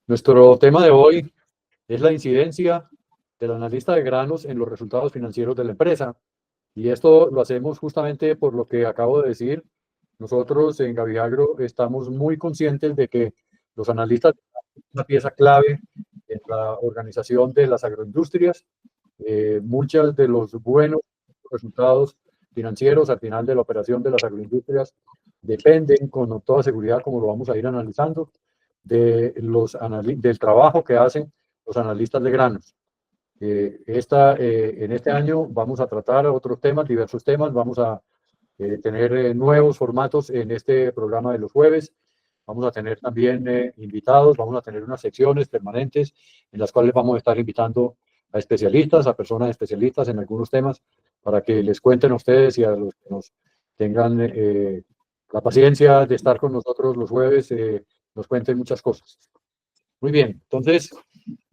Nuestro tema de hoy es la incidencia del analista de granos en los resultados financieros de la empresa. Y esto lo hacemos justamente por lo que acabo de decir. Nosotros en Gaviagro estamos muy conscientes de que los analistas son una pieza clave en la organización de las agroindustrias. Muchos de los buenos resultados financieros al final de la operación de las agroindustrias dependen con toda seguridad, como lo vamos a ir analizando, del trabajo que hacen los analistas de granos. En este año vamos a tratar otros temas, diversos temas. Vamos a tener nuevos formatos en este programa de los jueves. Vamos a tener también invitados, vamos a tener unas secciones permanentes en las cuales vamos a estar invitando a especialistas, a personas especialistas en algunos temas, para que les cuenten a ustedes y a los que nos tengan la paciencia de estar con nosotros los jueves, nos cuenten muchas cosas. Muy bien, entonces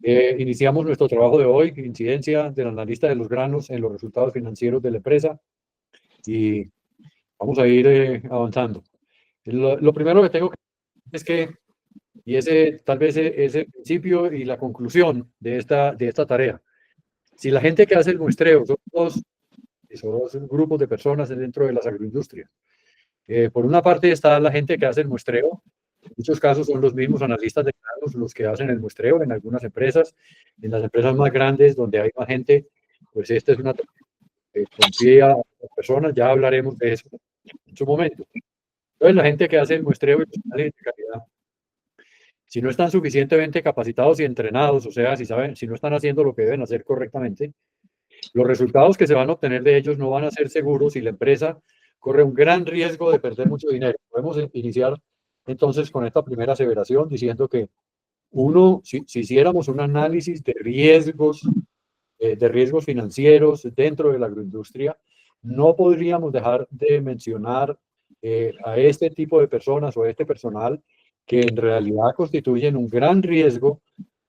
iniciamos nuestro trabajo de hoy, incidencia del analista de los granos en los resultados financieros de la empresa, y vamos a ir avanzando. Lo primero que tengo que decir es que, y ese tal vez es el principio y la conclusión de esta tarea, si la gente que hace el muestreo son dos grupos de personas dentro de las agroindustrias. Por una parte está la gente que hace el muestreo. En muchos casos son los mismos analistas de granos los que hacen el muestreo en algunas empresas. En las empresas más grandes, donde hay más gente, pues esta es una que confía a las personas. Ya hablaremos de eso en su momento. Entonces, la gente que hace el muestreo y los análisis de calidad, si no están suficientemente capacitados y entrenados, o sea, si no están haciendo lo que deben hacer correctamente, los resultados que se van a obtener de ellos no van a ser seguros y la empresa corre un gran riesgo de perder mucho dinero. Podemos iniciar entonces con esta primera aseveración diciendo que si hiciéramos un análisis de riesgos financieros dentro de la agroindustria, no podríamos dejar de mencionar a este tipo de personas o a este personal que en realidad constituyen un gran riesgo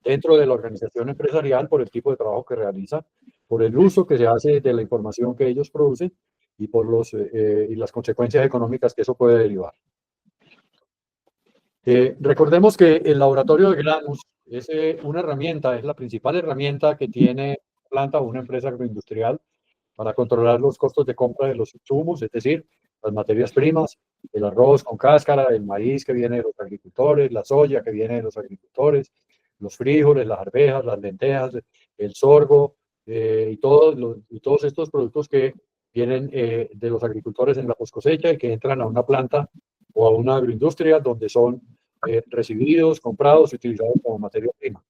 dentro de la organización empresarial por el tipo de trabajo que realizan, por el uso que se hace de la información que ellos producen y por y las consecuencias económicas que eso puede derivar. Recordemos que el laboratorio de granos es una herramienta, es la principal herramienta que tiene planta o una empresa agroindustrial para controlar los costos de compra de los insumos, es decir, las materias primas, el arroz con cáscara, el maíz que viene de los agricultores, la soya que viene de los agricultores, los frijoles, las arvejas, las lentejas, el sorgo y todos estos productos que vienen de los agricultores en la poscosecha y que entran a una planta o a una agroindustria donde son recibidos, comprados y utilizados como materia prima.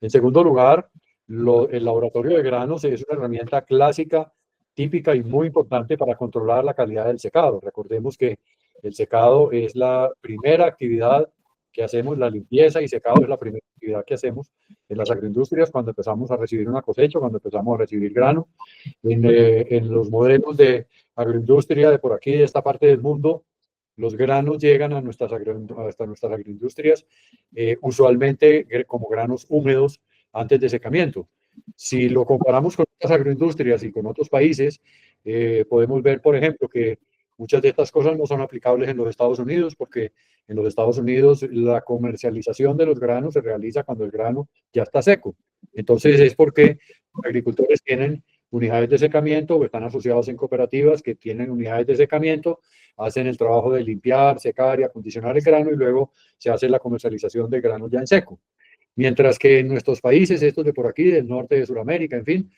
En segundo lugar, el laboratorio de granos es una herramienta clásica, típica y muy importante para controlar la calidad del secado. Recordemos que el secado es la primera actividad que hacemos, la limpieza y secado es la primera actividad que hacemos en las agroindustrias cuando empezamos a recibir una cosecha, cuando empezamos a recibir grano. En los modelos de agroindustria de por aquí, de esta parte del mundo, los granos llegan hasta nuestras agroindustrias, usualmente como granos húmedos antes de secamiento. Si lo comparamos con otras agroindustrias y con otros países, podemos ver, por ejemplo, que muchas de estas cosas no son aplicables en los Estados Unidos, porque en los Estados Unidos la comercialización de los granos se realiza cuando el grano ya está seco. Entonces es porque los agricultores tienen unidades de secamiento o están asociados en cooperativas que tienen unidades de secamiento, hacen el trabajo de limpiar, secar y acondicionar el grano y luego se hace la comercialización del grano ya en seco. Mientras que en nuestros países, estos de por aquí, del norte de Sudamérica, en fin,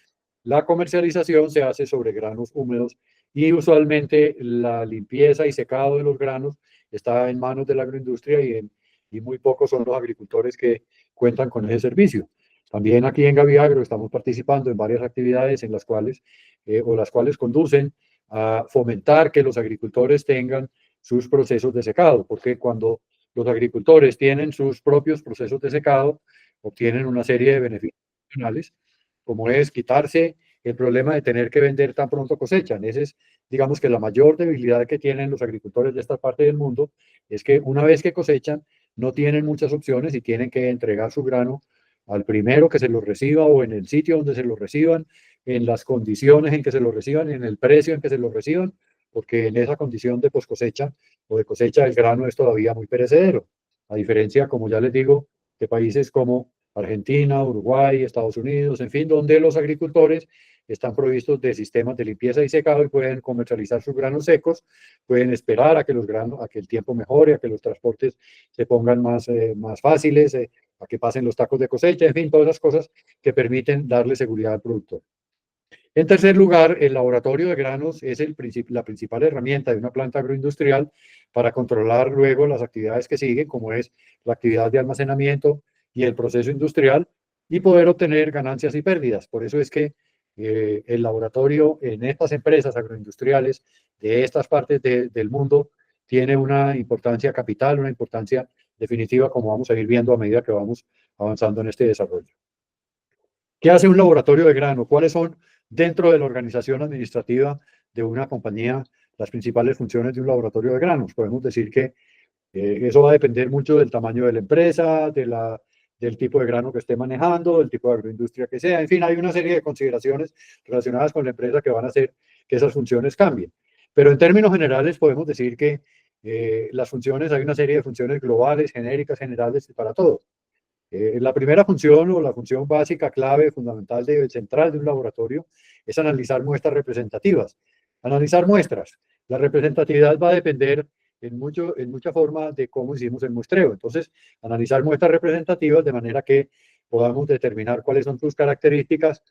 la comercialización se hace sobre granos húmedos y usualmente la limpieza y secado de los granos está en manos de la agroindustria y muy pocos son los agricultores que cuentan con ese servicio. También aquí en Gaviagro estamos participando en varias actividades en las cuales, o las cuales conducen a fomentar que los agricultores tengan sus procesos de secado, porque cuando los agricultores tienen sus propios procesos de secado, obtienen una serie de beneficios adicionales, como es quitarse el problema de tener que vender tan pronto cosechan. Esa es, digamos que la mayor debilidad que tienen los agricultores de esta parte del mundo, es que una vez que cosechan, no tienen muchas opciones y tienen que entregar su grano al primero que se lo reciba o en el sitio donde se lo reciban, en las condiciones en que se lo reciban, en el precio en que se lo reciban, porque en esa condición de post cosecha o de cosecha el grano es todavía muy perecedero. A diferencia, como ya les digo, de países como Argentina, Uruguay, Estados Unidos, en fin, donde los agricultores están provistos de sistemas de limpieza y secado y pueden comercializar sus granos secos, pueden esperar a que los granos, a que el tiempo mejore, a que los transportes se pongan más fáciles, a que pasen los tacos de cosecha, en fin, todas las cosas que permiten darle seguridad al productor. En tercer lugar, el laboratorio de granos es la principal herramienta de una planta agroindustrial para controlar luego las actividades que siguen, como es la actividad de almacenamiento y el proceso industrial, y poder obtener ganancias y pérdidas. Por eso es que el laboratorio en estas empresas agroindustriales de estas partes del mundo tiene una importancia capital, una importancia definitiva, como vamos a ir viendo a medida que vamos avanzando en este desarrollo. ¿Qué hace un laboratorio de grano? ¿Cuáles son dentro de la organización administrativa de una compañía las principales funciones de un laboratorio de granos? Podemos decir que eso va a depender mucho del tamaño de la empresa, del tipo de grano que esté manejando, del tipo de agroindustria que sea. En fin, hay una serie de consideraciones relacionadas con la empresa que van a hacer que esas funciones cambien. Pero en términos generales podemos decir que las funciones, hay una serie de funciones globales, genéricas, generales para todo. La primera función o la función básica, clave, fundamental, central de un laboratorio es analizar muestras representativas. Analizar muestras. La representatividad va a depender en mucha forma de cómo hicimos el muestreo. Entonces, analizar muestras representativas de manera que podamos determinar cuáles son sus características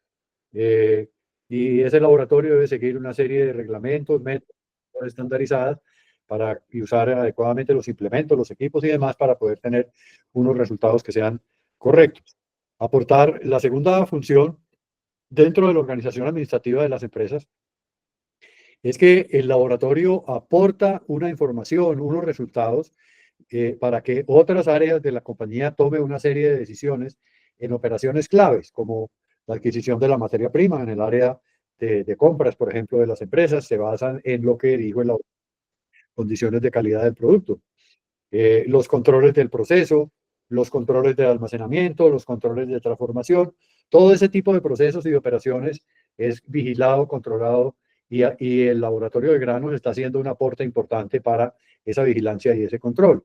y ese laboratorio debe seguir una serie de reglamentos, métodos estandarizadas para usar adecuadamente los implementos, los equipos y demás para poder tener unos resultados que sean correctos. Aportar la segunda función dentro de la organización administrativa de las empresas es que el laboratorio aporta una información, unos resultados para que otras áreas de la compañía tomen una serie de decisiones en operaciones claves, como la adquisición de la materia prima en el área de compras, por ejemplo, de las empresas, se basan en lo que dijo en las condiciones de calidad del producto. Los controles del proceso, los controles de almacenamiento, los controles de transformación, todo ese tipo de procesos y de operaciones es vigilado, controlado y el laboratorio de granos está haciendo un aporte importante para esa vigilancia y ese control.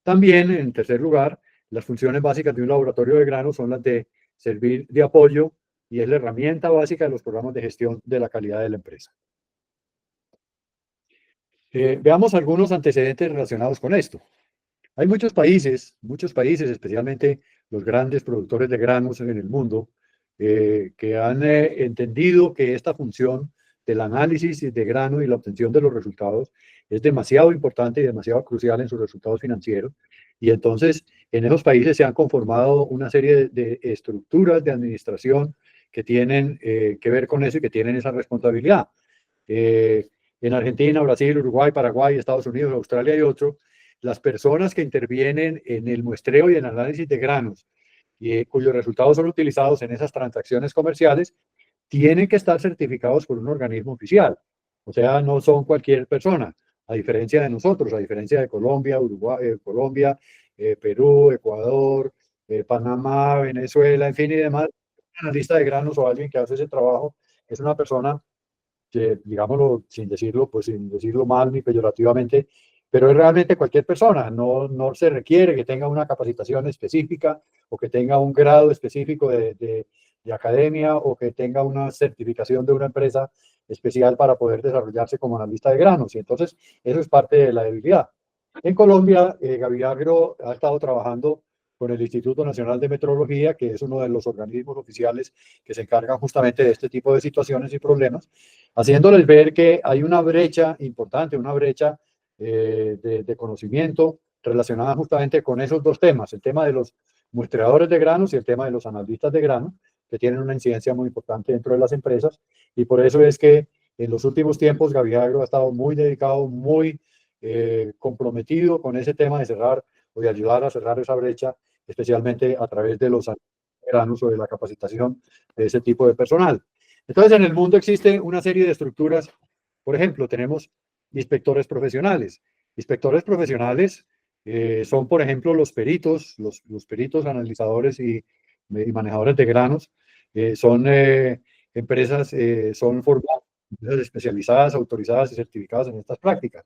También, en tercer lugar, las funciones básicas de un laboratorio de granos son las de servir de apoyo y es la herramienta básica de los programas de gestión de la calidad de la empresa. Veamos algunos antecedentes relacionados con esto. Hay muchos países, especialmente los grandes productores de granos en el mundo, que han entendido que esta función del análisis de grano y la obtención de los resultados es demasiado importante y demasiado crucial en sus resultados financieros. Y entonces en esos países se han conformado una serie de estructuras de administración que tienen que ver con eso y que tienen esa responsabilidad. Eh, en Argentina, Brasil, Uruguay, Paraguay, Estados Unidos, Australia y otros, las personas que intervienen en el muestreo y el análisis de granos y cuyos resultados son utilizados en esas transacciones comerciales, tienen que estar certificados por un organismo oficial. O sea, no son cualquier persona, a diferencia de nosotros, a diferencia de Colombia, Uruguay, Colombia, Perú, Ecuador, Panamá, Venezuela, en fin y demás. Un analista de granos o alguien que hace ese trabajo es una persona que, digámoslo sin decirlo, pues sin decirlo mal ni peyorativamente, pero es realmente cualquier persona, no se requiere que tenga una capacitación específica o que tenga un grado específico de academia o que tenga una certificación de una empresa especial para poder desarrollarse como analista de granos. Y entonces eso es parte de la debilidad. En Colombia, Gaviagro ha estado trabajando con el Instituto Nacional de Metrología, que es uno de los organismos oficiales que se encargan justamente de este tipo de situaciones y problemas, haciéndoles ver que hay una brecha importante, una brecha de conocimiento relacionada justamente con esos dos temas, el tema de los muestreadores de granos y el tema de los analistas de granos, que tienen una incidencia muy importante dentro de las empresas, y por eso es que en los últimos tiempos Gaviagro ha estado muy dedicado, muy comprometido con ese tema de cerrar o de ayudar a cerrar esa brecha, especialmente a través de los granos o de la capacitación de ese tipo de personal. Entonces, en el mundo existe una serie de estructuras. Por ejemplo, tenemos inspectores profesionales. Inspectores profesionales son, por ejemplo, los peritos, los peritos analizadores y manejadores de granos. Son empresas, son formadas, empresas especializadas, autorizadas y certificadas en estas prácticas.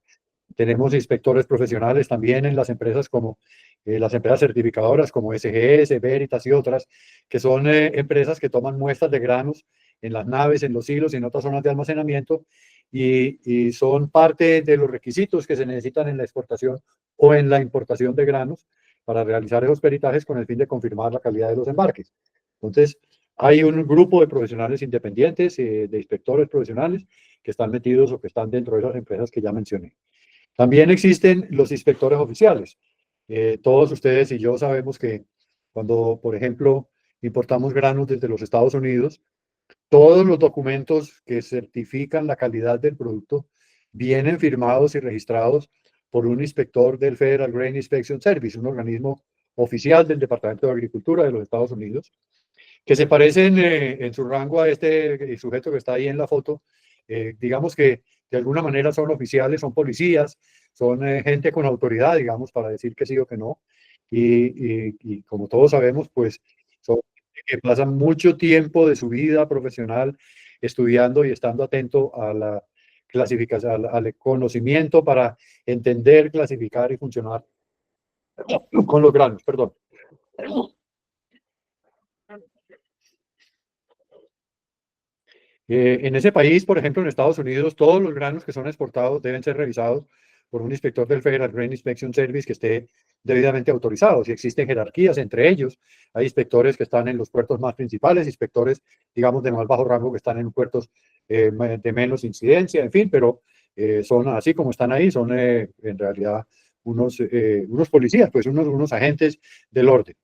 Tenemos inspectores profesionales también en las empresas como las empresas certificadoras como SGS, Veritas y otras, que son empresas que toman muestras de granos en las naves, en los silos y en otras zonas de almacenamiento, y son parte de los requisitos que se necesitan en la exportación o en la importación de granos para realizar esos peritajes con el fin de confirmar la calidad de los embarques. Entonces, hay un grupo de profesionales independientes, de inspectores profesionales, que están metidos o que están dentro de esas empresas que ya mencioné. También existen los inspectores oficiales. Todos ustedes y yo sabemos que cuando, por ejemplo, importamos granos desde los Estados Unidos, todos los documentos que certifican la calidad del producto vienen firmados y registrados por un inspector del Federal Grain Inspection Service, un organismo oficial del Departamento de Agricultura de los Estados Unidos, que se parecen en su rango a este sujeto que está ahí en la foto. Digamos que de alguna manera son oficiales, son policías, son gente con autoridad, digamos, para decir que sí o que no. Y como todos sabemos, pues son gente que pasan mucho tiempo de su vida profesional estudiando y estando atento a la clasificación, al conocimiento para entender, clasificar y funcionar con los granos, perdón. En ese país, por ejemplo, en Estados Unidos, todos los granos que son exportados deben ser revisados por un inspector del Federal Grain Inspection Service que esté debidamente autorizado. Si existen jerarquías entre ellos, hay inspectores que están en los puertos más principales, inspectores, digamos, de más bajo rango que están en puertos de menos incidencia, en fin, pero son así como están ahí, son en realidad unos policías, pues unos agentes del orden.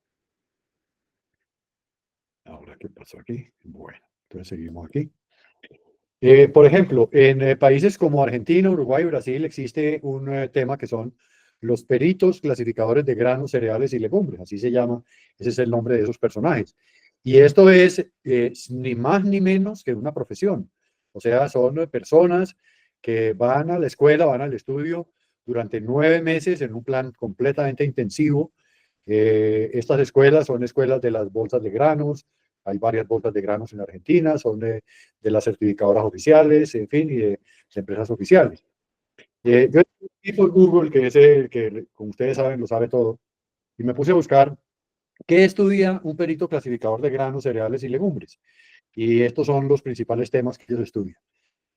Ahora, ¿qué pasó aquí? Bueno, entonces seguimos aquí. Por ejemplo, en países como Argentina, Uruguay y Brasil existe un tema que son los peritos clasificadores de granos, cereales y legumbres, así se llama, ese es el nombre de esos personajes. Y esto es ni más ni menos que una profesión, o sea, son personas que van a la escuela, van al estudio durante 9 meses en un plan completamente intensivo. Estas escuelas son escuelas de las bolsas de granos, hay varias bolsas de granos en Argentina, son de las certificadoras oficiales, en fin, y de empresas oficiales. Yo fui por Google, que es el que, como ustedes saben, lo sabe todo, y me puse a buscar qué estudia un perito clasificador de granos, cereales y legumbres. Y estos son los principales temas que ellos estudian.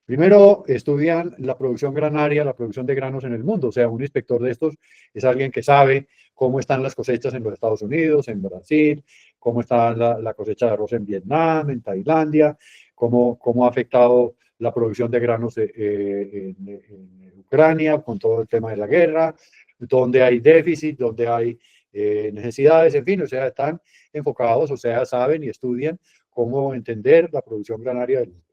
Primero, estudian la producción granaria, la producción de granos en el mundo. O sea, un inspector de estos es alguien que sabe cómo están las cosechas en los Estados Unidos, en Brasil, cómo está la cosecha de arroz en Vietnam, en Tailandia, cómo ha afectado la producción de granos en Ucrania con todo el tema de la guerra, donde hay déficit, donde hay necesidades, en fin, o sea, están enfocados, o sea, saben y estudian cómo entender la producción granaria del mundo.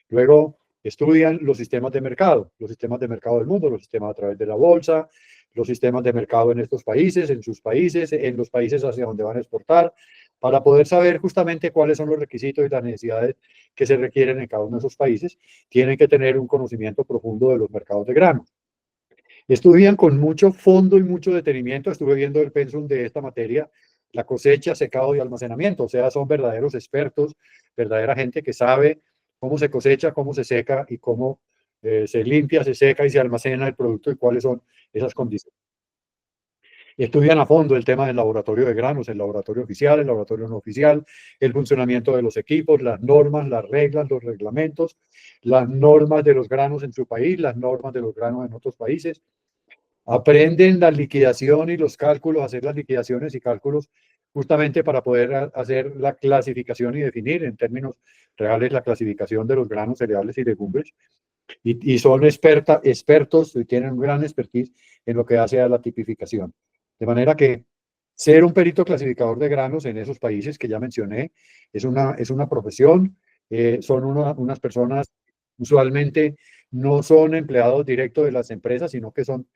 Luego estudian los sistemas de mercado del mundo, los sistemas a través de la bolsa, los sistemas de mercado en estos países, en sus países, en los países hacia donde van a exportar, para poder saber justamente cuáles son los requisitos y las necesidades que se requieren en cada uno de esos países. Tienen que tener un conocimiento profundo de los mercados de grano. Estudian con mucho fondo y mucho detenimiento. Estuve viendo el pensum de esta materia, la cosecha, secado y almacenamiento. O sea, son verdaderos expertos, verdadera gente que sabe cómo se cosecha, cómo se seca y cómo se limpia, se seca y se almacena el producto y cuáles son esas condiciones. Estudian a fondo el tema del laboratorio de granos, el laboratorio oficial, el laboratorio no oficial, el funcionamiento de los equipos, las normas, las reglas, los reglamentos, las normas de los granos en su país, las normas de los granos en otros países. Aprenden la liquidación y los cálculos, hacer las liquidaciones y cálculos justamente para poder hacer la clasificación y definir en términos reales la clasificación de los granos, cereales y legumbres. Y son expertos y tienen un gran expertise en lo que hace a la tipificación. De manera que ser un perito clasificador de granos en esos países que ya mencioné es una profesión, son unas personas usualmente no son empleados directos de las empresas, sino que son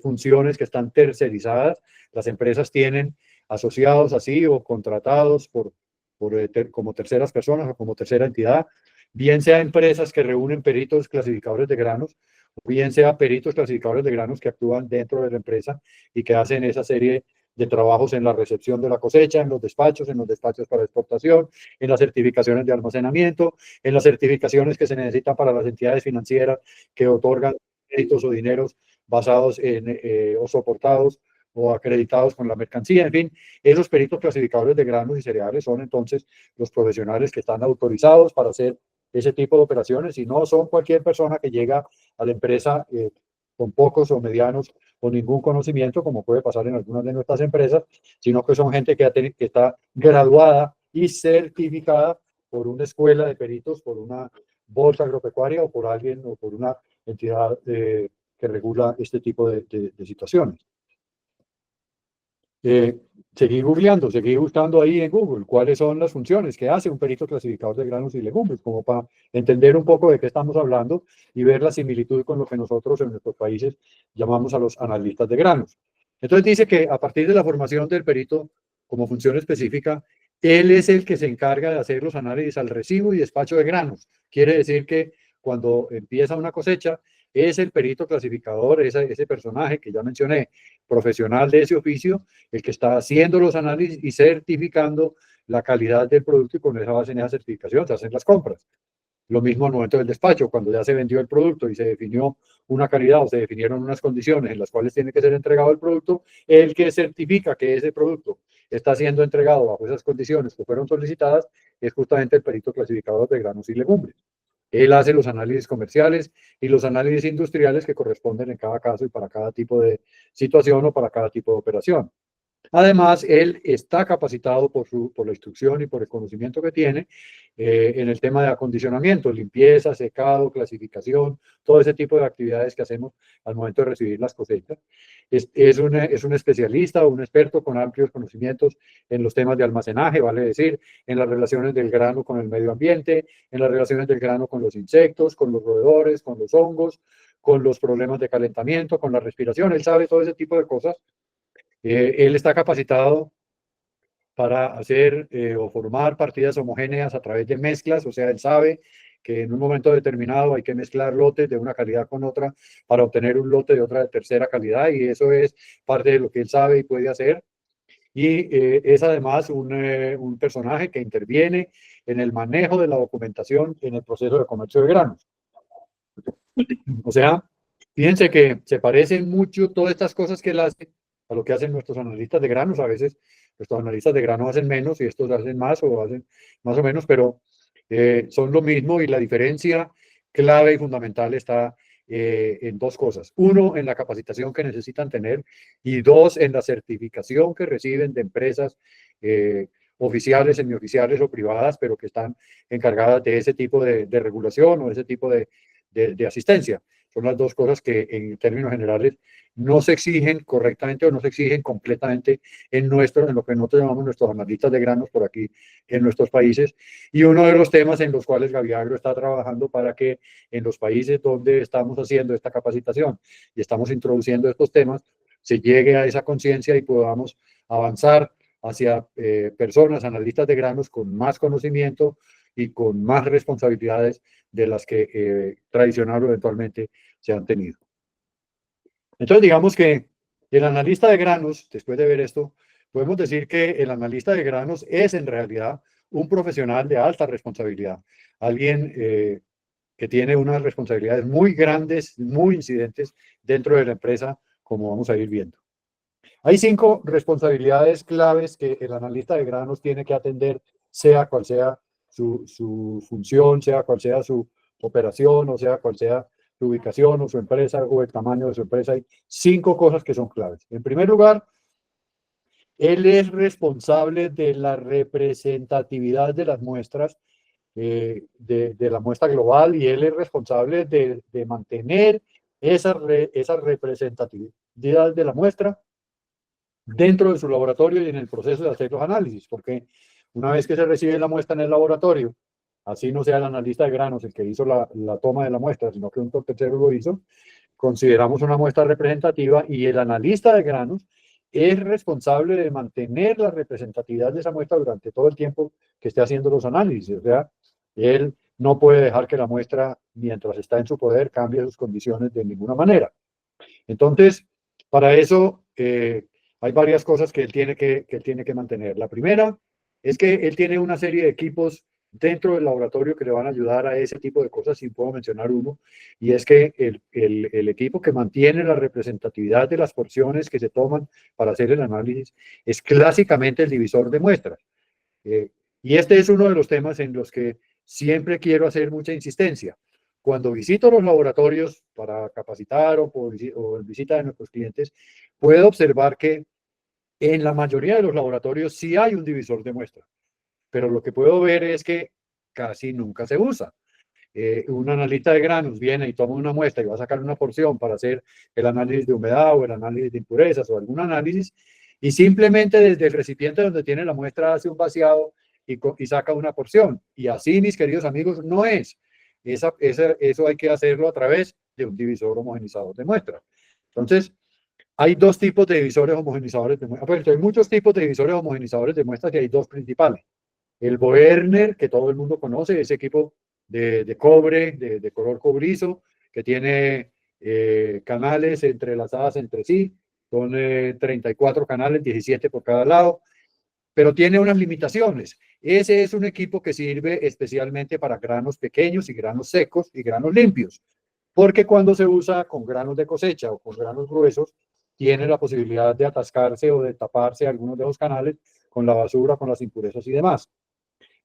funciones que están tercerizadas. Las empresas tienen asociados así o contratados como terceras personas o como tercera entidad, bien sea empresas que reúnen peritos clasificadores de granos, o bien sea peritos clasificadores de granos que actúan dentro de la empresa y que hacen esa serie de trabajos en la recepción de la cosecha, en los despachos para exportación, en las certificaciones de almacenamiento, en las certificaciones que se necesitan para las entidades financieras que otorgan créditos o dineros basados en o soportados o acreditados con la mercancía. En fin, esos peritos clasificadores de granos y cereales son entonces los profesionales que están autorizados para hacer ese tipo de operaciones y no son cualquier persona que llega a la empresa con pocos o medianos o ningún conocimiento, como puede pasar en algunas de nuestras empresas, sino que son gente que está graduada y certificada por una escuela de peritos, por una bolsa agropecuaria o por alguien o por una entidad que regula este tipo de situaciones. Seguir googleando, seguir buscando ahí en Google cuáles son las funciones que hace un perito clasificador de granos y legumbres, como para entender un poco de qué estamos hablando y ver la similitud con lo que nosotros en nuestros países llamamos a los analistas de granos. Entonces dice que a partir de la formación del perito como función específica, él es el que se encarga de hacer los análisis al recibo y despacho de granos. Quiere decir que cuando empieza una cosecha, es el perito clasificador, ese personaje que ya mencioné, profesional de ese oficio, el que está haciendo los análisis y certificando la calidad del producto y con esa base en esa certificación se hacen las compras. Lo mismo al momento del despacho, cuando ya se vendió el producto y se definió una calidad o se definieron unas condiciones en las cuales tiene que ser entregado el producto, el que certifica que ese producto está siendo entregado bajo esas condiciones que fueron solicitadas es justamente el perito clasificador de granos y legumbres. Él hace los análisis comerciales y los análisis industriales que corresponden en cada caso y para cada tipo de situación o para cada tipo de operación. Además, él está capacitado por la instrucción y por el conocimiento que tiene en el tema de acondicionamiento, limpieza, secado, clasificación, todo ese tipo de actividades que hacemos al momento de recibir las cosechas. Es un especialista o un experto con amplios conocimientos en los temas de almacenaje, vale decir, en las relaciones del grano con el medio ambiente, en las relaciones del grano con los insectos, con los roedores, con los hongos, con los problemas de calentamiento, con la respiración. Él sabe todo ese tipo de cosas. Él está capacitado para hacer o formar partidas homogéneas a través de mezclas, o sea, él sabe que en un momento determinado hay que mezclar lotes de una calidad con otra para obtener un lote de otra de tercera calidad y eso es parte de lo que él sabe y puede hacer. Y es además un personaje que interviene en el manejo de la documentación en el proceso de comercio de granos. O sea, fíjense que se parecen mucho todas estas cosas que él hace a lo que hacen nuestros analistas de granos. A veces nuestros analistas de granos hacen menos y estos hacen más o hacen más o menos, pero son lo mismo y la diferencia clave y fundamental está en dos cosas. Uno, en la capacitación que necesitan tener y dos, en la certificación que reciben de empresas oficiales, semioficiales o privadas, pero que están encargadas de ese tipo de regulación o ese tipo de asistencia. Son las dos cosas que en términos generales no se exigen correctamente o no se exigen completamente en lo que nosotros llamamos nuestros analistas de granos por aquí en nuestros países. Y uno de los temas en los cuales Gaviagro está trabajando para que en los países donde estamos haciendo esta capacitación y estamos introduciendo estos temas, se llegue a esa conciencia y podamos avanzar hacia personas, analistas de granos con más conocimiento y con más responsabilidades de las que tradicional o eventualmente se han tenido. Entonces, digamos que el analista de granos, después de ver esto, podemos decir que el analista de granos es en realidad un profesional de alta responsabilidad, alguien que tiene unas responsabilidades muy grandes, muy incidentes dentro de la empresa, como vamos a ir viendo. Hay 5 responsabilidades claves que el analista de granos tiene que atender, sea cual sea su función, sea cual sea su operación, o sea cual sea su ubicación o su empresa o el tamaño de su empresa. Hay 5 cosas que son claves. En primer lugar, él es responsable de la representatividad de las muestras, de la muestra global, y él es responsable de mantener esa representatividad de la muestra dentro de su laboratorio y en el proceso de hacer los análisis, porque una vez que se recibe la muestra en el laboratorio, así no sea el analista de granos el que hizo la toma de la muestra, sino que un tercero lo hizo, consideramos una muestra representativa y el analista de granos es responsable de mantener la representatividad de esa muestra durante todo el tiempo que esté haciendo los análisis. O sea, él no puede dejar que la muestra, mientras está en su poder, cambie sus condiciones de ninguna manera. Entonces, para eso hay varias cosas que él tiene que mantener. La primera es que él tiene una serie de equipos dentro del laboratorio que le van a ayudar a ese tipo de cosas, y puedo mencionar uno, y es que el equipo que mantiene la representatividad de las porciones que se toman para hacer el análisis es clásicamente el divisor de muestras. Eh, y este es uno de los temas en los que siempre quiero hacer mucha insistencia. Cuando visito los laboratorios para capacitar o en visita de nuestros clientes, puedo observar que en la mayoría de los laboratorios sí hay un divisor de muestra, pero lo que puedo ver es que casi nunca se usa. Un analista de granos viene y toma una muestra y va a sacar una porción para hacer el análisis de humedad o el análisis de impurezas o algún análisis, y simplemente desde el recipiente donde tiene la muestra hace un vaciado y saca una porción. Y así, mis queridos amigos, no es. Eso hay que hacerlo a través de un divisor homogenizador de muestra. Entonces, hay dos tipos de divisores homogenizadores de muestras. Pues, hay muchos tipos de divisores homogenizadores de muestras y hay dos principales. El Boerner, que todo el mundo conoce, ese equipo de cobre, de color cobrizo, que tiene canales entrelazadas entre sí. Son 34 canales, 17 por cada lado, pero tiene unas limitaciones. Ese es un equipo que sirve especialmente para granos pequeños y granos secos y granos limpios, porque cuando se usa con granos de cosecha o con granos gruesos, tiene la posibilidad de atascarse o de taparse algunos de los canales con la basura, con las impurezas y demás.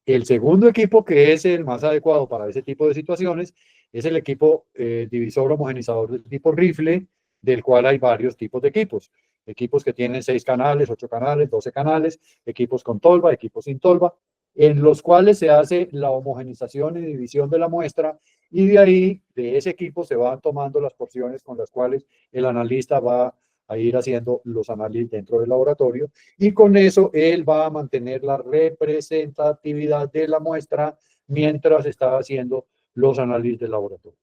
El segundo equipo, que es el más adecuado para ese tipo de situaciones, es el equipo divisor homogenizador de tipo rifle, del cual hay varios tipos de equipos. Equipos que tienen 6 canales, 8 canales, 12 canales, equipos con tolva, equipos sin tolva, en los cuales se hace la homogenización y división de la muestra, y de ahí, de ese equipo, se van tomando las porciones con las cuales el analista va a ir haciendo los análisis dentro del laboratorio, y con eso él va a mantener la representatividad de la muestra mientras está haciendo los análisis del laboratorio.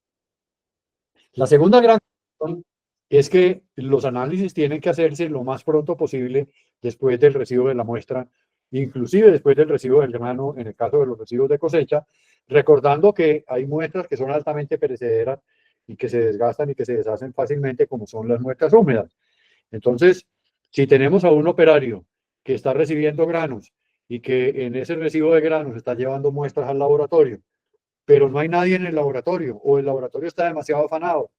La segunda gran cuestión es que los análisis tienen que hacerse lo más pronto posible después del recibo de la muestra, inclusive después del recibo del grano, en el caso de los recibos de cosecha, recordando que hay muestras que son altamente perecederas y que se desgastan y que se deshacen fácilmente, como son las muestras húmedas. Entonces, si tenemos a un operario que está recibiendo granos y que en ese recibo de granos está llevando muestras al laboratorio, pero no hay nadie en el laboratorio, o el laboratorio está demasiado afanado,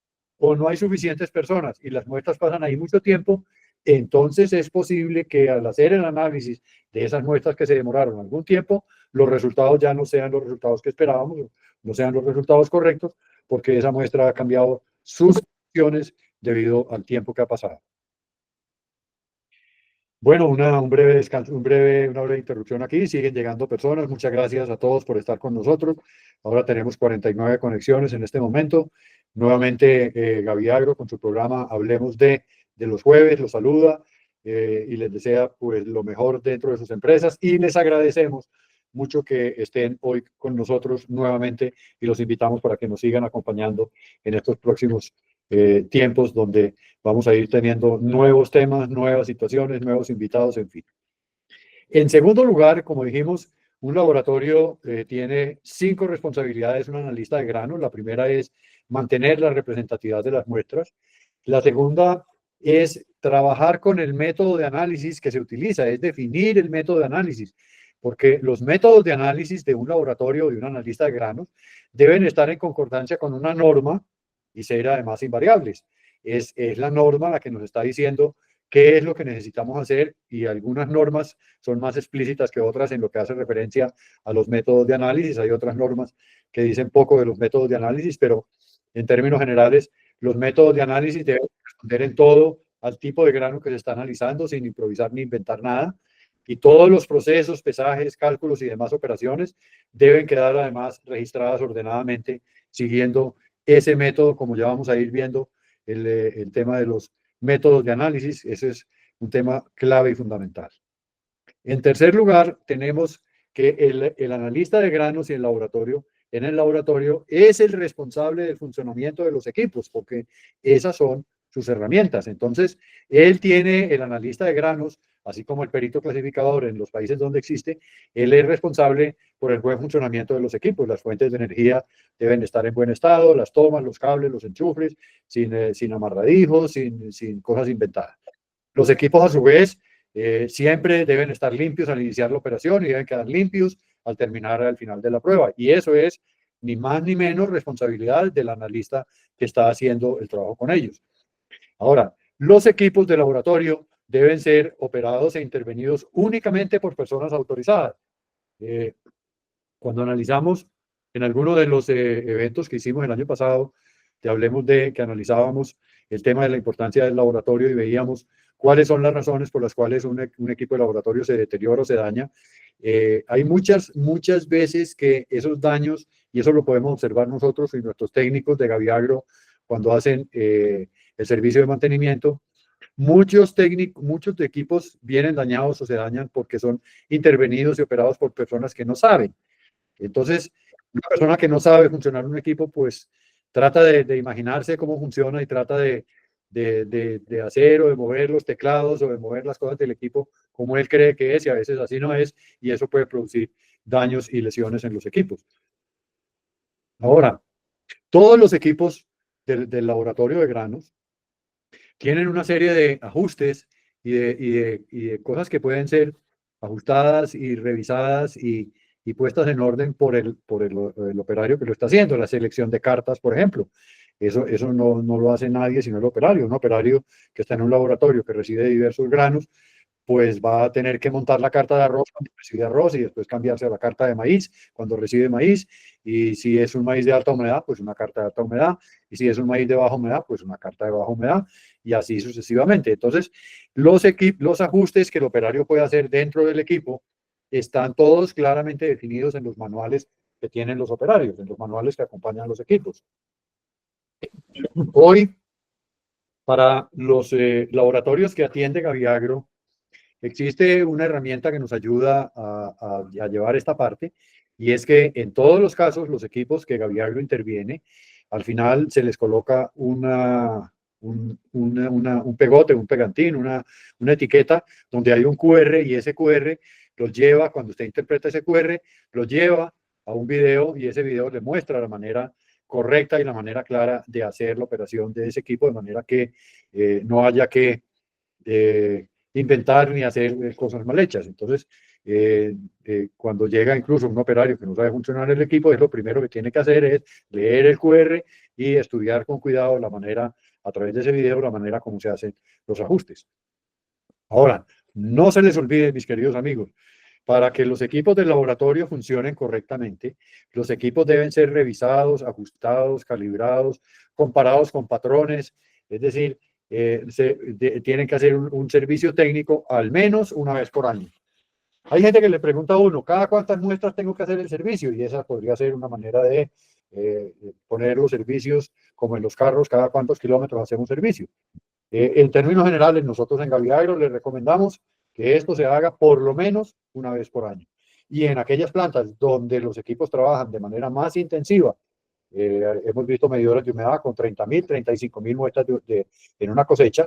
o no hay suficientes personas y las muestras pasan ahí mucho tiempo, entonces es posible que al hacer el análisis de esas muestras que se demoraron algún tiempo, los resultados ya no sean los resultados que esperábamos, no sean los resultados correctos, porque esa muestra ha cambiado sus funciones debido al tiempo que ha pasado. Bueno, un breve descanso, una breve interrupción aquí. Siguen llegando personas. Muchas gracias a todos por estar con nosotros. Ahora tenemos 49 conexiones en este momento. Nuevamente, Gaby Agro con su programa Hablemos de los jueves, los saluda y les desea pues lo mejor dentro de sus empresas, y les agradecemos mucho que estén hoy con nosotros nuevamente, y los invitamos para que nos sigan acompañando en estos próximos tiempos donde vamos a ir teniendo nuevos temas, nuevas situaciones, nuevos invitados, en fin. En segundo lugar, como dijimos, un laboratorio tiene 5 responsabilidades, un analista de granos. La primera es mantener la representatividad de las muestras. La segunda es trabajar con el método de análisis que se utiliza, es definir el método de análisis, porque los métodos de análisis de un laboratorio o de un analista de granos deben estar en concordancia con una norma y ser además invariables. Es la norma la que nos está diciendo qué es lo que necesitamos hacer, y algunas normas son más explícitas que otras en lo que hace referencia a los métodos de análisis. Hay otras normas que dicen poco de los métodos de análisis, pero en términos generales, los métodos de análisis deben responder en todo al tipo de grano que se está analizando, sin improvisar ni inventar nada. Y todos los procesos, pesajes, cálculos y demás operaciones deben quedar además registradas ordenadamente, siguiendo ese método, como ya vamos a ir viendo el tema de los métodos de análisis. Ese es un tema clave y fundamental. En tercer lugar, tenemos que el analista de granos y el laboratorio, en el laboratorio, es el responsable del funcionamiento de los equipos, porque esas son sus herramientas. Entonces, él tiene, el analista de granos, así como el perito clasificador en los países donde existe, él es responsable por el buen funcionamiento de los equipos. Las fuentes de energía deben estar en buen estado, las tomas, los cables, los enchufes, sin amarradijos, sin cosas inventadas. Los equipos, a su vez, siempre deben estar limpios al iniciar la operación y deben quedar limpios al terminar al final de la prueba. Y eso es ni más ni menos responsabilidad del analista que está haciendo el trabajo con ellos. Ahora, los equipos de laboratorio deben ser operados e intervenidos únicamente por personas autorizadas. Cuando analizamos en alguno de los eventos que hicimos el año pasado, te hablemos de que analizábamos el tema de la importancia del laboratorio y veíamos cuáles son las razones por las cuales un equipo de laboratorio se deteriora o se daña. Hay muchas veces que esos daños, y eso lo podemos observar nosotros y nuestros técnicos de Gaviagro cuando hacen el servicio de mantenimiento, muchos de equipos vienen dañados o se dañan porque son intervenidos y operados por personas que no saben. Entonces, una persona que no sabe funcionar un equipo, pues trata de imaginarse cómo funciona y trata de hacer o de mover los teclados o de mover las cosas del equipo como él cree que es, y a veces así no es, y eso puede producir daños y lesiones en los equipos. Ahora, todos los equipos del laboratorio de granos tienen una serie de ajustes y de cosas que pueden ser ajustadas y revisadas y puestas en orden por el operario que lo está haciendo. La selección de cartas, por ejemplo. Eso no lo hace nadie sino el operario. Un operario que está en un laboratorio que recibe diversos granos, pues va a tener que montar la carta de arroz cuando recibe arroz y después cambiarse a la carta de maíz cuando recibe maíz. Y si es un maíz de alta humedad, pues una carta de alta humedad. Y si es un maíz de baja humedad, pues una carta de baja humedad. Y así sucesivamente. Entonces, los ajustes que el operario puede hacer dentro del equipo están todos claramente definidos en los manuales que tienen los operarios, en los manuales que acompañan los equipos. Hoy, para los laboratorios que atiende Gaviagro, existe una herramienta que nos ayuda a llevar esta parte, y es que en todos los casos, los equipos que Gaviagro interviene, al final se les coloca un pegote, un pegantín, una etiqueta donde hay un QR, y ese QR los lleva, cuando usted interpreta ese QR, lo lleva a un video, y ese video le muestra la manera correcta y la manera clara de hacer la operación de ese equipo, de manera que no haya que inventar ni hacer cosas mal hechas. Entonces, cuando llega incluso un operario que no sabe funcionar el equipo, es lo primero que tiene que hacer es leer el QR y estudiar con cuidado la manera, a través de ese video, la manera como se hacen los ajustes. Ahora, no se les olvide, mis queridos amigos, para que los equipos del laboratorio funcionen correctamente, los equipos deben ser revisados, ajustados, calibrados, comparados con patrones, es decir, tienen que hacer un servicio técnico al menos una vez por año. Hay gente que le pregunta a uno, ¿cada cuántas muestras tengo que hacer el servicio? Y esa podría ser una manera de poner los servicios como en los carros, cada cuántos kilómetros hacemos servicio. En términos generales, nosotros en Gaviagro les recomendamos que esto se haga por lo menos una vez por año. Y en aquellas plantas donde los equipos trabajan de manera más intensiva, hemos visto medidores de humedad con 30.000, 35.000 muestras en una cosecha,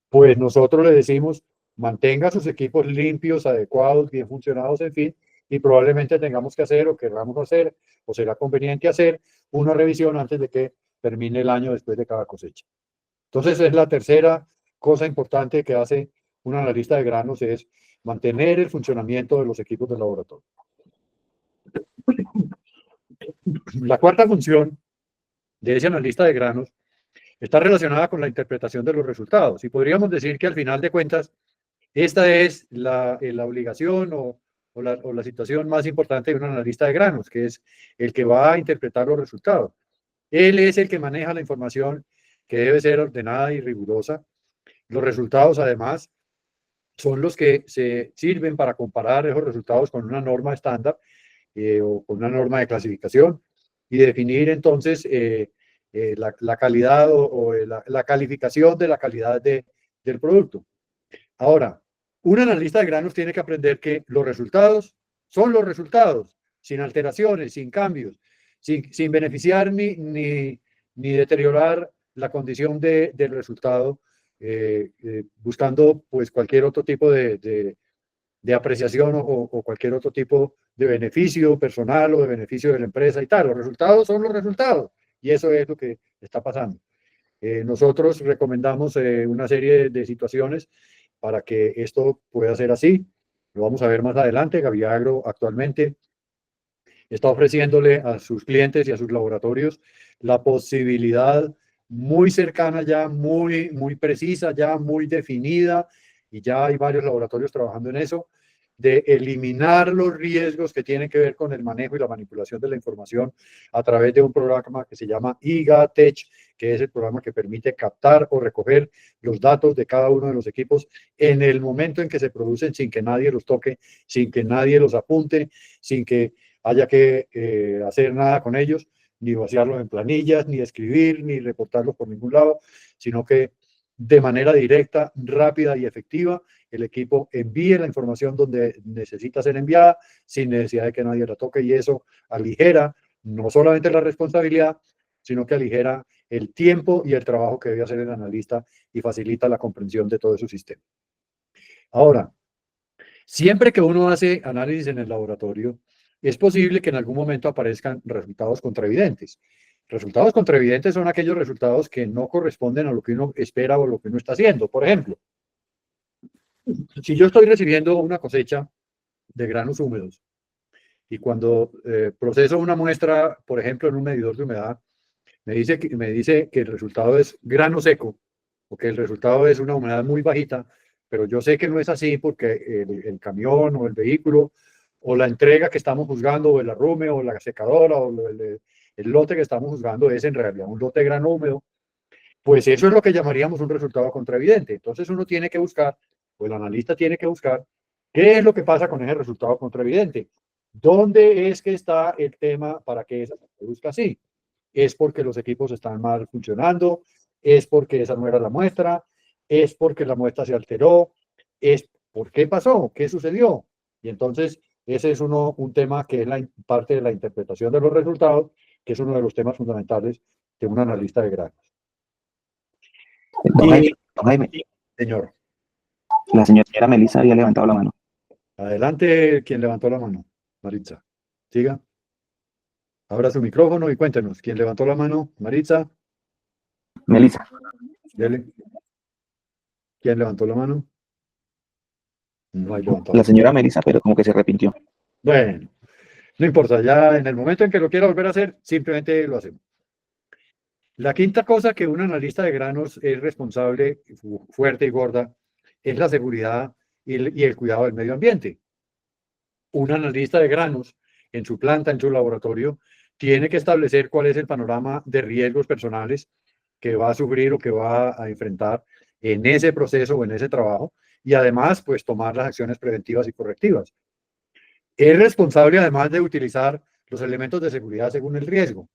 pues nosotros le decimos, mantenga sus equipos limpios, adecuados, bien funcionados, en fin, y probablemente tengamos que hacer o queramos hacer, o será conveniente hacer una revisión antes de que termine el año después de cada cosecha. Entonces, es la tercera cosa importante que hace un analista de granos, es mantener el funcionamiento de los equipos de laboratorio. La cuarta función de ese analista de granos está relacionada con la interpretación de los resultados. Y podríamos decir que al final de cuentas, esta es la obligación o la situación más importante de un analista de granos, que es el que va a interpretar los resultados. Él es el que maneja la información que debe ser ordenada y rigurosa. Los resultados, además, son los que se sirven para comparar esos resultados con una norma estándar o con una norma de clasificación y definir entonces la calidad o la calificación de la calidad del producto. Ahora, un analista de granos tiene que aprender que los resultados son los resultados, sin alteraciones, sin cambios, sin beneficiar ni deteriorar la condición del resultado, buscando pues cualquier otro tipo de apreciación o cualquier otro tipo de beneficio personal o de beneficio de la empresa y tal. Los resultados son los resultados, y eso es lo que está pasando. Nosotros recomendamos una serie de situaciones para que esto pueda ser así. Lo vamos a ver más adelante. Gaviagro actualmente está ofreciéndole a sus clientes y a sus laboratorios la posibilidad muy cercana ya, muy precisa, ya muy definida, y ya hay varios laboratorios trabajando en eso, de eliminar los riesgos que tienen que ver con el manejo y la manipulación de la información a través de un programa que se llama IGATech, que es el programa que permite captar o recoger los datos de cada uno de los equipos en el momento en que se producen sin que nadie los toque, sin que nadie los apunte, sin que haya que hacer nada con ellos, ni vaciarlos en planillas, ni escribir, ni reportarlos por ningún lado, sino que de manera directa, rápida y efectiva, el equipo envíe la información donde necesita ser enviada sin necesidad de que nadie la toque, y eso aligera no solamente la responsabilidad, sino que aligera el tiempo y el trabajo que debe hacer el analista y facilita la comprensión de todo su sistema. Ahora, siempre que uno hace análisis en el laboratorio, es posible que en algún momento aparezcan resultados contraevidentes. Resultados contraevidentes son aquellos resultados que no corresponden a lo que uno espera o lo que uno está haciendo. Por ejemplo, si yo estoy recibiendo una cosecha de granos húmedos y cuando proceso una muestra, por ejemplo, en un medidor de humedad, me dice que el resultado es grano seco, o que el resultado es una humedad muy bajita, pero yo sé que no es así porque el camión o el vehículo o la entrega que estamos juzgando o el arrume o la secadora o el lote que estamos juzgando es en realidad un lote de grano húmedo. Pues eso es lo que llamaríamos un resultado contraevidente. Entonces uno tiene que buscar, o el analista tiene que buscar, qué es lo que pasa con ese resultado contraevidente. ¿Dónde es que está el tema para que eso se produzca así? ¿Es porque los equipos están mal funcionando? ¿Es porque esa no era la muestra? ¿Es porque la muestra se alteró? ¿Es por qué pasó? ¿Qué sucedió? Y entonces ese es un tema que es parte de la interpretación de los resultados, que es uno de los temas fundamentales de un analista de granos. Don Jaime, Señor, la señora Melissa había levantado la mano. adelante quien levantó la mano, Maritza. Siga. Abra su micrófono y cuéntenos. ¿Quién levantó la mano? Maritza. Melissa. Dele. ¿Quién levantó la mano? No hay levantado. La señora Melissa, pero como que se arrepintió. Bueno, no importa. Ya en el momento en que lo quiera volver a hacer, simplemente lo hacemos. La quinta cosa que un analista de granos es responsable, fuerte y gorda, es la seguridad y el cuidado del medio ambiente. Un analista de granos en su planta, en su laboratorio, tiene que establecer cuál es el panorama de riesgos personales que va a sufrir o que va a enfrentar en ese proceso o en ese trabajo, y además, pues tomar las acciones preventivas y correctivas. Es responsable además de utilizar los elementos de seguridad según el riesgo.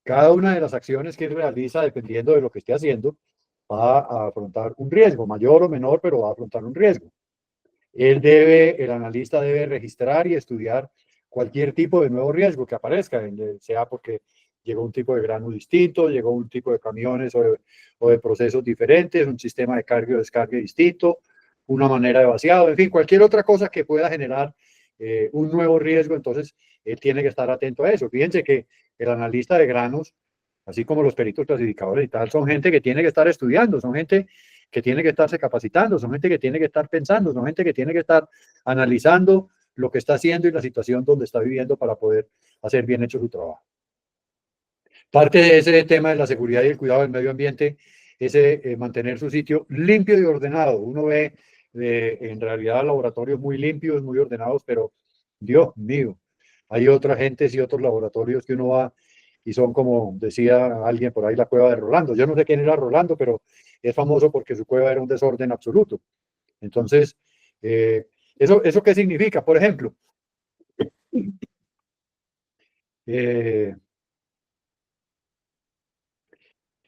Cada una de las acciones que él realiza, dependiendo de lo que esté haciendo, va a afrontar un riesgo, mayor o menor, pero va a afrontar un riesgo. El analista debe registrar y estudiar cualquier tipo de nuevo riesgo que aparezca, sea porque llegó un tipo de grano distinto, llegó un tipo de camiones o de procesos diferentes, un sistema de carga y descarga distinto, una manera de vaciado, en fin, cualquier otra cosa que pueda generar un nuevo riesgo. Entonces él tiene que estar atento a eso. Fíjense que el analista de granos, así como los peritos clasificadores y tal, son gente que tiene que estar estudiando, son gente que tiene que estarse capacitando, son gente que tiene que estar pensando, son gente que tiene que estar analizando lo que está haciendo y la situación donde está viviendo para poder hacer bien hecho su trabajo. Parte de ese tema de la seguridad y el cuidado del medio ambiente es mantener su sitio limpio y ordenado. Uno ve en realidad laboratorios muy limpios, muy ordenados, pero Dios mío, hay otras gentes y otros laboratorios que uno va y son, como decía alguien por ahí, la cueva de Rolando. Yo no sé quién era Rolando, pero es famoso porque su cueva era un desorden absoluto. Entonces, ¿eso qué significa? Por ejemplo,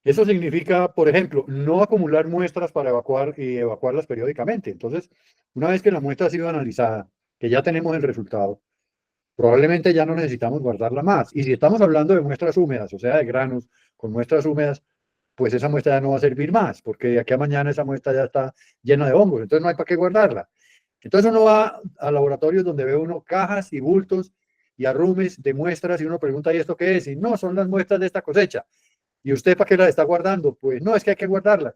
eso significa, por ejemplo, no acumular muestras para evacuar y evacuarlas periódicamente. Entonces, una vez que la muestra ha sido analizada, que ya tenemos el resultado, probablemente ya no necesitamos guardarla más. Y si estamos hablando de muestras húmedas, o sea, de granos con muestras húmedas, pues esa muestra ya no va a servir más, porque de aquí a mañana esa muestra ya está llena de hongos, entonces no hay para qué guardarla. Entonces uno va a laboratorios donde ve uno cajas y bultos y arrumes de muestras y uno pregunta, ¿y esto qué es? Y no, son las muestras de esta cosecha. ¿Y usted para qué las está guardando? Pues no, es que hay que guardarlas.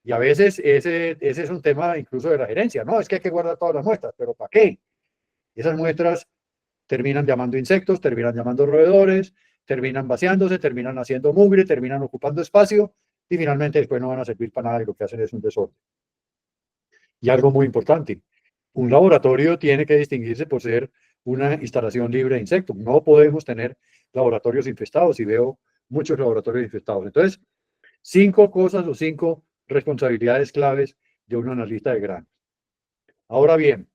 Y a veces ese es un tema incluso de la gerencia. No, es que hay que guardar todas las muestras, pero ¿para qué? Esas muestras terminan llamando insectos, terminan llamando roedores, terminan vaciándose, terminan haciendo mugre, terminan ocupando espacio y finalmente después no van a servir para nada y lo que hacen es un desorden. Y algo muy importante, un laboratorio tiene que distinguirse por ser una instalación libre de insectos. No podemos tener laboratorios infestados y veo muchos laboratorios infestados. Entonces, 5 cosas o 5 responsabilidades claves de un analista de granos. Ahora bien,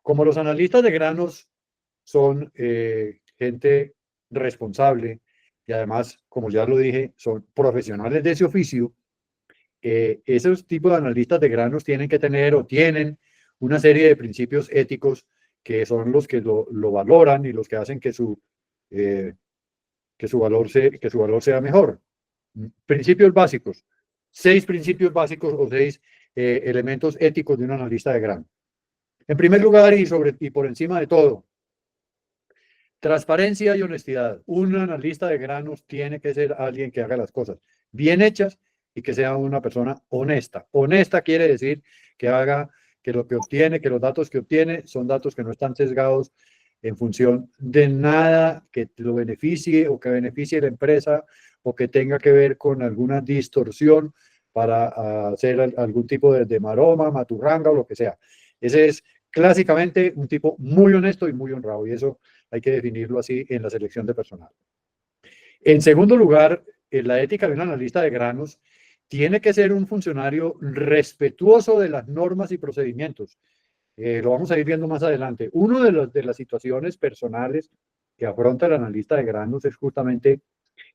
como los analistas de granos son gente responsable y además, como ya lo dije, son profesionales de ese oficio, esos tipos de analistas de granos tienen que tener o tienen una serie de principios éticos que son los que lo valoran y los que hacen eh, que su valor sea mejor. Principios básicos. 6 principios básicos o 6 elementos éticos de un analista de grano. En primer lugar y por encima de todo, transparencia y honestidad. Un analista de granos tiene que ser alguien que haga las cosas bien hechas y que sea una persona honesta. Honesta quiere decir que haga que lo que obtiene, que los datos que obtiene son datos que no están sesgados en función de nada que lo beneficie o que beneficie a la empresa o que tenga que ver con alguna distorsión para hacer algún tipo de maroma, maturranga o lo que sea. Ese es clásicamente un tipo muy honesto y muy honrado y eso hay que definirlo así en la selección de personal. En segundo lugar, en la ética de un analista de granos tiene que ser un funcionario respetuoso de las normas y procedimientos. Lo vamos a ir viendo más adelante. Una de las situaciones personales que afronta el analista de granos es justamente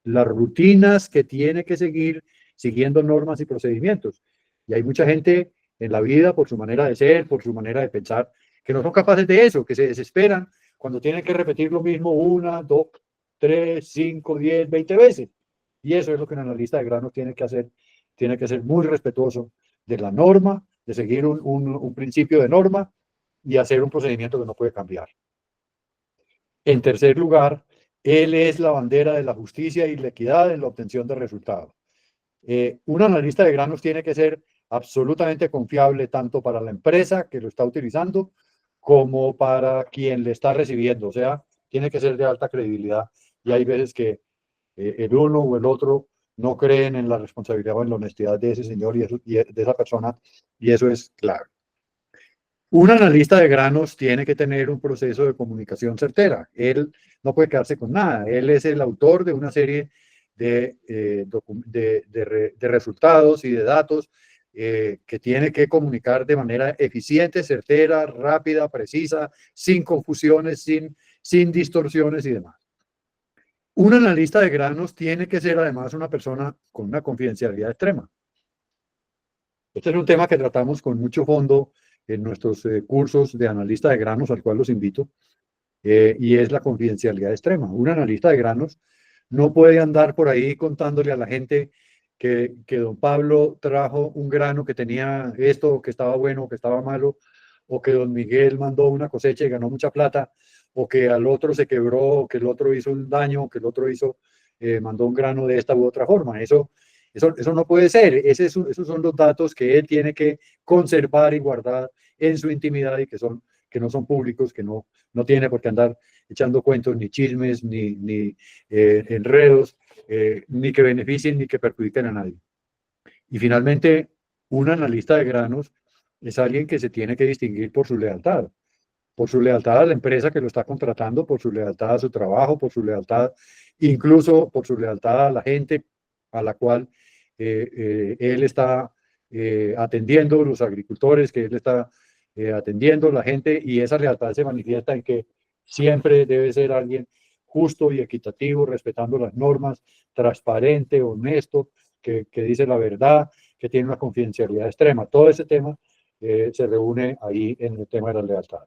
las rutinas que tiene que seguir siguiendo normas y procedimientos. Y hay mucha gente en la vida, por su manera de ser, por su manera de pensar, que no son capaces de eso, que se desesperan cuando tienen que repetir lo mismo 1, 2, 3, 5, 10, 20 veces. Y eso es lo que un analista de granos tiene que hacer. Tiene que ser muy respetuoso de la norma, de seguir un principio de norma y hacer un procedimiento que no puede cambiar. En tercer lugar, él es la bandera de la justicia y la equidad en la obtención de resultados. Un analista de granos tiene que ser absolutamente confiable tanto para la empresa que lo está utilizando como para quien le está recibiendo. O sea, tiene que ser de alta credibilidad. Y hay veces que el uno o el otro no creen en la responsabilidad o en la honestidad de ese señor y de esa persona, y eso es clave. Un analista de granos tiene que tener un proceso de comunicación certera. Él no puede quedarse con nada. Él es el autor de una serie de resultados y de datos que tiene que comunicar de manera eficiente, certera, rápida, precisa, sin confusiones, sin distorsiones y demás. Un analista de granos tiene que ser además una persona con una confidencialidad extrema. Este es un tema que tratamos con mucho fondo en nuestros cursos de analista de granos, al cual los invito, y es la confidencialidad extrema. Un analista de granos no puede andar por ahí contándole a la gente que don Pablo trajo un grano que tenía esto, que estaba bueno, que estaba malo, o que don Miguel mandó una cosecha y ganó mucha plata, o que al otro se quebró, o que el otro hizo un daño, o que el otro mandó un grano de esta u otra forma. Eso no puede ser. Esos son los datos que él tiene que conservar y guardar en su intimidad y que no son públicos, que no tiene por qué andar echando cuentos, ni chismes, ni enredos, ni que beneficien ni que perjudiquen a nadie. Y finalmente, un analista de granos es alguien que se tiene que distinguir por su lealtad a la empresa que lo está contratando, por su lealtad a su trabajo, por su lealtad, incluso por su lealtad a la gente a la cual él está atendiendo, los agricultores que él está atendiendo, la gente, y esa lealtad se manifiesta en que siempre debe ser alguien justo y equitativo, respetando las normas, transparente, honesto, que dice la verdad, que tiene una confidencialidad extrema. Todo ese tema se reúne ahí en el tema de la lealtad.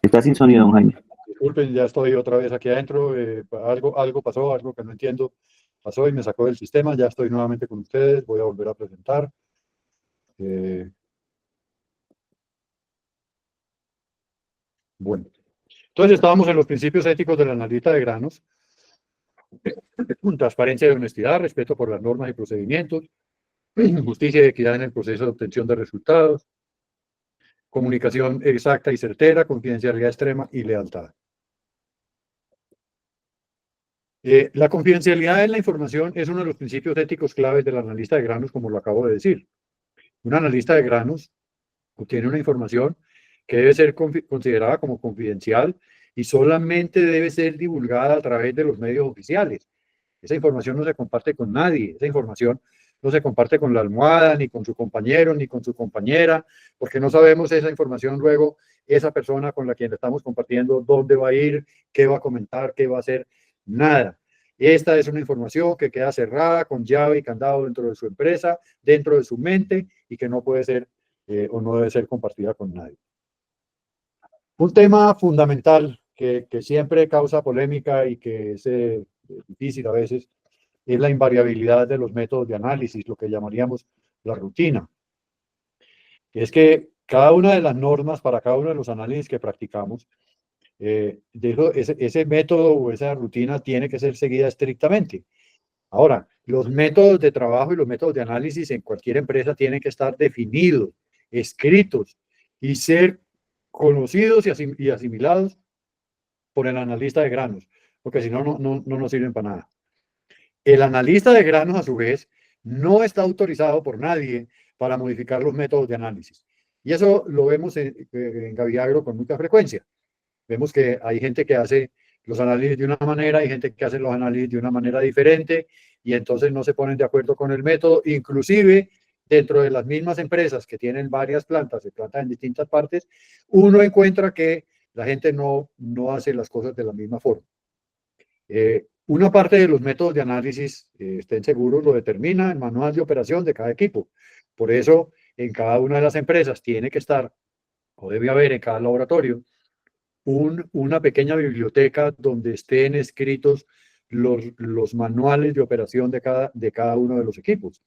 Está sin sonido, don Jaime. Disculpen, ya estoy otra vez aquí adentro. Algo pasó, algo que no entiendo pasó y me sacó del sistema. Ya estoy nuevamente con ustedes. Voy a volver a presentar. Bueno, entonces estábamos en los principios éticos del analista de granos. Transparencia y honestidad, respeto por las normas y procedimientos, justicia y equidad en el proceso de obtención de resultados, comunicación exacta y certera, confidencialidad extrema y lealtad. La confidencialidad en la información es uno de los principios éticos claves del analista de granos, como lo acabo de decir. Un analista de granos obtiene una información que debe ser considerada como confidencial y solamente debe ser divulgada a través de los medios oficiales. Esa información no se comparte con nadie, esa información no se comparte con la almohada, ni con su compañero, ni con su compañera, porque no sabemos esa información luego, esa persona con la quien estamos compartiendo, dónde va a ir, qué va a comentar, qué va a hacer, nada. Esta es una información que queda cerrada con llave y candado dentro de su empresa, dentro de su mente y que no puede ser o no debe ser compartida con nadie. Un tema fundamental que siempre causa polémica y que es difícil a veces es la invariabilidad de los métodos de análisis, lo que llamaríamos la rutina. Es que cada una de las normas para cada uno de los análisis que practicamos, ese método o esa rutina tiene que ser seguida estrictamente. Ahora, los métodos de trabajo y los métodos de análisis en cualquier empresa tienen que estar definidos, escritos y ser conocidos y asimilados por el analista de granos, porque si no, no nos sirven para nada. El analista de granos, a su vez, no está autorizado por nadie para modificar los métodos de análisis. Y eso lo vemos en Gaviagro con mucha frecuencia. Vemos que hay gente que hace los análisis de una manera, hay gente que hace los análisis de una manera diferente y entonces no se ponen de acuerdo con el método. Inclusive, dentro de las mismas empresas que tienen varias plantas, se plantan en distintas partes, uno encuentra que la gente no hace las cosas de la misma forma. Una parte de los métodos de análisis, estén seguros, lo determina el manual de operación de cada equipo. Por eso, en cada una de las empresas tiene que estar, o debe haber en cada laboratorio, una pequeña biblioteca donde estén escritos los manuales de operación de cada uno de los equipos.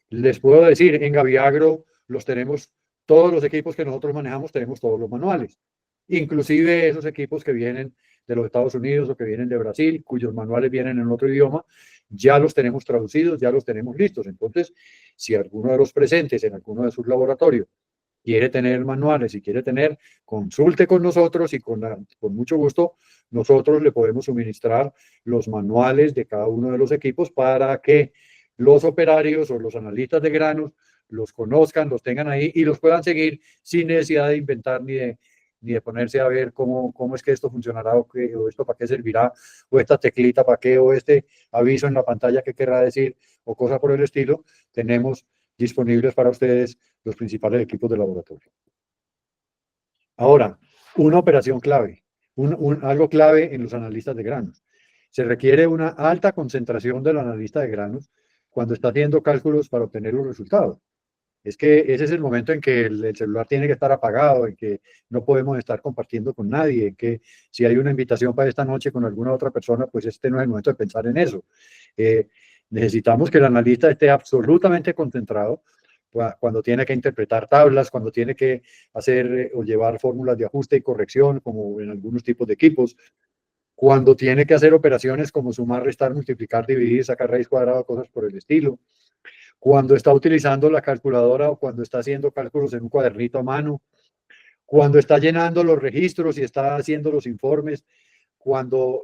Les puedo decir, en Gaviagro los tenemos, todos los equipos que nosotros manejamos tenemos todos los manuales, inclusive esos equipos que vienen de los Estados Unidos o que vienen de Brasil, cuyos manuales vienen en otro idioma, ya los tenemos traducidos, ya los tenemos listos. Entonces, si alguno de los presentes en alguno de sus laboratorios quiere tener manuales y quiere tener, consulte con nosotros y con mucho gusto nosotros le podemos suministrar los manuales de cada uno de los equipos para que los operarios o los analistas de granos los conozcan, los tengan ahí y los puedan seguir sin necesidad de inventar ni de ponerse a ver cómo es que esto funcionará o esto para qué servirá, o esta teclita para qué, o este aviso en la pantalla qué querrá decir, o cosas por el estilo. Tenemos disponibles para ustedes los principales equipos de laboratorio. Ahora, una operación clave, algo clave en los analistas de granos. Se requiere una alta concentración del analista de granos cuando está haciendo cálculos para obtener los resultados. Es que ese es el momento en que el celular tiene que estar apagado, en que no podemos estar compartiendo con nadie, en que si hay una invitación para esta noche con alguna otra persona, pues este no es el momento de pensar en eso. Necesitamos que el analista esté absolutamente concentrado cuando tiene que interpretar tablas, cuando tiene que hacer o llevar fórmulas de ajuste y corrección, como en algunos tipos de equipos, cuando tiene que hacer operaciones como sumar, restar, multiplicar, dividir, sacar raíz cuadrada, cosas por el estilo, cuando está utilizando la calculadora o cuando está haciendo cálculos en un cuadernito a mano, cuando está llenando los registros y está haciendo los informes, cuando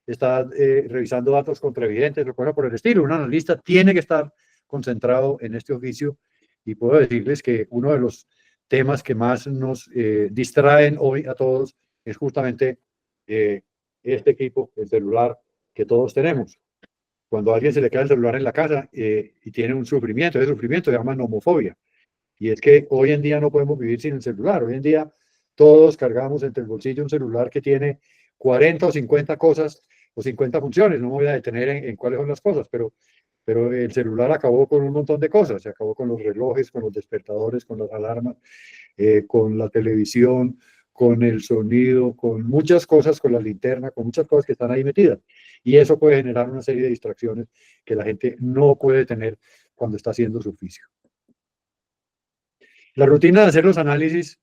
está revisando datos contraevidentes, o cosas por el estilo. Un analista tiene que estar concentrado en este oficio y puedo decirles que uno de los temas que más nos distraen hoy a todos es justamente este equipo, el celular que todos tenemos. Cuando a alguien se le queda el celular en la casa y tiene un sufrimiento, ese sufrimiento se llama nomofobia. Y es que hoy en día no podemos vivir sin el celular. Hoy en día todos cargamos entre el bolsillo un celular que tiene 40 o 50 cosas o 50 funciones. No me voy a detener en cuáles son las cosas, pero el celular acabó con un montón de cosas. Se acabó con los relojes, con los despertadores, con las alarmas, con la televisión, con el sonido, con muchas cosas, con la linterna, con muchas cosas que están ahí metidas. Y eso puede generar una serie de distracciones que la gente no puede tener cuando está haciendo su oficio. La rutina de hacer los análisis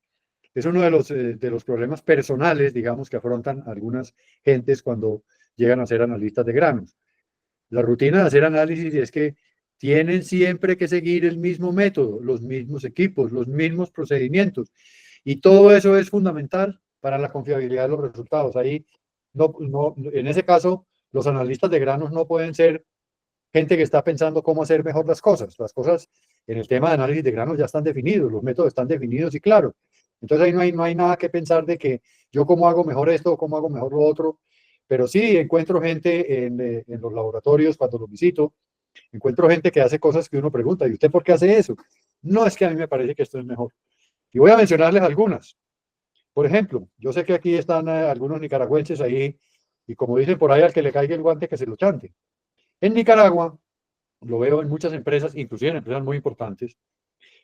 es uno de los problemas personales, digamos, que afrontan algunas gentes cuando llegan a ser analistas de granos. La rutina de hacer análisis es que tienen siempre que seguir el mismo método, los mismos equipos, los mismos procedimientos. Y todo eso es fundamental para la confiabilidad de los resultados. Ahí, en ese caso, los analistas de granos no pueden ser gente que está pensando cómo hacer mejor las cosas. Las cosas en el tema de análisis de granos ya están definidos, los métodos están definidos y claros. Entonces ahí no hay nada que pensar de que yo cómo hago mejor esto o cómo hago mejor lo otro. Pero sí encuentro gente en los laboratorios cuando los visito, encuentro gente que hace cosas que uno pregunta, ¿y usted por qué hace eso? No, es que a mí me parece que esto es mejor. Y voy a mencionarles algunas. Por ejemplo, yo sé que aquí están algunos nicaragüenses ahí, y como dicen por ahí, al que le caiga el guante que se lo chante. En Nicaragua, lo veo en muchas empresas, inclusive en empresas muy importantes,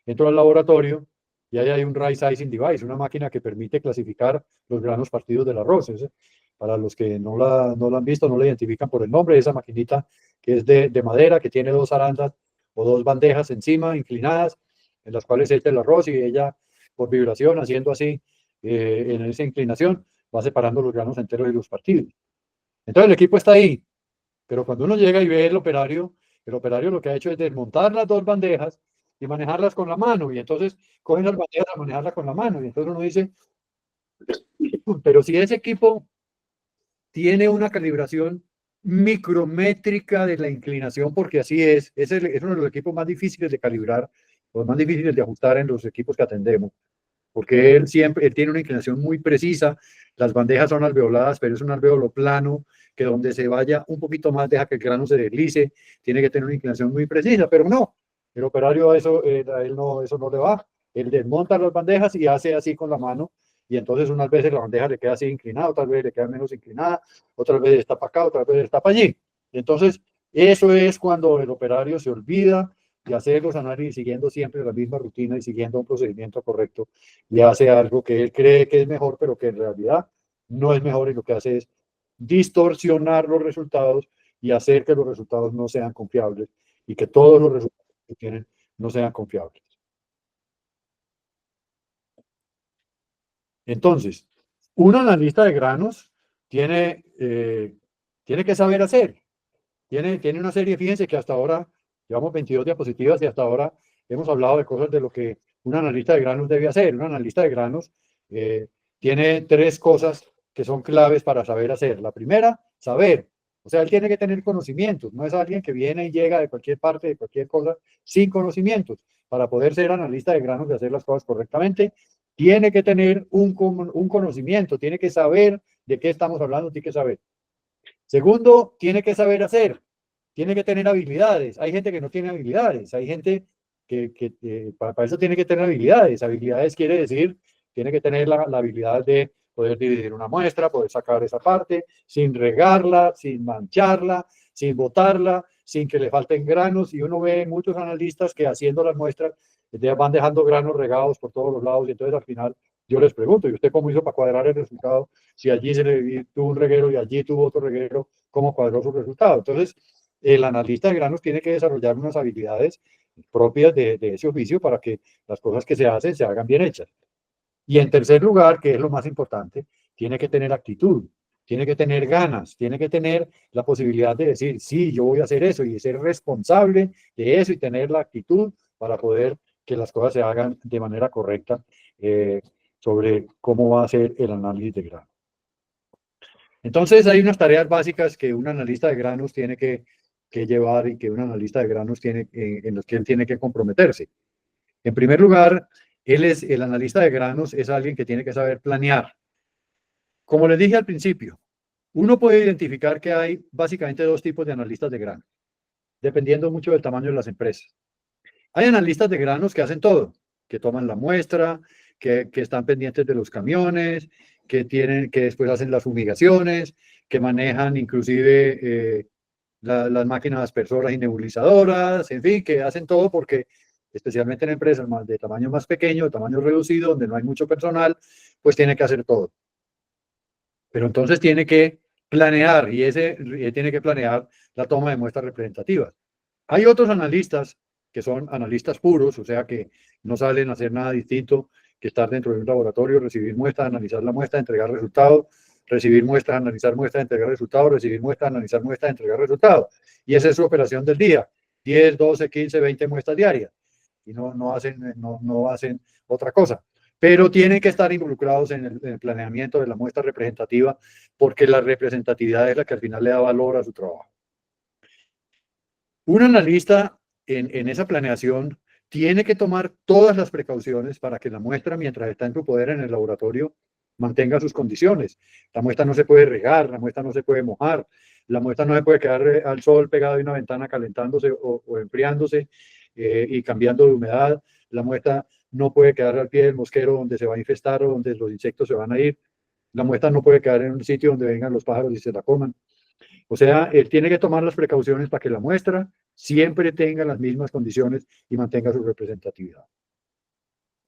entro al laboratorio y ahí hay un rice sizing device, una máquina que permite clasificar los granos partidos del arroz. Para los que no la han visto, no la identifican por el nombre, esa maquinita que es de madera, que tiene dos arandas o dos bandejas encima, inclinadas, en las cuales se echa el arroz y ella, por vibración, haciendo así, en esa inclinación, va separando los granos enteros y los partidos. Entonces el equipo está ahí, pero cuando uno llega y ve el operario lo que ha hecho es desmontar las dos bandejas y manejarlas con la mano. Y entonces cogen las bandejas a manejarlas con la mano. Y entonces uno dice, pero si ese equipo tiene una calibración micrométrica de la inclinación, porque así es uno de los equipos más difíciles de calibrar, los más difíciles de ajustar en los equipos que atendemos, porque él tiene una inclinación muy precisa, las bandejas son alveoladas, pero es un alveolo plano, que donde se vaya un poquito más deja que el grano se deslice, tiene que tener una inclinación muy precisa, pero no, el operario a él no, eso no le va, él desmonta las bandejas y hace así con la mano, y entonces unas veces la bandeja le queda así inclinada, otras veces le queda menos inclinada, otras veces está para acá, otras veces está para allí. Y entonces, eso es cuando el operario se olvida de hacer los análisis siguiendo siempre la misma rutina y siguiendo un procedimiento correcto, y hace algo que él cree que es mejor, pero que en realidad no es mejor, y lo que hace es distorsionar los resultados y hacer que los resultados no sean confiables y que todos los resultados que tienen no sean confiables. Entonces, un analista de granos tiene que saber hacer. Tiene una serie, fíjense que hasta ahora llevamos 22 diapositivas y hasta ahora hemos hablado de cosas de lo que un analista de granos debe hacer. Un analista de granos tiene tres cosas que son claves para saber hacer. La primera, saber. O sea, él tiene que tener conocimientos. No es alguien que viene y llega de cualquier parte, de cualquier cosa, sin conocimientos. Para poder ser analista de granos y hacer las cosas correctamente, tiene que tener un conocimiento, tiene que saber de qué estamos hablando, tiene que saber. Segundo, tiene que saber hacer, tiene que tener habilidades. Hay gente que no tiene habilidades, hay gente que para eso tiene que tener habilidades. Habilidades quiere decir, tiene que tener la habilidad de poder dividir una muestra, poder sacar esa parte sin regarla, sin mancharla, sin botarla, sin que le falten granos. Y uno ve muchos analistas que haciendo las muestras van dejando granos regados por todos los lados, y entonces al final yo les pregunto, ¿y usted cómo hizo para cuadrar el resultado? Si allí se le tuvo un reguero y allí tuvo otro reguero, ¿cómo cuadró su resultado? Entonces, el analista de granos tiene que desarrollar unas habilidades propias de ese oficio para que las cosas que se hacen se hagan bien hechas. Y en tercer lugar, que es lo más importante, tiene que tener actitud, tiene que tener ganas, tiene que tener la posibilidad de decir, sí, yo voy a hacer eso, y ser responsable de eso y tener la actitud para poder que las cosas se hagan de manera correcta sobre cómo va a ser el análisis de grano. Entonces hay unas tareas básicas que un analista de granos tiene que llevar y que un analista de granos tiene, en los que él tiene que comprometerse. En primer lugar, el analista de granos es alguien que tiene que saber planear. Como les dije al principio, uno puede identificar que hay básicamente dos tipos de analistas de granos, dependiendo mucho del tamaño de las empresas. Hay analistas de granos que hacen todo, que toman la muestra, que están pendientes de los camiones, que después hacen las fumigaciones, que manejan inclusive las máquinas aspersoras y nebulizadoras, en fin, que hacen todo porque especialmente en empresas de tamaño más pequeño, de tamaño reducido, donde no hay mucho personal, pues tiene que hacer todo. Pero entonces tiene que planear tiene que planear la toma de muestras representativas. Hay otros analistas que son analistas puros, o sea que no salen a hacer nada distinto que estar dentro de un laboratorio, recibir muestras, analizar la muestra, entregar resultados, recibir muestras, analizar muestras, entregar resultados, recibir muestras, analizar muestras, entregar resultados. Y esa es su operación del día, 10, 12, 15, 20 muestras diarias. Y no hacen otra cosa. Pero tienen que estar involucrados en el planeamiento de la muestra representativa, porque la representatividad es la que al final le da valor a su trabajo. Un analista en esa planeación tiene que tomar todas las precauciones para que la muestra, mientras está en su poder en el laboratorio, mantenga sus condiciones. La muestra no se puede regar, la muestra no se puede mojar, la muestra no se puede quedar al sol pegado de una ventana calentándose o enfriándose y cambiando de humedad. La muestra no puede quedar al pie del mosquero donde se va a infestar o donde los insectos se van a ir. La muestra no puede quedar en un sitio donde vengan los pájaros y se la coman. O sea, él tiene que tomar las precauciones para que la muestra siempre tenga las mismas condiciones y mantenga su representatividad.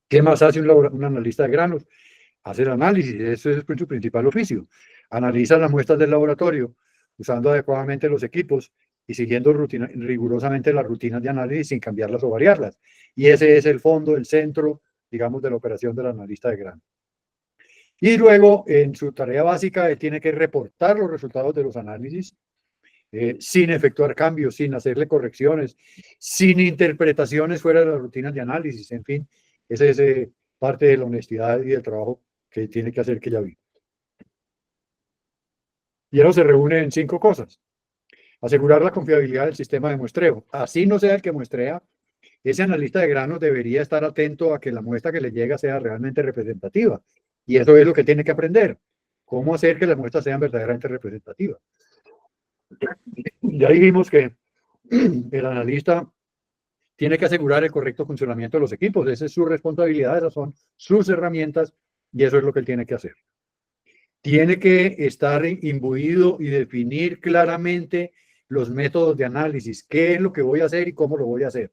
¿Qué más hace un analista de granos? Hace el análisis, ese es su principal oficio. Analiza las muestras del laboratorio usando adecuadamente los equipos y siguiendo rigurosamente las rutinas de análisis sin cambiarlas o variarlas. Y ese es el fondo, el centro, digamos, de la operación del analista de granos. Y luego, en su tarea básica, él tiene que reportar los resultados de los análisis sin efectuar cambios, sin hacerle correcciones, sin interpretaciones fuera de las rutinas de análisis. En fin, esa es parte de la honestidad y del trabajo que tiene que hacer que ya vi. Y eso se reúne en 5 cosas. Asegurar la confiabilidad del sistema de muestreo. Así no sea el que muestrea, ese analista de granos debería estar atento a que la muestra que le llega sea realmente representativa. Y eso es lo que tiene que aprender. Cómo hacer que las muestras sean verdaderamente representativas. Ya dijimos que el analista tiene que asegurar el correcto funcionamiento de los equipos. Esa es su responsabilidad, esas son sus herramientas y eso es lo que él tiene que hacer. Tiene que estar imbuido y definir claramente los métodos de análisis, qué es lo que voy a hacer y cómo lo voy a hacer.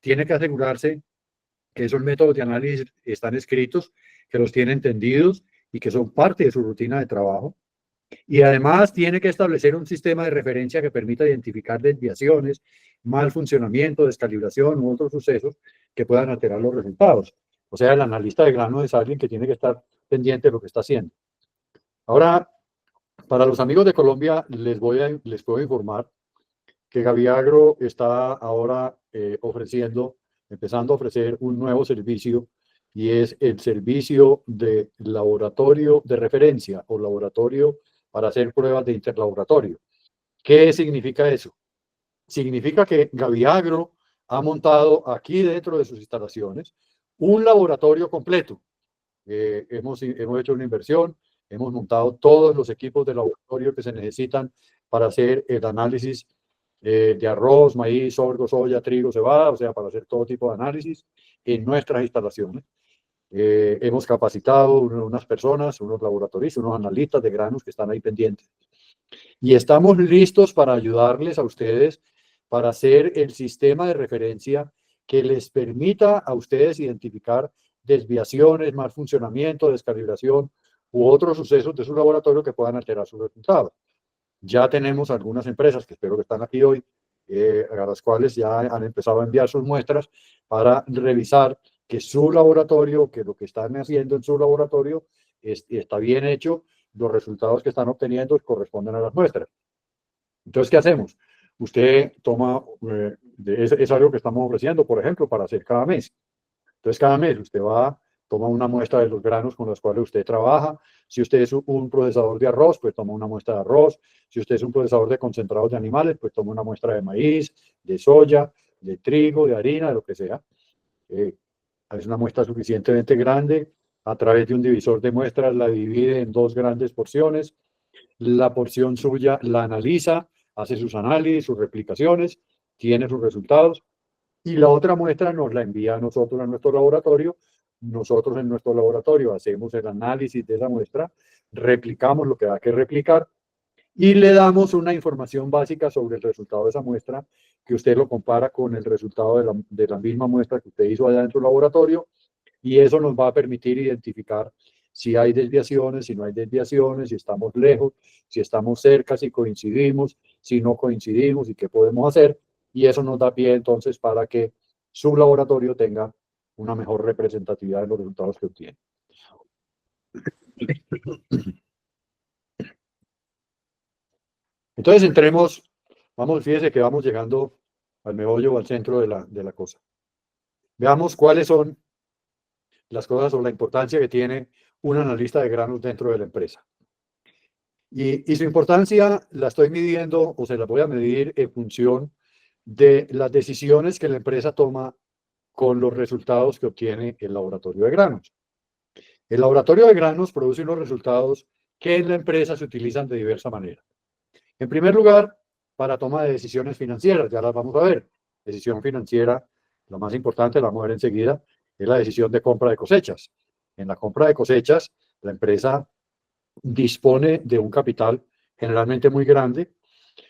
Tiene que asegurarse que esos métodos de análisis están escritos, que los tiene entendidos y que son parte de su rutina de trabajo. Y además tiene que establecer un sistema de referencia que permita identificar desviaciones, mal funcionamiento, descalibración u otros sucesos que puedan alterar los resultados. O sea, el analista de grano es alguien que tiene que estar pendiente de lo que está haciendo. Ahora, para los amigos de Colombia, les puedo informar que Gaviagro está ahora empezando a ofrecer un nuevo servicio y es el servicio de laboratorio de referencia o laboratorio para hacer pruebas de interlaboratorio. ¿Qué significa eso? Significa que Gaviagro ha montado aquí dentro de sus instalaciones un laboratorio completo. Hemos hecho una inversión, hemos montado todos los equipos de laboratorio que se necesitan para hacer el análisis de arroz, maíz, sorgo, soya, trigo, cebada, o sea, para hacer todo tipo de análisis en nuestras instalaciones. Hemos capacitado unas personas, unos laboratoristas, unos analistas de granos que están ahí pendientes. Y estamos listos para ayudarles a ustedes para hacer el sistema de referencia que les permita a ustedes identificar desviaciones, mal funcionamiento, descalibración u otros sucesos de su laboratorio que puedan alterar sus resultados. Ya tenemos algunas empresas que espero que están aquí hoy, a las cuales ya han empezado a enviar sus muestras para revisar que su laboratorio, que lo que están haciendo en su laboratorio está bien hecho, los resultados que están obteniendo corresponden a las muestras. Entonces, ¿qué hacemos? Usted toma, es algo que estamos ofreciendo, por ejemplo, para hacer cada mes. Entonces, cada mes usted toma una muestra de los granos con los cuales usted trabaja. Si usted es un procesador de arroz, pues toma una muestra de arroz. Si usted es un procesador de concentrados de animales, pues toma una muestra de maíz, de soya, de trigo, de harina, de lo que sea. Es una muestra suficientemente grande. A través de un divisor de muestras la divide en 2 grandes porciones. La porción suya la analiza, hace sus análisis, sus replicaciones, tiene sus resultados. Y la otra muestra nos la envía a nosotros a nuestro laboratorio. Nosotros en nuestro laboratorio hacemos el análisis de esa muestra, replicamos lo que hay que replicar y le damos una información básica sobre el resultado de esa muestra, que usted lo compara con el resultado de la misma muestra que usted hizo allá dentro del laboratorio, y eso nos va a permitir identificar si hay desviaciones, si no hay desviaciones, si estamos lejos, si estamos cerca, si coincidimos, si no coincidimos y qué podemos hacer. Y eso nos da pie entonces para que su laboratorio tenga una mejor representatividad de los resultados que obtiene. Entonces entremos, vamos, fíjese que vamos llegando al meollo o al centro de la cosa. Veamos cuáles son las cosas o la importancia que tiene un analista de granos dentro de la empresa. Y su importancia la estoy midiendo o se la voy a medir en función de las decisiones que la empresa toma con los resultados que obtiene el laboratorio de granos. El laboratorio de granos produce unos resultados que en la empresa se utilizan de diversa manera. En primer lugar, para toma de decisiones financieras, ya las vamos a ver. Decisión financiera, la más importante, la vamos a ver enseguida, es la decisión de compra de cosechas. En la compra de cosechas, la empresa dispone de un capital generalmente muy grande.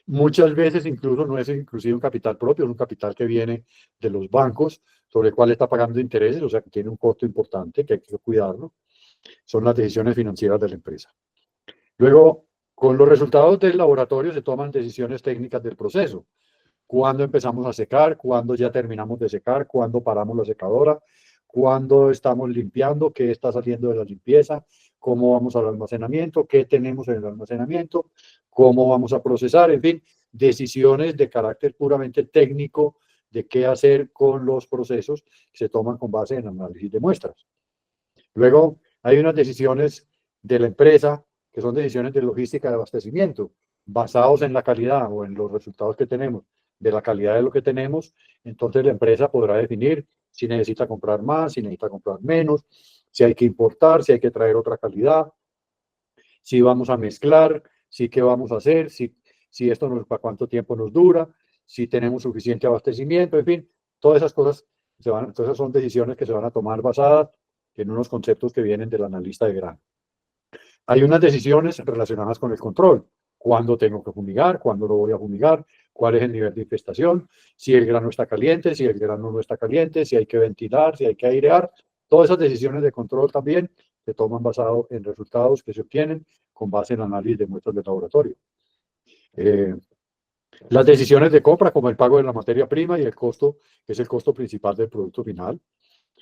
Muchas veces incluso no es inclusive un capital propio, es un capital que viene de los bancos, sobre el cual está pagando intereses, o sea que tiene un costo importante que hay que cuidarlo. Son las decisiones financieras de la empresa. Luego, con los resultados del laboratorio se toman decisiones técnicas del proceso. Cuándo empezamos a secar, cuándo ya terminamos de secar, cuándo paramos la secadora, cuándo estamos limpiando, qué está saliendo de la limpieza, cómo vamos al almacenamiento, qué tenemos en el almacenamiento, cómo vamos a procesar, en fin, decisiones de carácter puramente técnico de qué hacer con los procesos que se toman con base en análisis de muestras. Luego, hay unas decisiones de la empresa que son decisiones de logística de abastecimiento, basados en la calidad o en los resultados que tenemos de la calidad de lo que tenemos. Entonces la empresa podrá definir si necesita comprar más, si necesita comprar menos, si hay que importar, si hay que traer otra calidad, si vamos a mezclar, si qué vamos a hacer, si esto nos, para cuánto tiempo nos dura, si tenemos suficiente abastecimiento, en fin, todas esas cosas entonces son decisiones que se van a tomar basadas en unos conceptos que vienen del analista de grano. Hay unas decisiones relacionadas con el control. ¿Cuándo tengo que fumigar? ¿Cuándo lo voy a fumigar? ¿Cuál es el nivel de infestación? Si el grano está caliente, si el grano no está caliente, si hay que ventilar, si hay que airear. Todas esas decisiones de control también se toman basado en resultados que se obtienen con base en análisis de muestras de laboratorio. Las decisiones de compra, como el pago de la materia prima y el costo, que es el costo principal del producto final.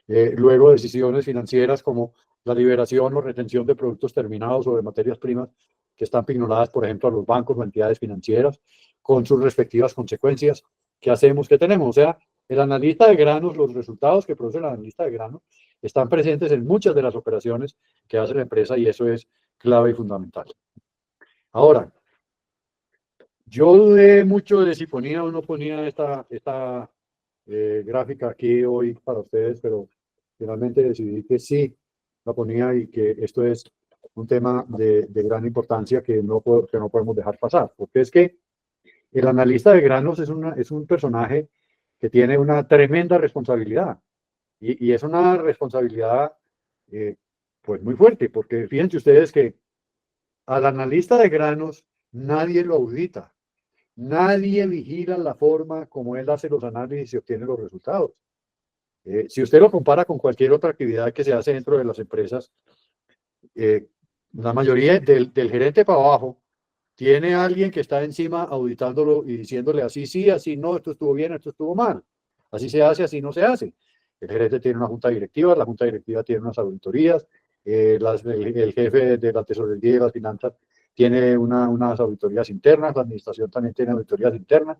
Luego, decisiones financieras como la liberación o retención de productos terminados o de materias primas que están pignoradas, por ejemplo, a los bancos o entidades financieras, con sus respectivas consecuencias. ¿Qué hacemos? ¿Qué tenemos? O sea, el analista de granos, los resultados que produce el analista de granos, están presentes en muchas de las operaciones que hace la empresa y eso es clave y fundamental. Ahora, yo dudé mucho de si ponía o no ponía esta gráfica aquí hoy para ustedes, pero finalmente decidí que sí la ponía y que esto es un tema de gran importancia que no podemos dejar pasar, porque es que el analista de granos es un personaje que tiene una tremenda responsabilidad y es una responsabilidad pues muy fuerte, porque fíjense ustedes que al analista de granos nadie lo audita. Nadie vigila la forma como él hace los análisis y obtiene los resultados. Si usted lo compara con cualquier otra actividad que se hace dentro de las empresas, la mayoría del gerente para abajo tiene a alguien que está encima auditándolo y diciéndole así sí, así no, esto estuvo bien, esto estuvo mal. Así se hace, así no se hace. El gerente tiene una junta directiva, la junta directiva tiene unas auditorías, el jefe de la tesorería y las finanzas tiene unas auditorías internas, la administración también tiene auditorías internas,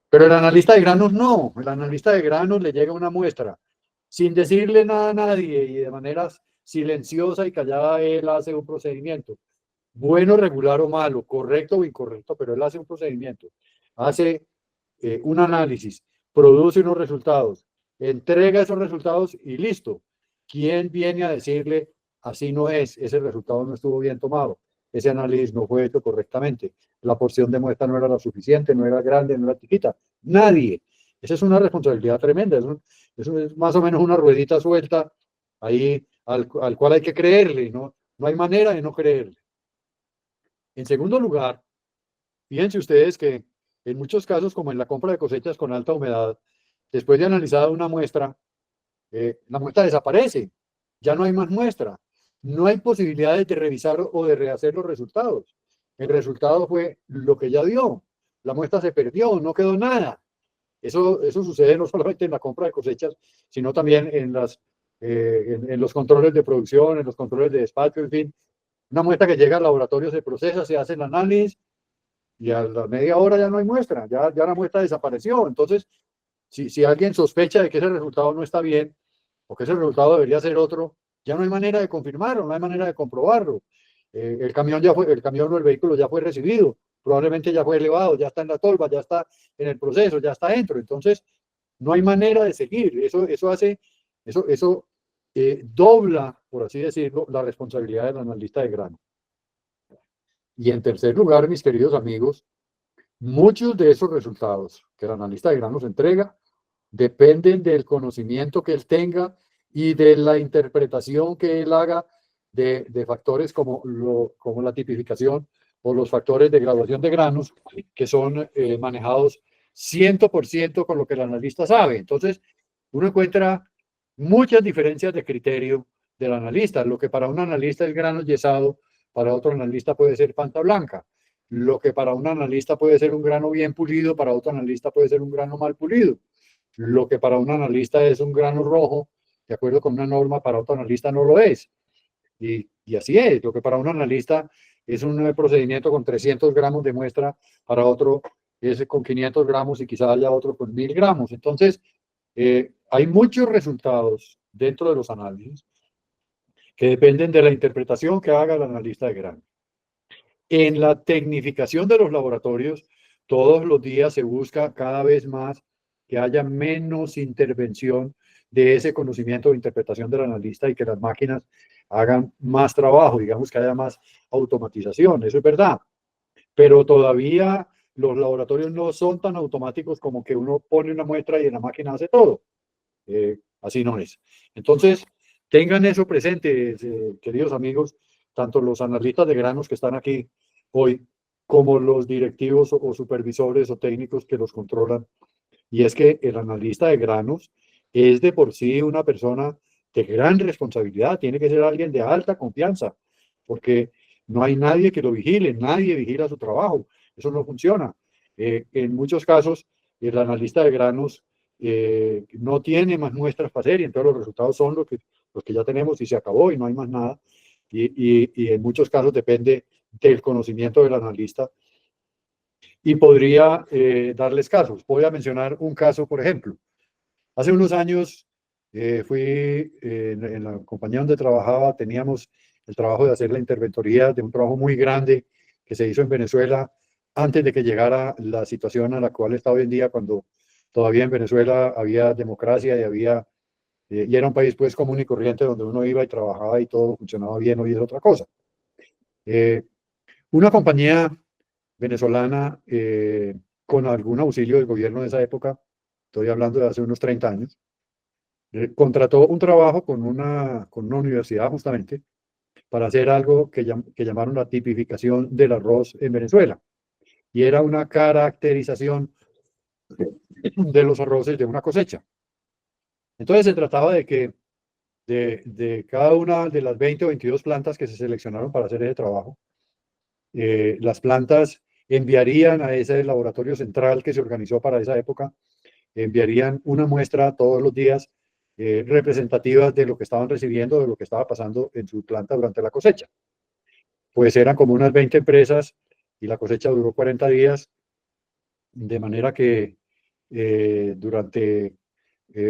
pero el analista de granos no. El analista de granos le llega una muestra sin decirle nada a nadie y de manera silenciosa y callada él hace un procedimiento. Bueno, regular o malo, correcto o incorrecto, pero él hace un procedimiento, hace un análisis, produce unos resultados, entrega esos resultados y listo. ¿Quién viene a decirle así no es, ese resultado no estuvo bien tomado, ese análisis no fue hecho correctamente, la porción de muestra no era la suficiente, no era grande, no era chiquita? Nadie. Esa es una responsabilidad tremenda, es más o menos una ruedita suelta ahí al cual hay que creerle, ¿no? No hay manera de no creerle. En segundo lugar, fíjense ustedes que en muchos casos, como en la compra de cosechas con alta humedad, después de analizada una muestra, la muestra desaparece, ya no hay más muestra, no hay posibilidades de revisar o de rehacer los resultados. El resultado fue lo que ya dio, la muestra se perdió, no quedó nada. Eso sucede no solamente en la compra de cosechas, sino también en los controles de producción, en los controles de despacho, en fin. Una muestra que llega al laboratorio se procesa, se hace el análisis y a la media hora ya no hay muestra, ya la muestra desapareció. Entonces, si alguien sospecha de que ese resultado no está bien o que ese resultado debería ser otro, ya no hay manera de confirmarlo, no hay manera de comprobarlo. El camión el camión o el vehículo ya fue recibido, probablemente ya fue elevado, ya está en la tolva, ya está en el proceso, ya está dentro. Entonces, no hay manera de seguir. Eso dobla, por así decirlo, la responsabilidad del analista de grano. Y en tercer lugar, mis queridos amigos, muchos de esos resultados que el analista de granos entrega dependen del conocimiento que él tenga y de la interpretación que él haga de factores como la tipificación o los factores de graduación de granos que son manejados 100% con lo que el analista sabe. Entonces, uno encuentra muchas diferencias de criterio del analista. Lo que para un analista es grano yesado, para otro analista puede ser panta blanca. Lo que para un analista puede ser un grano bien pulido, para otro analista puede ser un grano mal pulido. Lo que para un analista es un grano rojo, de acuerdo con una norma, para otro analista no lo es. Y así es. Lo que para un analista es un procedimiento con 300 gramos de muestra, para otro es con 500 gramos y quizá haya otro con 1000 gramos. Entonces, hay muchos resultados dentro de los análisis que dependen de la interpretación que haga el analista de grano. En la tecnificación de los laboratorios, todos los días se busca cada vez más que haya menos intervención de ese conocimiento de interpretación del analista y que las máquinas hagan más trabajo, digamos que haya más automatización, eso es verdad. Pero todavía los laboratorios no son tan automáticos como que uno pone una muestra y en la máquina hace todo. Así no es. Entonces, tengan eso presente, queridos amigos, tanto los analistas de granos que están aquí hoy, como los directivos o supervisores o técnicos que los controlan. Y es que el analista de granos es de por sí una persona de gran responsabilidad, tiene que ser alguien de alta confianza, porque no hay nadie que lo vigile, nadie vigila su trabajo, eso no funciona. En muchos casos, el analista de granos no tiene más muestras para hacer y entonces los resultados son los que ya tenemos y se acabó y no hay más nada. Y en muchos casos depende del conocimiento del analista y podría darles casos. Voy a mencionar un caso, por ejemplo. Hace unos años fui en la compañía donde trabajaba, teníamos el trabajo de hacer la interventoría de un trabajo muy grande que se hizo en Venezuela antes de que llegara la situación a la cual está hoy en día, cuando todavía en Venezuela había democracia y era un país pues común y corriente donde uno iba y trabajaba y todo funcionaba bien, hoy es otra cosa. Una compañía venezolana con algún auxilio del gobierno de esa época, estoy hablando de hace unos 30 años, contrató un trabajo con una universidad justamente para hacer algo que llamaron la tipificación del arroz en Venezuela. Y era una caracterización de los arroces de una cosecha. Entonces se trataba de que de cada una de las 20 o 22 plantas que se seleccionaron para hacer ese trabajo, las plantas enviarían a ese laboratorio central que se organizó para esa época, enviarían una muestra todos los días representativa de lo que estaban recibiendo, de lo que estaba pasando en su planta durante la cosecha. Pues eran como unas 20 empresas y la cosecha duró 40 días, de manera que durante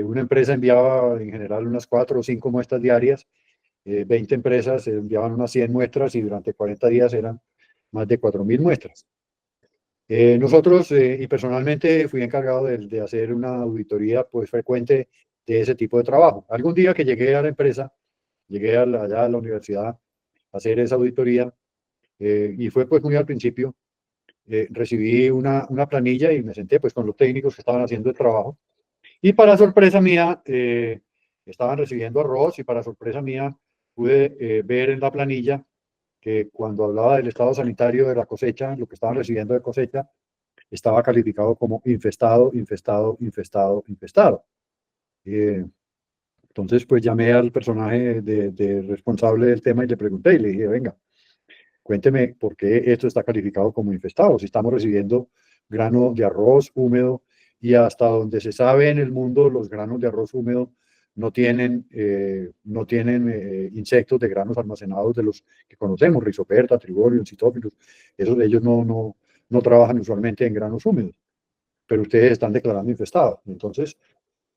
una empresa enviaba en general unas 4 o 5 muestras diarias, 20 empresas enviaban unas 100 muestras y durante 40 días eran más de 4.000 muestras. Nosotros y personalmente fui encargado de hacer una auditoría pues frecuente de ese tipo de trabajo. Algún día que llegué a la empresa, llegué allá a la universidad a hacer esa auditoría y fue pues muy al principio. Recibí una planilla y me senté pues con los técnicos que estaban haciendo el trabajo y para sorpresa mía estaban recibiendo arroz y para sorpresa mía pude ver en la planilla que cuando hablaba del estado sanitario de la cosecha, lo que estaban recibiendo de cosecha, estaba calificado como infestado, infestado, infestado, infestado. Entonces, pues llamé al personaje de responsable del tema y le pregunté y le dije, venga, cuénteme por qué esto está calificado como infestado, si estamos recibiendo grano de arroz húmedo y hasta donde se sabe en el mundo, los granos de arroz húmedo no tienen insectos de granos almacenados de los que conocemos, Rhizoperta, Trigorium, Cytophilus, esos de ellos no trabajan usualmente en granos húmedos, pero ustedes están declarando infestados. Entonces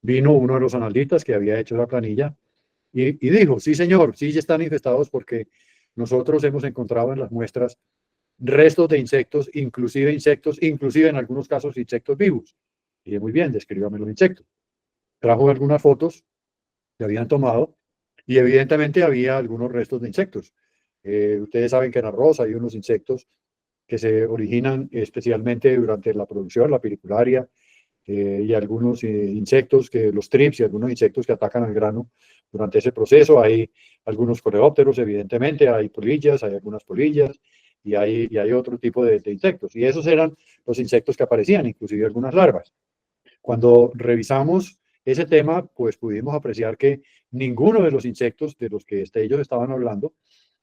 vino uno de los analistas que había hecho la planilla y dijo, sí señor, sí ya están infestados porque nosotros hemos encontrado en las muestras restos de insectos, inclusive en algunos casos insectos vivos. Y muy bien, descríbame los insectos. Trajo algunas fotos que habían tomado y evidentemente había algunos restos de insectos. Ustedes saben que en arroz hay unos insectos que se originan especialmente durante la producción, la piricularia, y algunos insectos, los trips y algunos insectos que atacan al grano durante ese proceso. Hay algunos coleópteros, evidentemente, hay polillas, hay algunas polillas y hay otro tipo de insectos. Y esos eran los insectos que aparecían, inclusive algunas larvas. Cuando revisamos ese tema, pues pudimos apreciar que ninguno de los insectos de los que ellos estaban hablando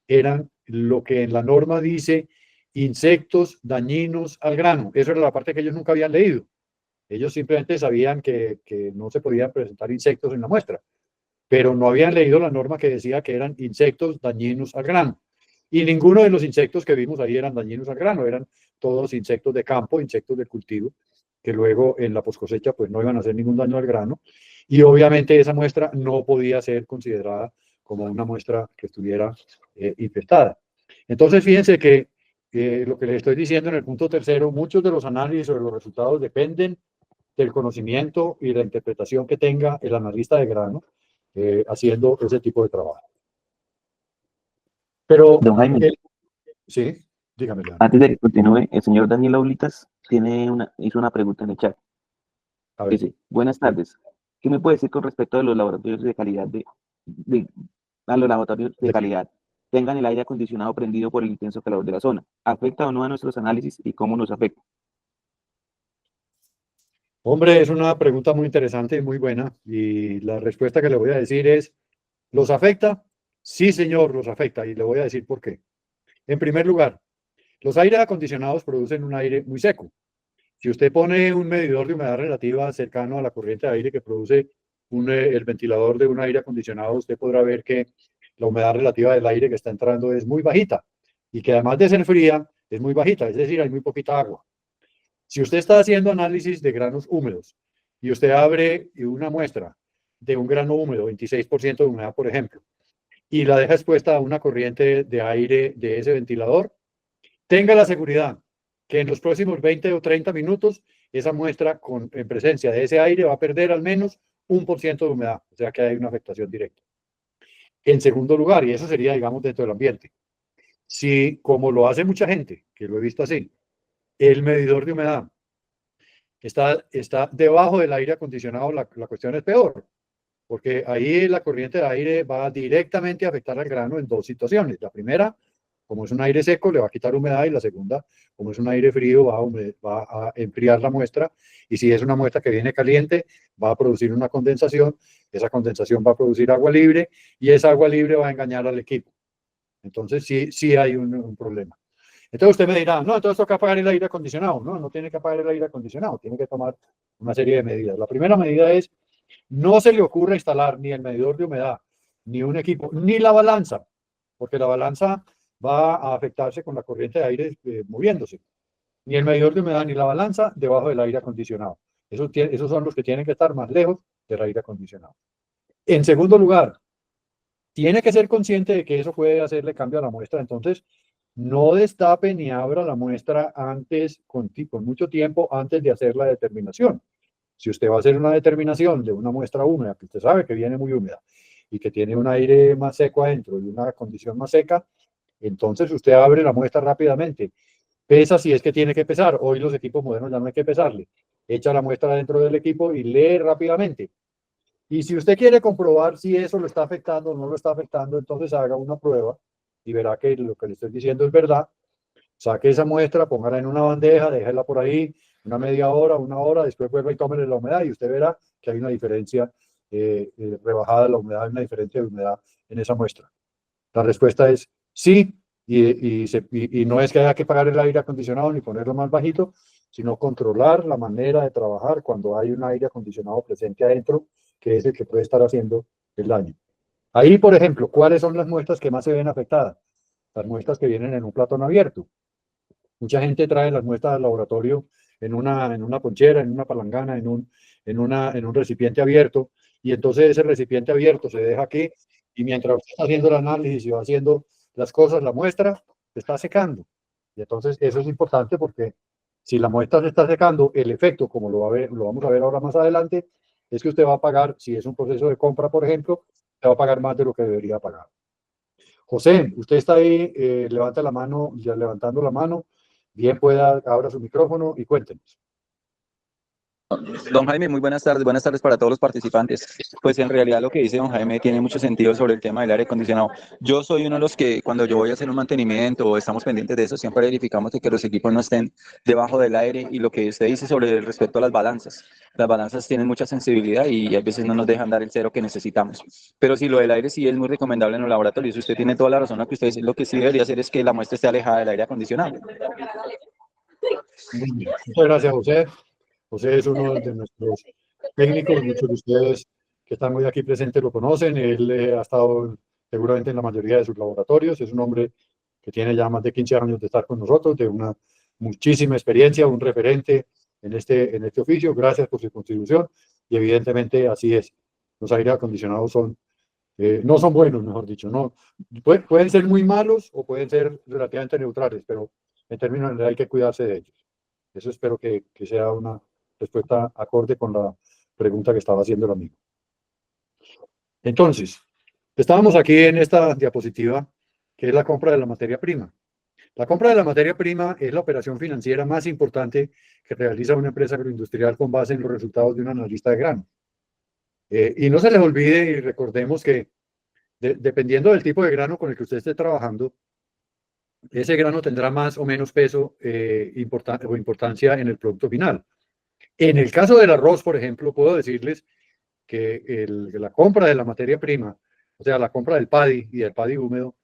eran lo que en la norma dice insectos dañinos al grano. Eso era la parte que ellos nunca habían leído. Ellos simplemente sabían que no se podían presentar insectos en la muestra, pero no habían leído la norma que decía que eran insectos dañinos al grano. Y ninguno de los insectos que vimos ahí eran dañinos al grano, eran todos insectos de campo, insectos de cultivo, que luego en la poscosecha pues no iban a hacer ningún daño al grano. Y obviamente esa muestra no podía ser considerada como una muestra que estuviera infestada. Entonces fíjense que lo que les estoy diciendo en el punto tercero, muchos de los análisis sobre los resultados dependen del conocimiento y la interpretación que tenga el analista de grano haciendo ese tipo de trabajo. Pero, Don Jaime, sí, dígame, Leandro. antes de que continúe, el señor Daniel Oblitas hizo una pregunta en el chat. A ver. Dice, buenas tardes. ¿Qué me puede decir con respecto a los laboratorios de calidad a los laboratorios de calidad? Tengan el aire acondicionado prendido por el intenso calor de la zona. ¿Afecta o no a nuestros análisis y cómo nos afecta? Hombre, es una pregunta muy interesante y muy buena. Y la respuesta que le voy a decir es, ¿los afecta? Sí, señor, los afecta. Y le voy a decir por qué. En primer lugar, los aires acondicionados producen un aire muy seco. Si usted pone un medidor de humedad relativa cercano a la corriente de aire que produce el ventilador de un aire acondicionado, usted podrá ver que la humedad relativa del aire que está entrando es muy bajita y que además de ser fría, es muy bajita, es decir, hay muy poquita agua. Si usted está haciendo análisis de granos húmedos y usted abre una muestra de un grano húmedo, 26% de humedad, por ejemplo, y la deja expuesta a una corriente de aire de ese ventilador, tenga la seguridad que en los próximos 20 o 30 minutos esa muestra en presencia de ese aire va a perder al menos 1% de humedad, o sea que hay una afectación directa. En segundo lugar, y eso sería, digamos, dentro del ambiente, si como lo hace mucha gente, que lo he visto así, el medidor de humedad está debajo del aire acondicionado, la cuestión es peor, porque ahí la corriente de aire va directamente a afectar al grano en dos situaciones. La primera, como es un aire seco, le va a quitar humedad, y la segunda, como es un aire frío, va a enfriar la muestra, y si es una muestra que viene caliente, va a producir una condensación, esa condensación va a producir agua libre, y esa agua libre va a engañar al equipo. Entonces sí hay un problema. Entonces usted me dirá, no, entonces toca apagar el aire acondicionado. No, no tiene que apagar el aire acondicionado, tiene que tomar una serie de medidas. La primera medida es, no se le ocurra instalar ni el medidor de humedad, ni un equipo, ni la balanza, porque la balanza va a afectarse con la corriente de aire moviéndose. Ni el medidor de humedad ni la balanza debajo del aire acondicionado. Esos son los que tienen que estar más lejos del aire acondicionado. En segundo lugar, tiene que ser consciente de que eso puede hacerle cambio a la muestra. Entonces, no destape ni abra la muestra antes, con mucho tiempo antes de hacer la determinación. Si usted va a hacer una determinación de una muestra húmeda, que usted sabe que viene muy húmeda y que tiene un aire más seco adentro y una condición más seca, entonces usted abre la muestra rápidamente. Pesa si es que tiene que pesar. Hoy los equipos modernos ya no hay que pesarle. Echa la muestra dentro del equipo y lee rápidamente. Y si usted quiere comprobar si eso lo está afectando o no lo está afectando, entonces haga una prueba y verá que lo que le estoy diciendo es verdad. Saque esa muestra, póngala en una bandeja, déjela por ahí una media hora, una hora, después vuelva y tómele la humedad y usted verá que hay una diferencia rebajada de la humedad, hay una diferencia de humedad en esa muestra. La respuesta es sí, y no es que haya que pagar el aire acondicionado ni ponerlo más bajito, sino controlar la manera de trabajar cuando hay un aire acondicionado presente adentro, que es el que puede estar haciendo el daño. Ahí, por ejemplo, ¿cuáles son las muestras que más se ven afectadas? Las muestras que vienen en un platón abierto. Mucha gente trae las muestras al laboratorio en una ponchera, en una palangana, en un recipiente abierto, y entonces ese recipiente abierto se deja aquí, y mientras usted está haciendo el análisis y va haciendo las cosas, la muestra se está secando. Y entonces eso es importante porque si la muestra se está secando, el efecto, como lo vamos a ver ahora más adelante, es que usted va a pagar, si es un proceso de compra, por ejemplo, se va a pagar más de lo que debería pagar. José, usted está ahí, levanta la mano, ya levantando la mano, bien pueda, abra su micrófono y cuéntenos. Don Jaime, muy buenas tardes para todos los participantes. Pues en realidad lo que dice don Jaime tiene mucho sentido sobre el tema del aire acondicionado. Yo soy uno de los que cuando yo voy a hacer un mantenimiento o estamos pendientes de eso, siempre verificamos de que los equipos no estén debajo del aire, y lo que usted dice sobre respecto a las balanzas. Las balanzas tienen mucha sensibilidad y a veces no nos dejan dar el cero que necesitamos. Pero si lo del aire sí es muy recomendable en los laboratorios, usted tiene toda la razón. Lo que usted dice, lo que sí debería hacer es que la muestra esté alejada del aire acondicionado. Muy bien. Muchas gracias, José. José es uno de nuestros técnicos, muchos de ustedes que están hoy aquí presentes lo conocen. Él ha estado seguramente en la mayoría de sus laboratorios. Es un hombre que tiene ya más de 15 años de estar con nosotros, de una muchísima experiencia, un referente en este oficio. Gracias por su contribución. Y evidentemente así es. Los aire acondicionados no son buenos, mejor dicho. No, pueden ser muy malos o pueden ser relativamente neutrales, pero en términos generales hay que cuidarse de ellos. Eso espero que sea una respuesta acorde con la pregunta que estaba haciendo el amigo. Entonces, estábamos aquí en esta diapositiva, que es la compra de la materia prima. La compra de la materia prima es la operación financiera más importante que realiza una empresa agroindustrial con base en los resultados de un analista de grano. Y no se les olvide y recordemos que dependiendo del tipo de grano con el que usted esté trabajando, ese grano tendrá más o menos peso o importancia en el producto final. En el caso del arroz, por ejemplo, puedo decirles que la compra de la materia prima, o sea, la compra del paddy y del paddy húmedo,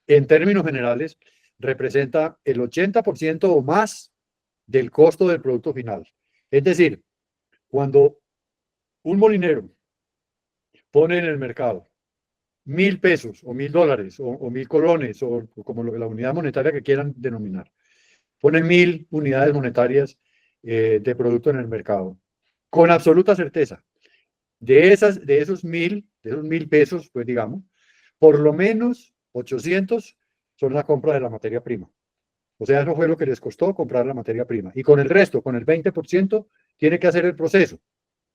en términos generales, representa el 80% o más del costo del producto final. Es decir, cuando un molinero pone en el mercado 1.000 pesos o $1.000 o 1.000 colones o como la unidad monetaria que quieran denominar, ponen 1.000 unidades monetarias de producto en el mercado. Con absoluta certeza, de esos 1.000 pesos, pues digamos, por lo menos 800 son la compra de la materia prima. O sea, eso fue lo que les costó comprar la materia prima. Y con el resto, con el 20%, tiene que hacer el proceso.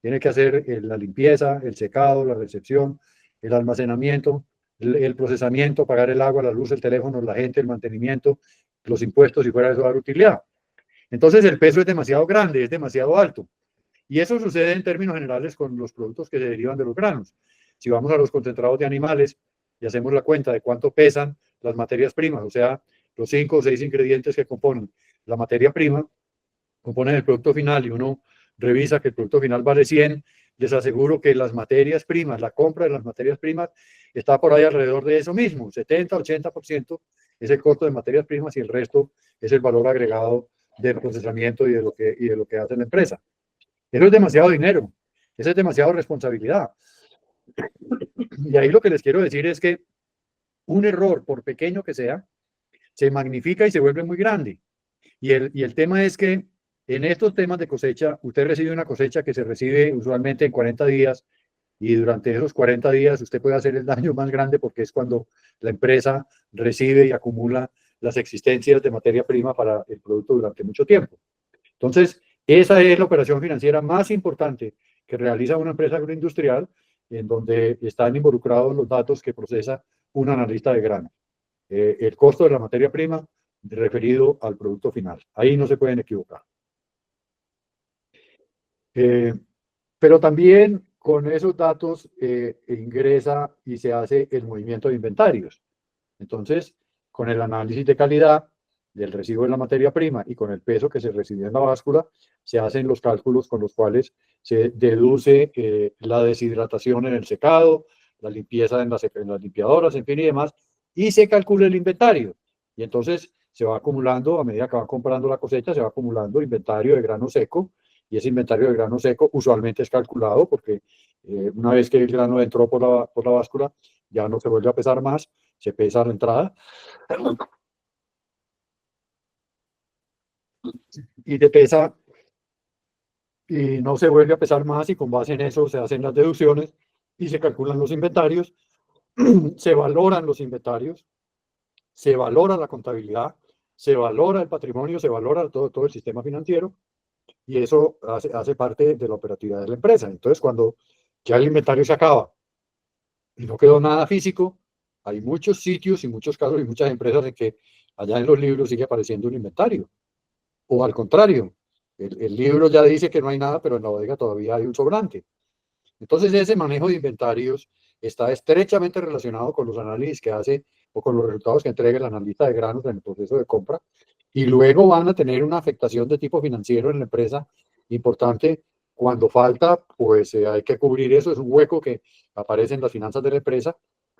Tiene que hacer la limpieza, el secado, la recepción, el almacenamiento, el procesamiento, pagar el agua, la luz, el teléfono, la gente, el mantenimiento, los impuestos y fuera de eso dar utilidad. Entonces el peso es demasiado grande, es demasiado alto. Y eso sucede en términos generales con los productos que se derivan de los granos. Si vamos a los concentrados de animales y hacemos la cuenta de cuánto pesan las materias primas, o sea, los 5 o 6 ingredientes que componen la materia prima, componen el producto final y uno revisa que el producto final vale 100, les aseguro que las materias primas, la compra de las materias primas está por ahí alrededor de eso mismo, 70-80% es el costo de materias primas y el resto es el valor agregado del procesamiento y de lo que hace la empresa. Eso es demasiado dinero, eso es demasiada responsabilidad. Y ahí lo que les quiero decir es que un error, por pequeño que sea, se magnifica y se vuelve muy grande. Y el tema es que en estos temas de cosecha, usted recibe una cosecha que se recibe usualmente en 40 días y durante esos 40 días usted puede hacer el daño más grande porque es cuando la empresa recibe y acumula las existencias de materia prima para el producto durante mucho tiempo. Entonces, esa es la operación financiera más importante que realiza una empresa agroindustrial en donde están involucrados los datos que procesa un analista de grano. El costo de la materia prima referido al producto final. Ahí no se pueden equivocar. Pero también con esos datos ingresa y se hace el movimiento de inventarios. Entonces, con el análisis de calidad del residuo de la materia prima y con el peso que se recibió en la báscula, se hacen los cálculos con los cuales se deduce la deshidratación en el secado, la limpieza en las limpiadoras, en fin y demás, y se calcula el inventario. Y entonces se va acumulando, a medida que va comprando la cosecha, se va acumulando inventario de grano seco, y ese inventario de grano seco usualmente es calculado porque una vez que el grano entró por la báscula, ya no se vuelve a pesar más, se pesa a la entrada y te pesa y no se vuelve a pesar más, y con base en eso se hacen las deducciones y se calculan los inventarios, se valoran los inventarios, se valora la contabilidad, se valora el patrimonio, se valora todo el sistema financiero, y eso hace parte de la operatividad de la empresa. Entonces, cuando ya el inventario se acaba y no quedó nada físico, hay muchos sitios y muchos casos y muchas empresas en que allá en los libros sigue apareciendo un inventario. O al contrario, el libro ya dice que no hay nada, pero en la bodega todavía hay un sobrante. Entonces, ese manejo de inventarios está estrechamente relacionado con los análisis que hace o con los resultados que entrega el analista de granos en el proceso de compra, y luego van a tener una afectación de tipo financiero en la empresa importante. Cuando falta, pues hay que cubrir eso, es un hueco que aparece en las finanzas de la empresa,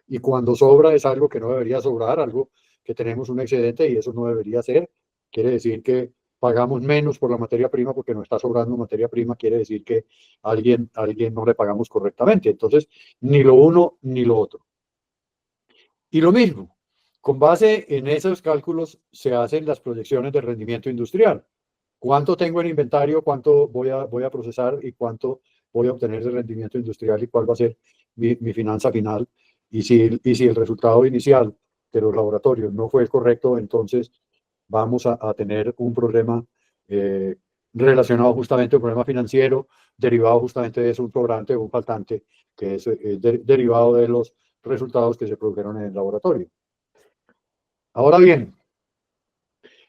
y cuando sobra es algo que no debería sobrar, algo que tenemos un excedente y eso no debería ser. Quiere decir que pagamos menos por la materia prima porque no está sobrando materia prima, quiere decir que a alguien no le pagamos correctamente. Entonces, ni lo uno ni lo otro. Y lo mismo, con base en esos cálculos se hacen las proyecciones de rendimiento industrial. ¿Cuánto tengo en inventario? ¿Cuánto voy a procesar? ¿Y cuánto voy a obtener de rendimiento industrial? ¿Y cuál va a ser mi finanza final? Y si el resultado inicial de los laboratorios no fue el correcto, entonces vamos a tener un problema relacionado justamente a un problema financiero, derivado justamente de eso, un sobrante o un faltante, que es derivado de los resultados que se produjeron en el laboratorio. Ahora bien,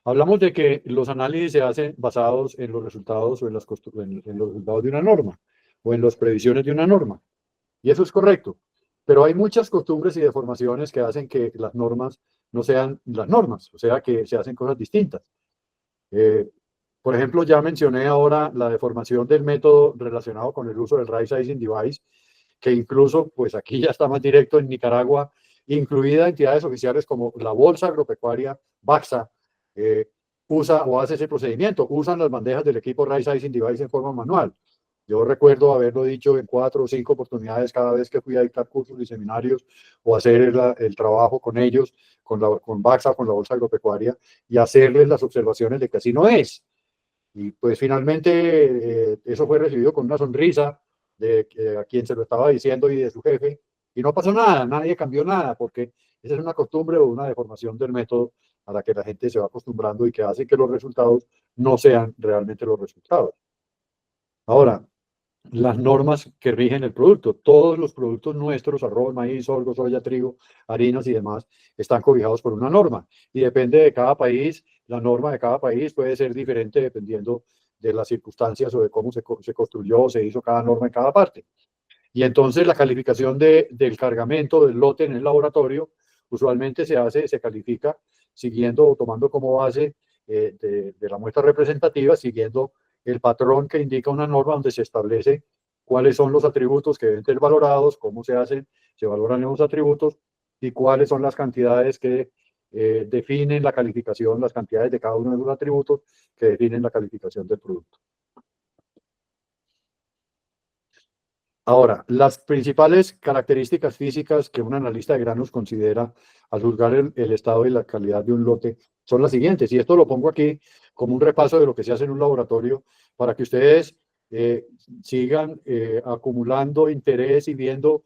hablamos de que los análisis se hacen basados en los resultados o en los resultados de una norma o en las previsiones de una norma. Y eso es correcto. Pero hay muchas costumbres y deformaciones que hacen que las normas no sean las normas, o sea, que se hacen cosas distintas. Por ejemplo, ya mencioné ahora la deformación del método relacionado con el uso del Right Sizing Device, que incluso, pues aquí ya está más directo en Nicaragua, incluida entidades oficiales como la Bolsa Agropecuaria, BAXA, usa o hace ese procedimiento, usan las bandejas del equipo Right Sizing Device en forma manual. Yo recuerdo haberlo dicho en 4 o 5 oportunidades cada vez que fui a dictar cursos y seminarios o hacer el trabajo con ellos, con BAXA, con la Bolsa Agropecuaria, y hacerles las observaciones de que así no es. Y pues finalmente eso fue recibido con una sonrisa de a quien se lo estaba diciendo y de su jefe, y no pasó nada, nadie cambió nada, porque esa es una costumbre o una deformación del método a la que la gente se va acostumbrando y que hace que los resultados no sean realmente los resultados. Ahora, las normas que rigen el producto. Todos los productos nuestros, arroz, maíz, sorgo, soya, trigo, harinas y demás, están cobijados por una norma. Y depende de cada país, la norma de cada país puede ser diferente dependiendo de las circunstancias o de cómo se construyó o se hizo cada norma en cada parte. Y entonces la calificación del cargamento del lote en el laboratorio usualmente se califica siguiendo o tomando como base de la muestra representativa, siguiendo el patrón que indica una norma donde se establece cuáles son los atributos que deben ser valorados, cómo se hacen, se valoran esos atributos y cuáles son las cantidades que definen la calificación, las cantidades de cada uno de los atributos que definen la calificación del producto. Ahora, las principales características físicas que un analista de granos considera al juzgar el estado y la calidad de un lote son las siguientes, y esto lo pongo aquí como un repaso de lo que se hace en un laboratorio para que ustedes sigan acumulando interés y viendo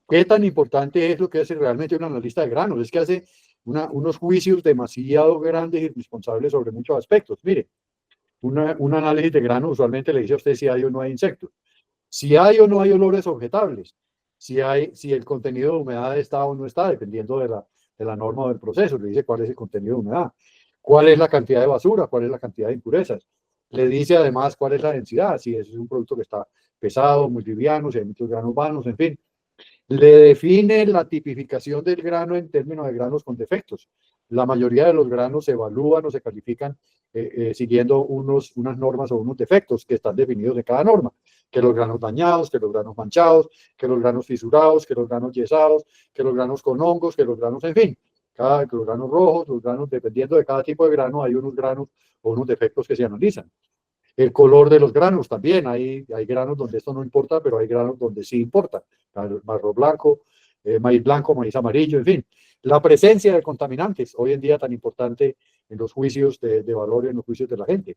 qué tan importante es lo que hace realmente un analista de granos. Es que hace unos juicios demasiado grandes y responsables sobre muchos aspectos. Mire, un análisis de grano usualmente le dice a usted si hay o no hay insectos, si hay o no hay olores objetables, si el contenido de humedad está o no está, dependiendo de la norma o del proceso. Le dice cuál es el contenido de humedad, cuál es la cantidad de basura, cuál es la cantidad de impurezas. Le dice además cuál es la densidad, si es un producto que está pesado, muy liviano, si hay muchos granos vanos, en fin. Le define la tipificación del grano en términos de granos con defectos. la mayoría de los granos se evalúan o se califican siguiendo unas normas o unos defectos que están definidos en cada norma, que los granos dañados, que los granos manchados, que los granos fisurados, que los granos yesados, que los granos con hongos, que los granos, en fin, que los granos rojos, los granos, dependiendo de cada tipo de grano, hay unos granos o unos defectos que se analizan. El color de los granos también, hay granos donde esto no importa, pero hay granos donde sí importa, marrón blanco, maíz blanco, maíz amarillo, en fin. La presencia de contaminantes, hoy en día tan importante en los juicios de valor y en los juicios de la gente.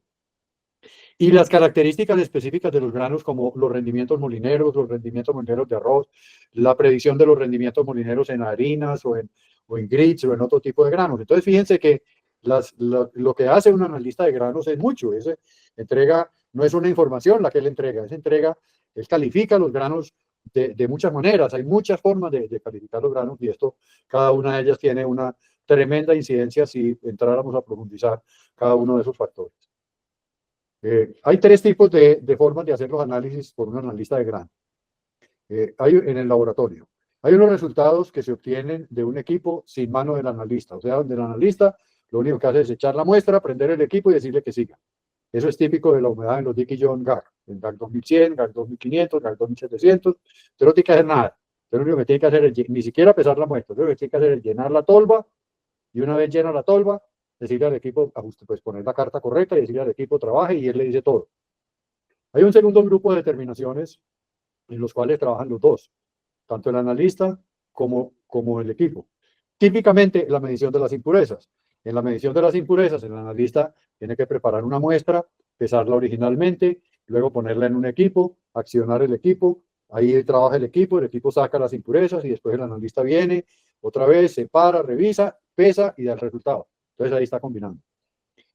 Y las características específicas de los granos, como los rendimientos molineros de arroz, la predicción de los rendimientos molineros en harinas o en grits o en otro tipo de granos. Entonces, fíjense que lo que hace un analista de granos es mucho. No es una información la que él entrega, él califica los granos de muchas maneras. Hay muchas formas de calificar los granos y cada una de ellas tiene una tremenda incidencia si entráramos a profundizar cada uno de esos factores. Hay tres tipos de formas de hacer los análisis por un analista de grano. Hay en el laboratorio. Hay unos resultados que se obtienen de un equipo sin mano del analista. O sea, donde el analista lo único que hace es echar la muestra, prender el equipo y decirle que siga. Eso es típico de la humedad en los Dickinson GAR. En GAR 2100, GAR 2500, GAR 2700. Usted no tiene que hacer nada. Usted lo único que tiene que hacer es ni siquiera pesar la muestra. Lo único que tiene que hacer es llenar la tolva y una vez llena la tolva, decirle al equipo, pues poner la carta correcta y decirle al equipo trabaje y él le dice todo. Hay un segundo grupo de determinaciones en los cuales trabajan los dos, tanto el analista como el equipo. Típicamente la medición de las impurezas. En la medición de las impurezas, el analista tiene que preparar una muestra, pesarla originalmente, luego ponerla en un equipo, accionar el equipo, ahí trabaja el equipo saca las impurezas y después el analista viene, otra vez, separa, revisa, pesa y da el resultado. Entonces ahí está combinando.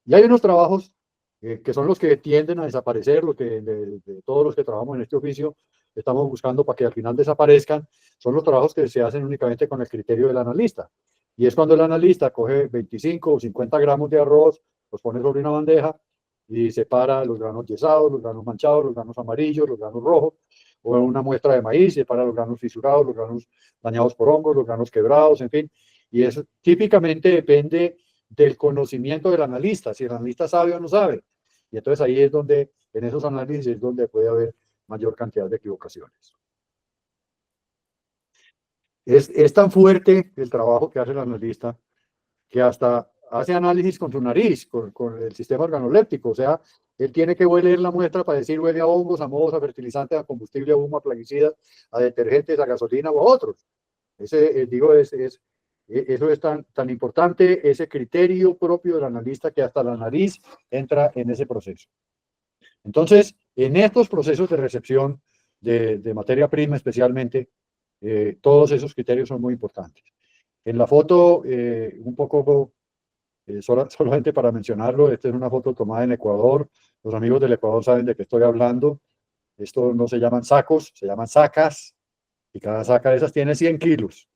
Y hay unos trabajos que son los que tienden a desaparecer, de todos los que trabajamos en este oficio, estamos buscando para que al final desaparezcan, son los trabajos que se hacen únicamente con el criterio del analista. Y es cuando el analista coge 25 o 50 gramos de arroz, los pone sobre una bandeja y separa los granos yesados, los granos manchados, los granos amarillos, los granos rojos, o una muestra de maíz, separa los granos fisurados, los granos dañados por hongos, los granos quebrados, en fin. Y eso típicamente depende del conocimiento del analista, si el analista sabe o no sabe. Y entonces ahí es donde, en esos análisis, es donde puede haber mayor cantidad de equivocaciones. Es tan fuerte el trabajo que hace el analista que hasta hace análisis con su nariz, con el sistema organoléptico. O sea, él tiene que oler la muestra para decir huele a hongos, a mohos, a fertilizantes, a combustible, a humo, a plaguicidas, a detergentes, a gasolina o a otros. Eso es tan importante, ese criterio propio del analista, que hasta la nariz entra en ese proceso. Entonces, en estos procesos de recepción de materia prima especialmente, todos esos criterios son muy importantes. En la foto, un poco, solamente para mencionarlo, esta es una foto tomada en Ecuador. Los amigos del Ecuador saben de qué estoy hablando. Esto no se llaman sacos, se llaman sacas, y cada saca de esas tiene 100 kilos.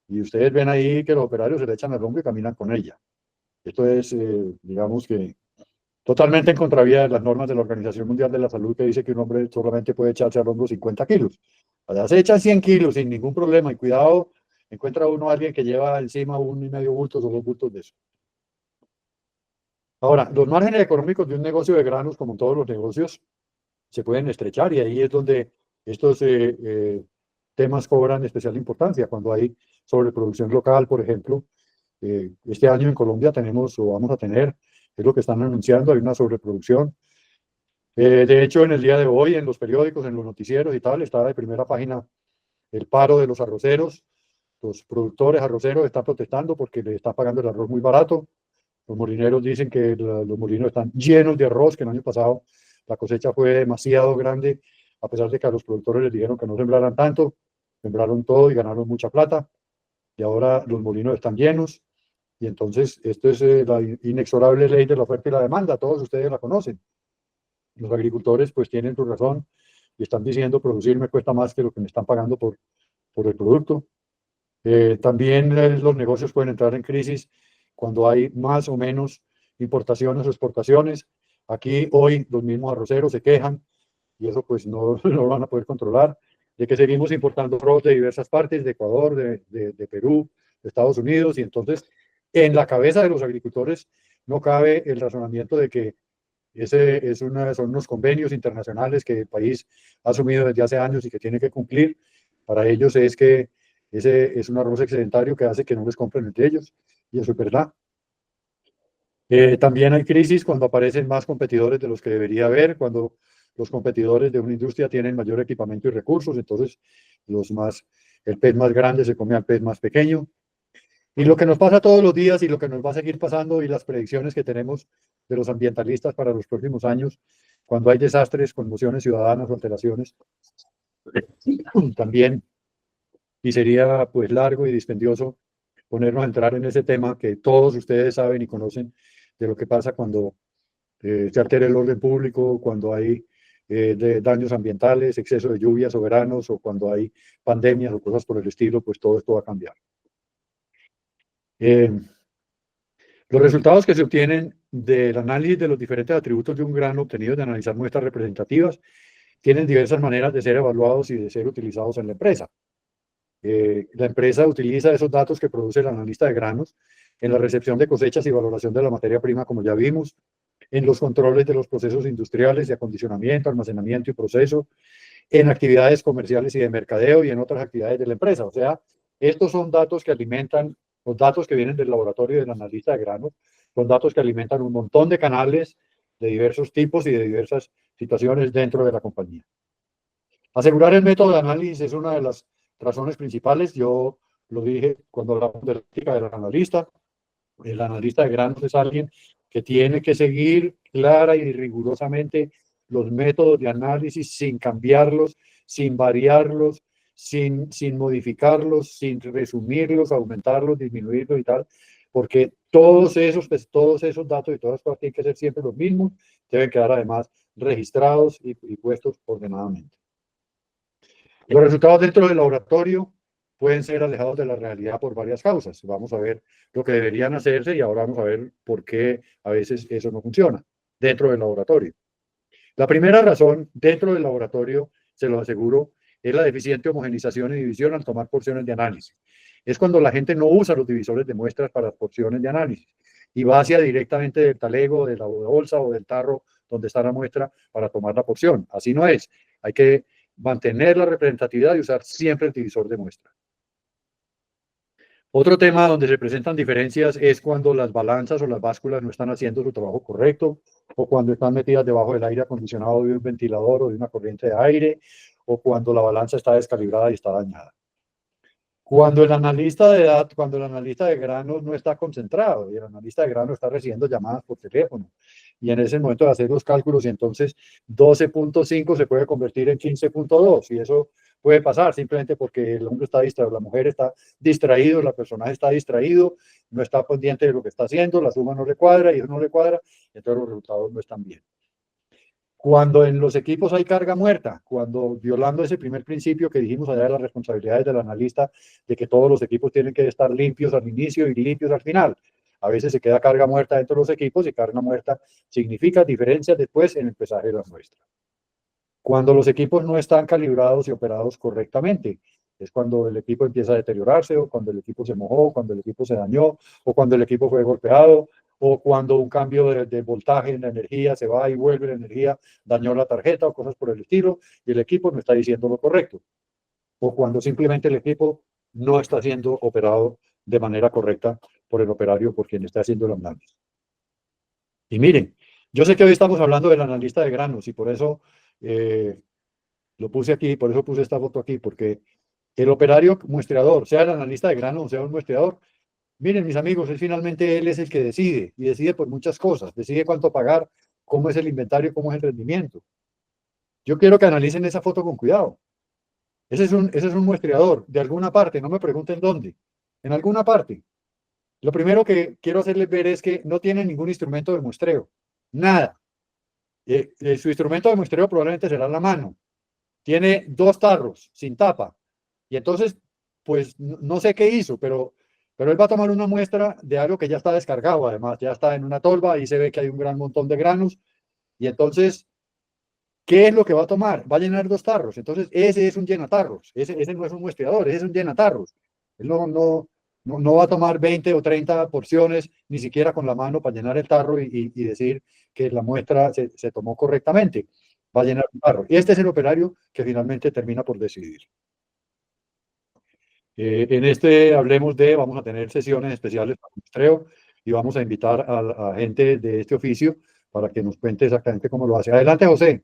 Y ustedes ven ahí que los operarios se le echan al hombro y caminan con ella. Esto es, digamos que, totalmente en contravía de las normas de la Organización Mundial de la Salud, que dice que un hombre solamente puede echarse al hombro 50 kilos. Allá se echan 100 kilos sin ningún problema, y cuidado, encuentra uno a alguien que lleva encima 1,5 bultos o 2 bultos de eso. Ahora, los márgenes económicos de un negocio de granos, como todos los negocios, se pueden estrechar, y ahí es donde estos temas cobran especial importancia. Cuando hay sobreproducción local, por ejemplo, este año en Colombia tenemos, o vamos a tener, es lo que están anunciando, hay una sobreproducción. De hecho, en el día de hoy, en los periódicos, en los noticieros y tal, está de primera página el paro de los arroceros. Los productores arroceros están protestando porque les está pagando el arroz muy barato. Los molineros dicen que los molinos están llenos de arroz, que el año pasado la cosecha fue demasiado grande, a pesar de que a los productores les dijeron que no sembraran tanto, sembraron todo y ganaron mucha plata. Y ahora los molinos están llenos. Y entonces, esto es la inexorable ley de la oferta y la demanda, todos ustedes la conocen. Los agricultores pues tienen su razón y están diciendo producir me cuesta más que lo que me están pagando por el producto. También los negocios pueden entrar en crisis cuando hay más o menos importaciones o exportaciones. Aquí hoy los mismos arroceros se quejan, y eso pues no lo van a poder controlar, de que seguimos importando arroz de diversas partes, de Ecuador, de Perú, de Estados Unidos, y entonces en la cabeza de los agricultores no cabe el razonamiento de que son unos convenios internacionales que el país ha asumido desde hace años y que tiene que cumplir. Para ellos es que ese es un arroz excedentario que hace que no les compren entre ellos, y eso es verdad. También hay crisis cuando aparecen más competidores de los que debería haber, cuando los competidores de una industria tienen mayor equipamiento y recursos, entonces el pez más grande se come al pez más pequeño. Y lo que nos pasa todos los días y lo que nos va a seguir pasando y las predicciones que tenemos de los ambientalistas para los próximos años, cuando hay desastres, conmociones ciudadanas o alteraciones, también, y sería pues largo y dispendioso ponernos a entrar en ese tema que todos ustedes saben y conocen de lo que pasa cuando se altera el orden público, cuando hay daños ambientales, exceso de lluvias o veranos, o cuando hay pandemias o cosas por el estilo, pues todo esto va a cambiar. Los resultados que se obtienen del análisis de los diferentes atributos de un grano obtenidos de analizar muestras representativas tienen diversas maneras de ser evaluados y de ser utilizados en la empresa. La empresa utiliza esos datos que produce el analista de granos en la recepción de cosechas y valoración de la materia prima, como ya vimos, en los controles de los procesos industriales de acondicionamiento, almacenamiento y proceso, en actividades comerciales y de mercadeo y en otras actividades de la empresa. O sea, estos son datos que alimentan, los datos que vienen del laboratorio del analista de granos, son datos que alimentan un montón de canales de diversos tipos y de diversas situaciones dentro de la compañía. Asegurar el método de análisis es una de las razones principales. Yo lo dije cuando hablamos de la ética del analista. El analista de granos es alguien que tiene que seguir clara y rigurosamente los métodos de análisis sin cambiarlos, sin variarlos, sin modificarlos, sin resumirlos, aumentarlos, disminuirlos y tal, porque todos esos datos y todas las cosas tienen que ser siempre los mismos, deben quedar además registrados y puestos ordenadamente. Los resultados dentro del laboratorio pueden ser alejados de la realidad por varias causas. Vamos a ver lo que deberían hacerse y ahora vamos a ver por qué a veces eso no funciona dentro del laboratorio. La primera razón dentro del laboratorio, se lo aseguro, es la deficiente homogenización y división al tomar porciones de análisis. Es cuando la gente no usa los divisores de muestras para porciones de análisis y vacía directamente del talego, de la bolsa o del tarro donde está la muestra para tomar la porción. Así no es. Hay que mantener la representatividad y usar siempre el divisor de muestra. Otro tema donde se presentan diferencias es cuando las balanzas o las básculas no están haciendo su trabajo correcto, o cuando están metidas debajo del aire acondicionado de un ventilador o de una corriente de aire, o cuando la balanza está descalibrada y está dañada. Cuando el analista de granos no está concentrado y el analista de granos está recibiendo llamadas por teléfono y en ese momento de hacer los cálculos y entonces 12.5 se puede convertir en 15.2 y eso puede pasar simplemente porque el hombre está distraído, la mujer está distraído, la persona está distraído, no está pendiente de lo que está haciendo, la suma no le cuadra y eso no le cuadra, entonces los resultados no están bien. Cuando en los equipos hay carga muerta, cuando violando ese primer principio que dijimos allá de las responsabilidades del analista, de que todos los equipos tienen que estar limpios al inicio y limpios al final. A veces se queda carga muerta dentro de los equipos y carga muerta significa diferencias después en el pesaje de la muestra. Cuando los equipos no están calibrados y operados correctamente, es cuando el equipo empieza a deteriorarse, o cuando el equipo se mojó, cuando el equipo se dañó, o cuando el equipo fue golpeado, o cuando un cambio de voltaje en la energía se va y vuelve la energía, dañó la tarjeta o cosas por el estilo, y el equipo no está diciendo lo correcto. O cuando simplemente el equipo no está siendo operado de manera correcta por el operario, por quien está haciendo el análisis. Y miren, yo sé que hoy estamos hablando del analista de granos y por eso lo puse aquí, por eso puse esta foto aquí, porque el operario muestreador, sea el analista de granos o sea un muestreador, miren, mis amigos, finalmente él es el que decide y decide por muchas cosas. Decide cuánto pagar, cómo es el inventario, cómo es el rendimiento. Yo quiero que analicen esa foto con cuidado. Ese es un muestreador de alguna parte, no me pregunten dónde, en alguna parte. Lo primero que quiero hacerles ver es que no tiene ningún instrumento de muestreo, nada. Su instrumento de muestreo probablemente será la mano. Tiene 2 tarros sin tapa. Y entonces, pues no sé qué hizo, pero él va a tomar una muestra de algo que ya está descargado, además, ya está en una tolva y se ve que hay un gran montón de granos. Y entonces, ¿qué es lo que va a tomar? Va a llenar 2 tarros. Entonces, ese es un llenatarros. Ese no es un muestreador, ese es un llenatarros. Él no no va a tomar 20 o 30 porciones, ni siquiera con la mano para llenar el tarro y decir que la muestra se tomó correctamente. Va a llenar un tarro. Y este es el operario que finalmente termina por decidir. En este vamos a tener sesiones especiales para muestreo y vamos a invitar a gente de este oficio para que nos cuente exactamente cómo lo hace. Adelante, José.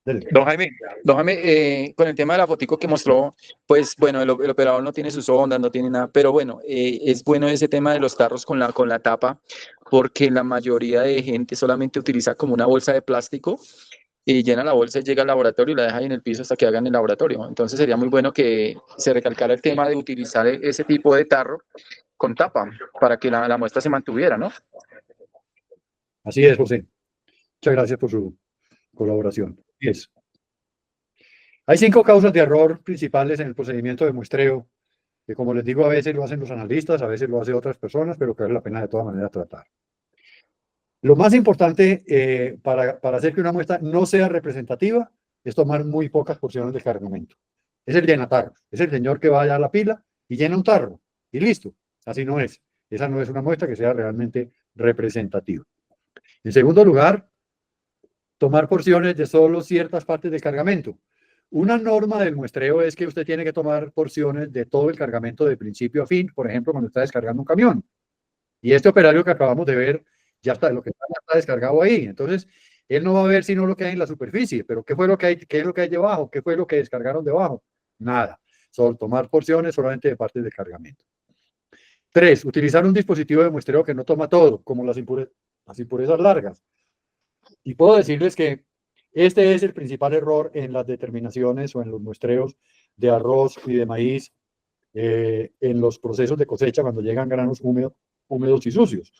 Dele. Don Jaime, con el tema de la fotico que mostró, pues bueno, el operador no tiene sus ondas, no tiene nada, pero bueno, es bueno ese tema de los tarros con la tapa, porque la mayoría de gente solamente utiliza como una bolsa de plástico y llena la bolsa y llega al laboratorio y la deja ahí en el piso hasta que hagan el laboratorio. Entonces sería muy bueno que se recalcara el tema de utilizar ese tipo de tarro con tapa para que la muestra se mantuviera, ¿no? Así es, José. Muchas gracias por su colaboración. Yes. Hay 5 causas de error principales en el procedimiento de muestreo, que como les digo, a veces lo hacen los analistas, a veces lo hacen otras personas, pero que vale la pena de todas maneras tratar. Lo más importante para hacer que una muestra no sea representativa es tomar muy pocas porciones de cargamento. Es el llenatarro, es el señor que va allá a la pila y llena un tarro y listo. Así no es. Esa no es una muestra que sea realmente representativa. En segundo lugar, tomar porciones de solo ciertas partes del cargamento. Una norma del muestreo es que usted tiene que tomar porciones de todo el cargamento de principio a fin, por ejemplo, cuando está descargando un camión. Y este operario que acabamos de ver, ya está, lo que está descargado ahí. Entonces, él no va a ver sino lo que hay en la superficie, pero ¿qué fue lo que hay, qué es lo que hay debajo? ¿Qué fue lo que descargaron debajo? Nada. Solo tomar porciones solamente de partes del cargamento. 3. Utilizar un dispositivo de muestreo que no toma todo, como las impurezas largas. Y puedo decirles que este es el principal error en las determinaciones o en los muestreos de arroz y de maíz en los procesos de cosecha cuando llegan granos húmedos y sucios.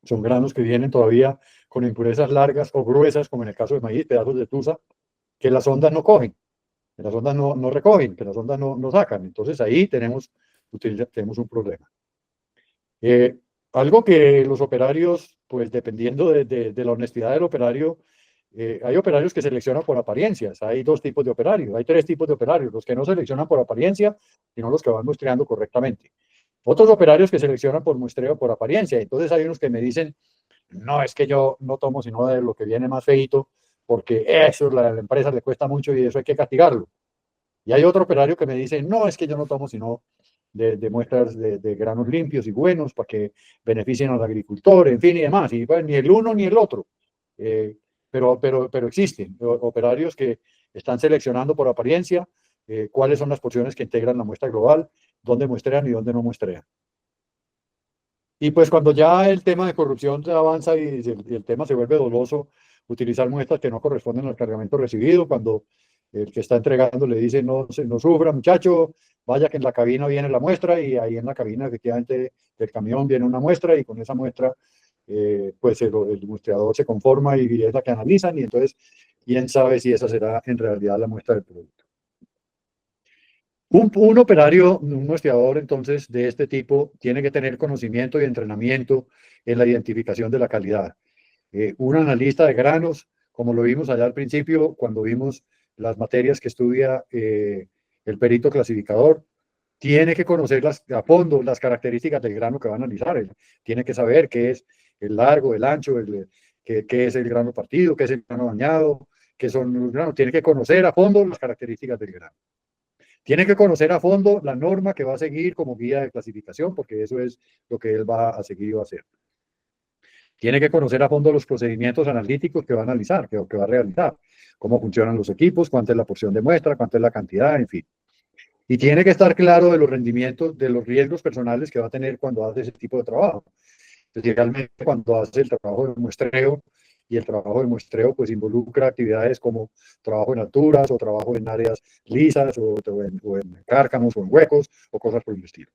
Son granos que vienen todavía con impurezas largas o gruesas, como en el caso de maíz, pedazos de tusa, que las ondas no cogen, que las ondas no recogen, que las ondas no sacan. Entonces ahí tenemos un problema. Algo que los operarios, pues dependiendo de la honestidad del operario, hay operarios que seleccionan por apariencias. Hay 2 tipos de operarios, hay 3 tipos de operarios, los que no seleccionan por apariencia, sino los que van muestreando correctamente. Otros operarios que seleccionan por muestreo por apariencia. Entonces hay unos que me dicen, no, es que yo no tomo sino de lo que viene más feito, porque eso la empresa le cuesta mucho y eso hay que castigarlo. Y hay otro operario que me dice, no, es que yo no tomo sino de muestras de granos limpios y buenos para que beneficien al agricultor, en fin y demás. Y pues, ni el uno ni el otro. Pero existen operarios que están seleccionando por apariencia cuáles son las porciones que integran la muestra global, dónde muestrean y dónde no muestrean. Y pues cuando ya el tema de corrupción avanza y el tema se vuelve doloso, utilizar muestras que no corresponden al cargamento recibido, cuando el que está entregando le dice no sufra muchacho, vaya que en la cabina viene la muestra y ahí en la cabina efectivamente del camión viene una muestra y con esa muestra pues el muestreador se conforma y es la que analizan y entonces quién sabe si esa será en realidad la muestra del producto. Un operario, un muestreador entonces de este tipo tiene que tener conocimiento y entrenamiento en la identificación de la calidad. Un analista de granos, como lo vimos allá al principio, cuando vimos las materias que estudia el perito clasificador, tiene que conocer a fondo las características del grano que va a analizar. Él tiene que saber qué es el largo, el ancho, qué es el grano partido, qué es el grano dañado, qué son los granos. Tiene que conocer a fondo las características del grano. Tiene que conocer a fondo la norma que va a seguir como guía de clasificación, porque eso es lo que él va a seguir y va a hacer. Tiene que conocer a fondo los procedimientos analíticos que va a analizar, que va a realizar, cómo funcionan los equipos, cuánta es la porción de muestra, cuánta es la cantidad, en fin. Y tiene que estar claro de los rendimientos, de los riesgos personales que va a tener cuando hace ese tipo de trabajo. Especialmente cuando hace el trabajo de muestreo, y el trabajo de muestreo pues involucra actividades como trabajo en alturas o trabajo en áreas lisas o en cárcamos o en huecos o cosas por el estilo.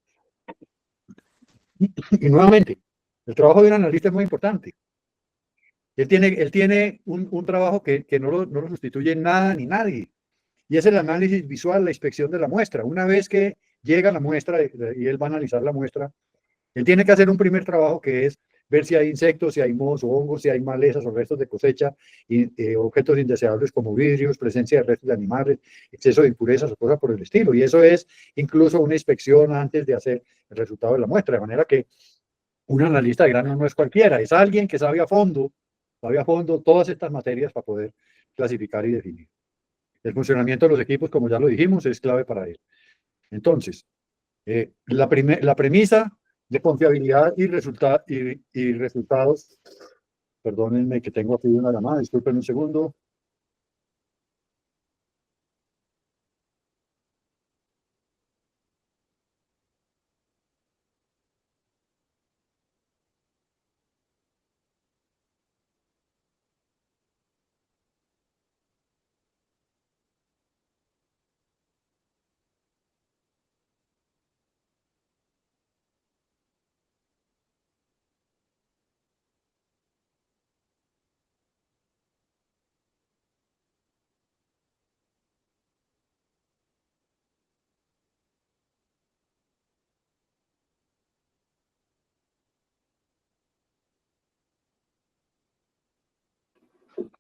Y nuevamente, el trabajo de un analista es muy importante. Él tiene un trabajo que no lo sustituye nada ni nadie. Y es el análisis visual, la inspección de la muestra. Una vez que llega la muestra y él va a analizar la muestra, él tiene que hacer un primer trabajo que es ver si hay insectos, si hay mohos o hongos, si hay malezas o restos de cosecha, y objetos indeseables como vidrios, presencia de restos de animales, exceso de impurezas o cosas por el estilo. Y eso es incluso una inspección antes de hacer el resultado de la muestra, de manera que un analista de granos no es cualquiera, es alguien que sabe a fondo todas estas materias para poder clasificar y definir. El funcionamiento de los equipos, como ya lo dijimos, es clave para él. Entonces, la premisa de confiabilidad y resultados, perdónenme que tengo aquí una llamada, disculpen un segundo.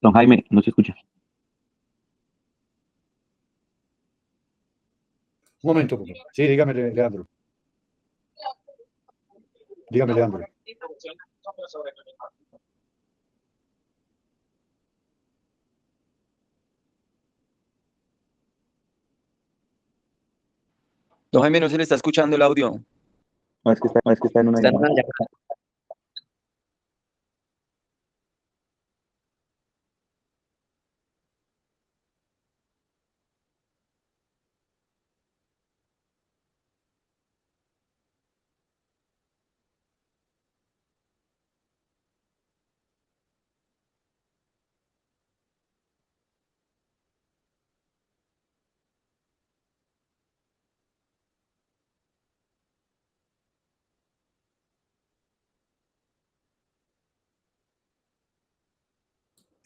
Don Jaime, no se escucha. Un momento, por favor. Sí, dígame, Leandro. Dígame, Leandro. Don Jaime, no se le está escuchando el audio. No, es que está en una Está en llamada. una llamada.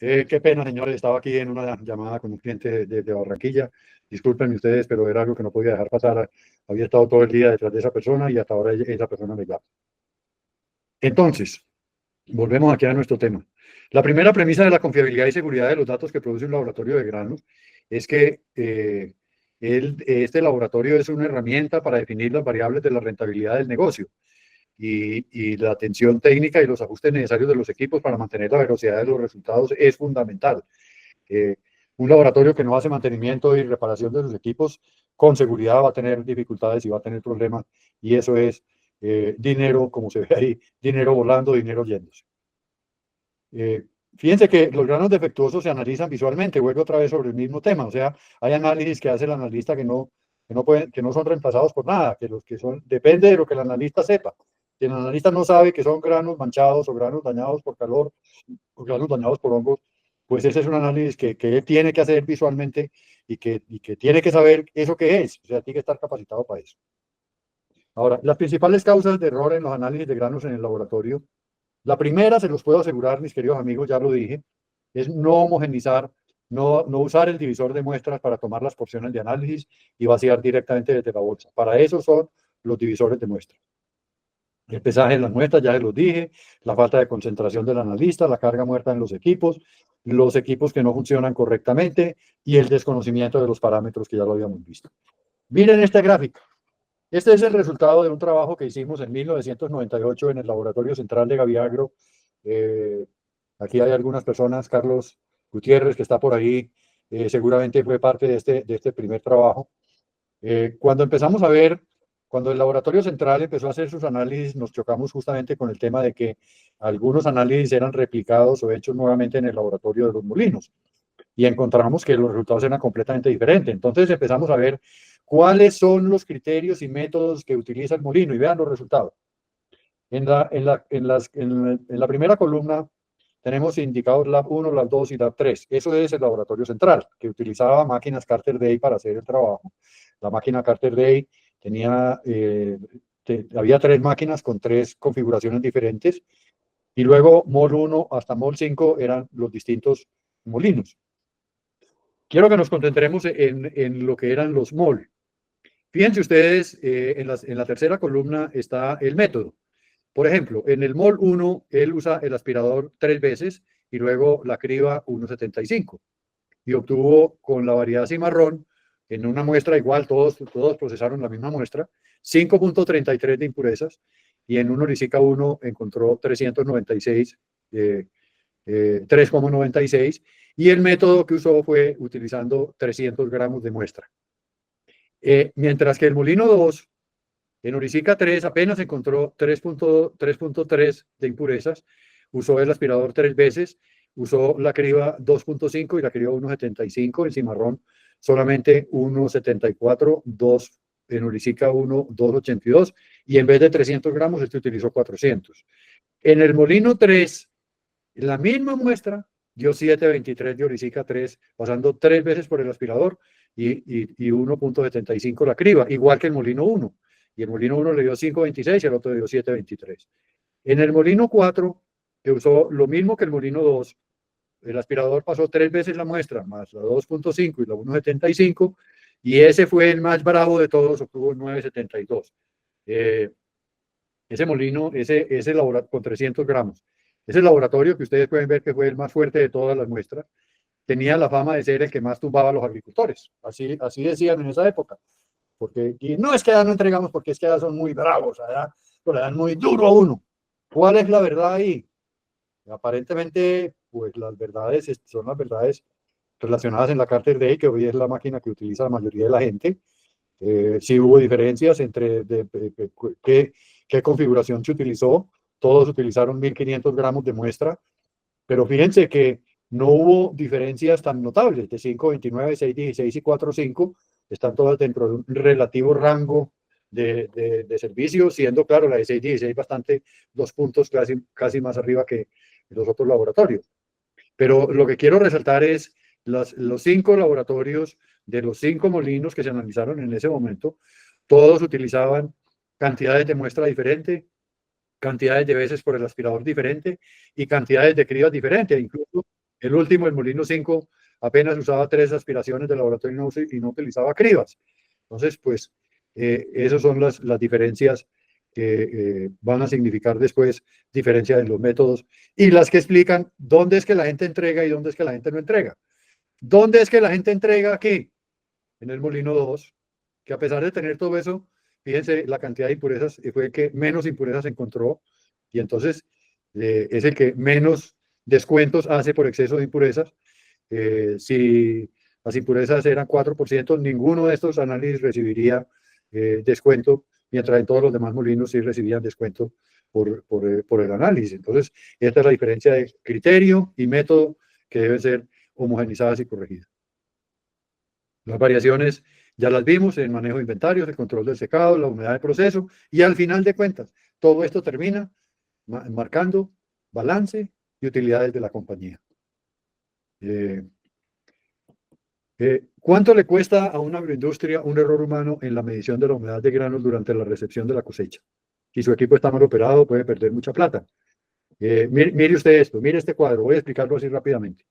Qué pena, señores, estaba aquí en una llamada con un cliente de Barranquilla. Discúlpenme ustedes, pero era algo que no podía dejar pasar. Había estado todo el día detrás de esa persona y hasta ahora esa persona me llama. Entonces, volvemos aquí a nuestro tema. La primera premisa de la confiabilidad y seguridad de los datos que produce un laboratorio de granos es que este laboratorio es una herramienta para definir las variables de la rentabilidad del negocio y la atención técnica y los ajustes necesarios de los equipos para mantener la velocidad de los resultados es fundamental. Eh, un laboratorio que no hace mantenimiento y reparación de sus equipos con seguridad va a tener dificultades y va a tener problemas, y eso es dinero, como se ve ahí, dinero volando, dinero yéndose. Fíjense que los granos defectuosos se analizan visualmente, vuelvo otra vez sobre el mismo tema, o sea, hay análisis que hace el analista que no son reemplazados por nada, que los que son, depende de lo que el analista sepa. Si el analista no sabe que son granos manchados o granos dañados por calor o granos dañados por hongos, pues ese es un análisis que él tiene que hacer visualmente y que tiene que saber eso que es, o sea, tiene que estar capacitado para eso. Ahora, las principales causas de error en los análisis de granos en el laboratorio, la primera, se los puedo asegurar, mis queridos amigos, ya lo dije, es no homogenizar, no usar el divisor de muestras para tomar las porciones de análisis y vaciar directamente desde la bolsa. Para eso son los divisores de muestras. El pesaje de las muestras, ya se los dije, la falta de concentración del analista, la carga muerta en los equipos que no funcionan correctamente y el desconocimiento de los parámetros que ya lo habíamos visto. Miren esta gráfica. Este es el resultado de un trabajo que hicimos en 1998 en el Laboratorio Central de Gaviagro. Aquí hay algunas personas, Carlos Gutiérrez, que está por ahí, seguramente fue parte de este primer trabajo. Cuando empezamos a ver, cuando el Laboratorio Central empezó a hacer sus análisis, nos chocamos justamente con el tema de que algunos análisis eran replicados o hechos nuevamente en el laboratorio de los molinos. Y encontramos que los resultados eran completamente diferentes. Entonces empezamos a ver cuáles son los criterios y métodos que utiliza el molino y vean los resultados. En la primera columna tenemos indicados Lab 1, Lab 2 y Lab 3. Eso es el laboratorio central, que utilizaba máquinas Carter Day para hacer el trabajo. La máquina Carter Day tenía, había 3 máquinas con 3 configuraciones diferentes, y luego Mol 1 hasta Mol 5 eran los distintos molinos. Quiero que nos concentremos en lo que eran los mol. Fíjense ustedes, en la tercera columna está el método. Por ejemplo, en el mol 1, él usa el aspirador 3 veces y luego la criba 1,75. Y obtuvo con la variedad cimarrón, en una muestra igual, todos procesaron la misma muestra, 5,33 de impurezas, y en un Orisica 1 encontró 396, 3,96, y el método que usó fue utilizando 300 gramos de muestra. Mientras que el molino 2, en Orisica 3 apenas encontró 3,3 de impurezas, usó el aspirador 3 veces, usó la criba 2,5 y la criba 1,75, en cimarrón solamente 1,74, 2 en Orisica 1, 2,82, y en vez de 300 gramos, este utilizó 400. En el molino 3, la misma muestra dio 7,23 de Orisica 3, pasando 3 veces por el aspirador y 1,75 la criba, igual que el molino 1. Y el molino 1 le dio 5,26 y el otro le dio 7,23. En el molino 4, que usó lo mismo que el molino 2, el aspirador pasó 3 veces la muestra, más la 2,5 y la 1,75, y ese fue el más bravo de todos, obtuvo 9,72. Ese molino, ese laboratorio con 300 gramos, ese laboratorio que ustedes pueden ver que fue el más fuerte de todas las muestras, tenía la fama de ser el que más tumbaba a los agricultores. Así decían en esa época. Porque, y no es que ya no entregamos porque es que ya son muy bravos, allá le dan muy duro a uno. ¿Cuál es la verdad ahí? Aparentemente, pues las verdades son las verdades relacionadas en la Carter Day, que hoy es la máquina que utiliza la mayoría de la gente. Sí hubo diferencias entre qué configuración se utilizó. Todos utilizaron 1.500 gramos de muestra, pero fíjense que no hubo diferencias tan notables, de 5,29, 6,16 y 4,5, están todas dentro de un relativo rango de servicio, siendo claro la de 6,16 bastante, 2 puntos casi más arriba que los otros laboratorios. Pero lo que quiero resaltar es los 5 laboratorios de los 5 molinos que se analizaron en ese momento, todos utilizaban cantidades de muestra diferentes, cantidades de veces por el aspirador diferente y cantidades de cribas diferentes. Incluso el último, el molino 5, apenas usaba 3 aspiraciones de laboratorio y no utilizaba cribas. Entonces, pues, esas son las diferencias que van a significar después diferencias en los métodos y las que explican dónde es que la gente entrega y dónde es que la gente no entrega. ¿Dónde es que la gente entrega aquí? En el molino 2, que a pesar de tener todo eso, fíjense la cantidad de impurezas, fue el que menos impurezas encontró y entonces es el que menos descuentos hace por exceso de impurezas. Si las impurezas eran 4%, ninguno de estos análisis recibiría descuento, mientras en todos los demás molinos sí recibían descuento por el análisis. Entonces, esta es la diferencia de criterio y método que deben ser homogenizadas y corregidas. Las variaciones ya las vimos, el manejo de inventarios, el control del secado, la humedad de proceso, y al final de cuentas, todo esto termina marcando balance y utilidades de la compañía. ¿Cuánto le cuesta a una agroindustria un error humano en la medición de la humedad de granos durante la recepción de la cosecha? Si su equipo está mal operado, puede perder mucha plata. Mire usted esto, mire este cuadro, voy a explicarlo así rápidamente.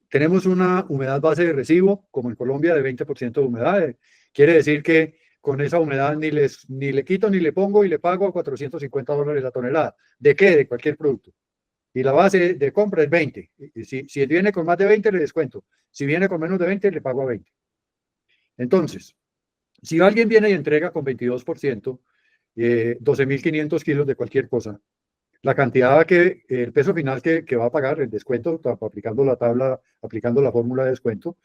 Tenemos una humedad base de recibo, como en Colombia, de 20% de humedad. Quiere decir que con esa humedad ni le quito ni le pongo y le pago a $450 la tonelada. ¿De qué? De cualquier producto. Y la base de compra es 20. Si viene con más de 20, le descuento. Si viene con menos de 20, le pago a 20. Entonces, si alguien viene y entrega con 22%, 12.500 kilos de cualquier cosa, la cantidad el peso final que va a pagar el descuento, aplicando la tabla, aplicando la fórmula de descuento,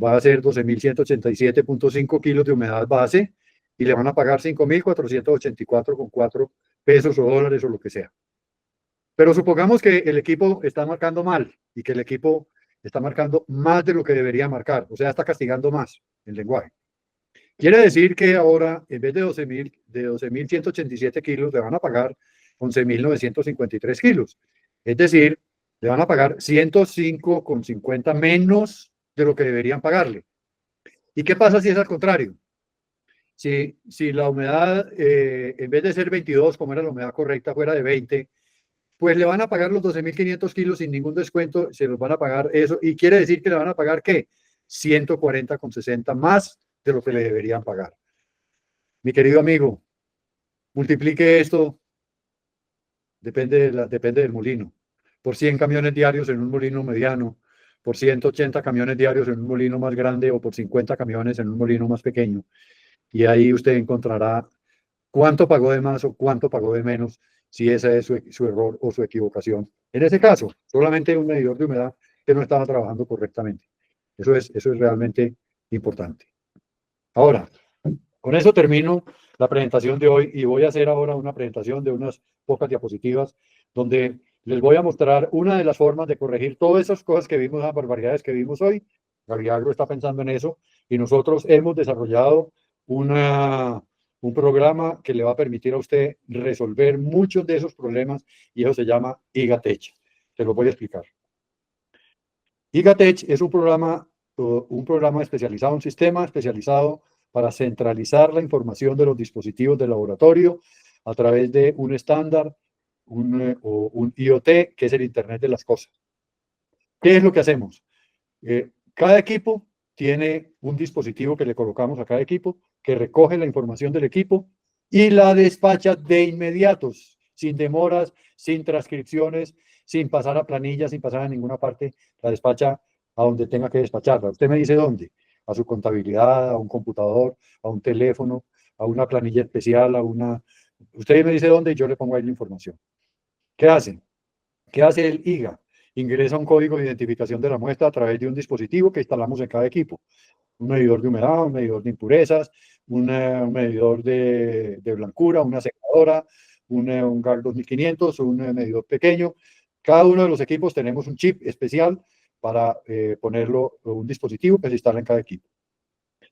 va a ser 12.187.5 kilos de humedad base y le van a pagar 5.484,4 pesos o dólares o lo que sea. Pero supongamos que el equipo está marcando mal y que el equipo está marcando más de lo que debería marcar, o sea, está castigando más el lenguaje. Quiere decir que ahora, en vez de 12.187 kilos, le van a pagar 11.953 kilos. Es decir, le van a pagar 105,50 menos de lo que deberían pagarle. ¿Y qué pasa si es al contrario? Si la humedad, en vez de ser 22, como era la humedad correcta, fuera de 20, pues le van a pagar los 12.500 kilos sin ningún descuento, se los van a pagar eso. Y quiere decir que le van a pagar, ¿qué? 140,60 más de lo que le deberían pagar. Mi querido amigo, multiplique esto depende del molino. Por 100 camiones diarios en un molino mediano, por 180 camiones diarios en un molino más grande o por 50 camiones en un molino más pequeño. Y ahí usted encontrará cuánto pagó de más o cuánto pagó de menos, si ese es su error o su equivocación. En ese caso, solamente un medidor de humedad que no estaba trabajando correctamente. Eso es realmente importante. Ahora, con eso termino la presentación de hoy y voy a hacer ahora una presentación de unas pocas diapositivas donde les voy a mostrar una de las formas de corregir todas esas cosas que vimos, las barbaridades que vimos hoy. Gaviagro está pensando en eso y nosotros hemos desarrollado un programa que le va a permitir a usted resolver muchos de esos problemas y eso se llama IGATech. Se lo voy a explicar. IGATech es un programa especializado, un sistema especializado para centralizar la información de los dispositivos del laboratorio a través de un estándar, un IoT, que es el Internet de las Cosas. ¿Qué es lo que hacemos? Cada equipo tiene un dispositivo que le colocamos a cada equipo, que recoge la información del equipo y la despacha de inmediato, sin demoras, sin transcripciones, sin pasar a planillas, sin pasar a ninguna parte, la despacha a donde tenga que despacharla. Usted me dice dónde, a su contabilidad, a un computador, a un teléfono, a una planilla especial, Usted me dice dónde y yo le pongo ahí la información. ¿Qué hacen? ¿Qué hace el IGA? Ingresa un código de identificación de la muestra a través de un dispositivo que instalamos en cada equipo. Un medidor de humedad, un medidor de impurezas, un medidor de blancura, una secadora, un GAC 2500, un medidor pequeño. Cada uno de los equipos tenemos un chip especial para ponerlo, un dispositivo que se instala en cada equipo.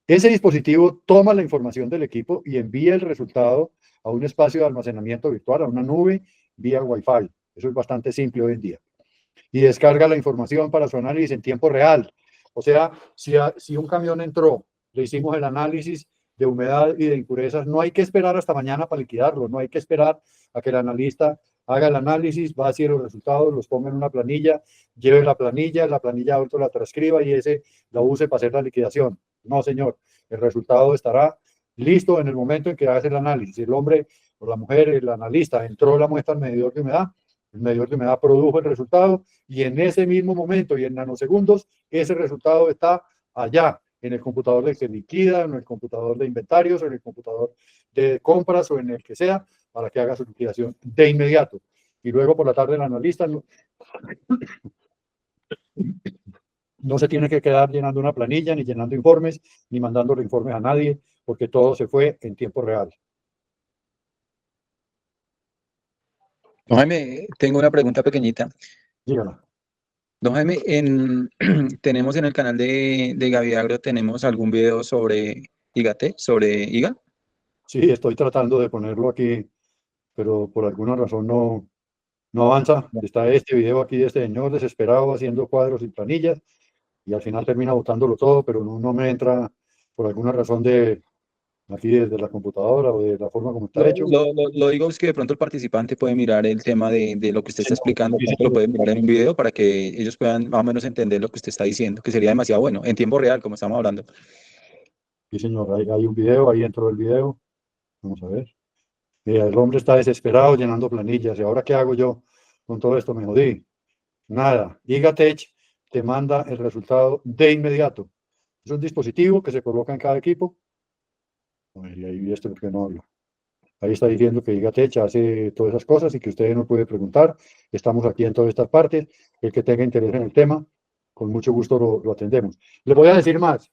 Ese dispositivo toma la información del equipo y envía el resultado a un espacio de almacenamiento virtual, a una nube, vía Wi-Fi. Eso es bastante simple hoy en día. Y descarga la información para su análisis en tiempo real. O sea, si un camión entró, le hicimos el análisis de humedad y de impurezas, no hay que esperar hasta mañana para liquidarlo, no hay que esperar a que el analista haga el análisis, va a hacer los resultados, los ponga en una planilla, lleve la planilla otro la transcriba y ese la use para hacer la liquidación. No, señor, el resultado estará listo en el momento en que hace el análisis. El hombre o la mujer, el analista, entró la muestra al medidor de humedad, el medidor de humedad produjo el resultado y en ese mismo momento y en nanosegundos, ese resultado está allá en el computador del que liquida, en el computador de inventarios, o en el computador de compras o en el que sea, para que haga su liquidación de inmediato. Y luego por la tarde el analista no se tiene que quedar llenando una planilla, ni llenando informes, ni mandando los informes a nadie, porque todo se fue en tiempo real. Don Jaime, tengo una pregunta pequeñita. Dígala. Don Jaime, tenemos en el canal de Gaviagro, ¿tenemos algún video sobre IGATech, sobre IGA? Sí, estoy tratando de ponerlo aquí, pero por alguna razón no avanza. Está este video aquí de este señor desesperado haciendo cuadros y planillas y al final termina botándolo todo, pero no me entra por alguna razón aquí desde la computadora o de la forma como está hecho. Lo digo es que de pronto el participante puede mirar el tema de lo que usted está explicando, Sí, sí, lo puede mirar en un video para que ellos puedan más o menos entender lo que usted está diciendo, que sería demasiado bueno, en tiempo real, como estamos hablando. Sí, señor, hay un video, ahí entró el video. Vamos a ver. Mira, el hombre está desesperado llenando planillas. ¿Y ahora qué hago yo con todo esto? Me jodí. Nada. IGATech te manda el resultado de inmediato. Es un dispositivo que se coloca en cada equipo. A ver, y ahí esto porque no hablo. Ahí está diciendo que IGATech hace todas esas cosas y que usted no puede preguntar. Estamos aquí en todas estas partes. El que tenga interés en el tema, con mucho gusto lo atendemos. Le voy a decir más.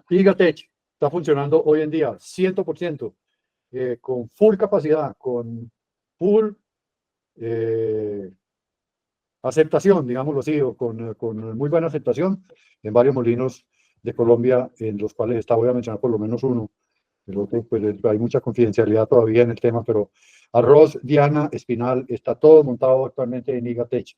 IGATech está funcionando hoy en día 100%, con full capacidad, con full aceptación, digámoslo así, o con muy buena aceptación en varios molinos de Colombia, en los cuales voy a mencionar por lo menos uno. El otro, pues hay mucha confidencialidad todavía en el tema, pero Arroz, Diana, Espinal, está todo montado actualmente en IGATech.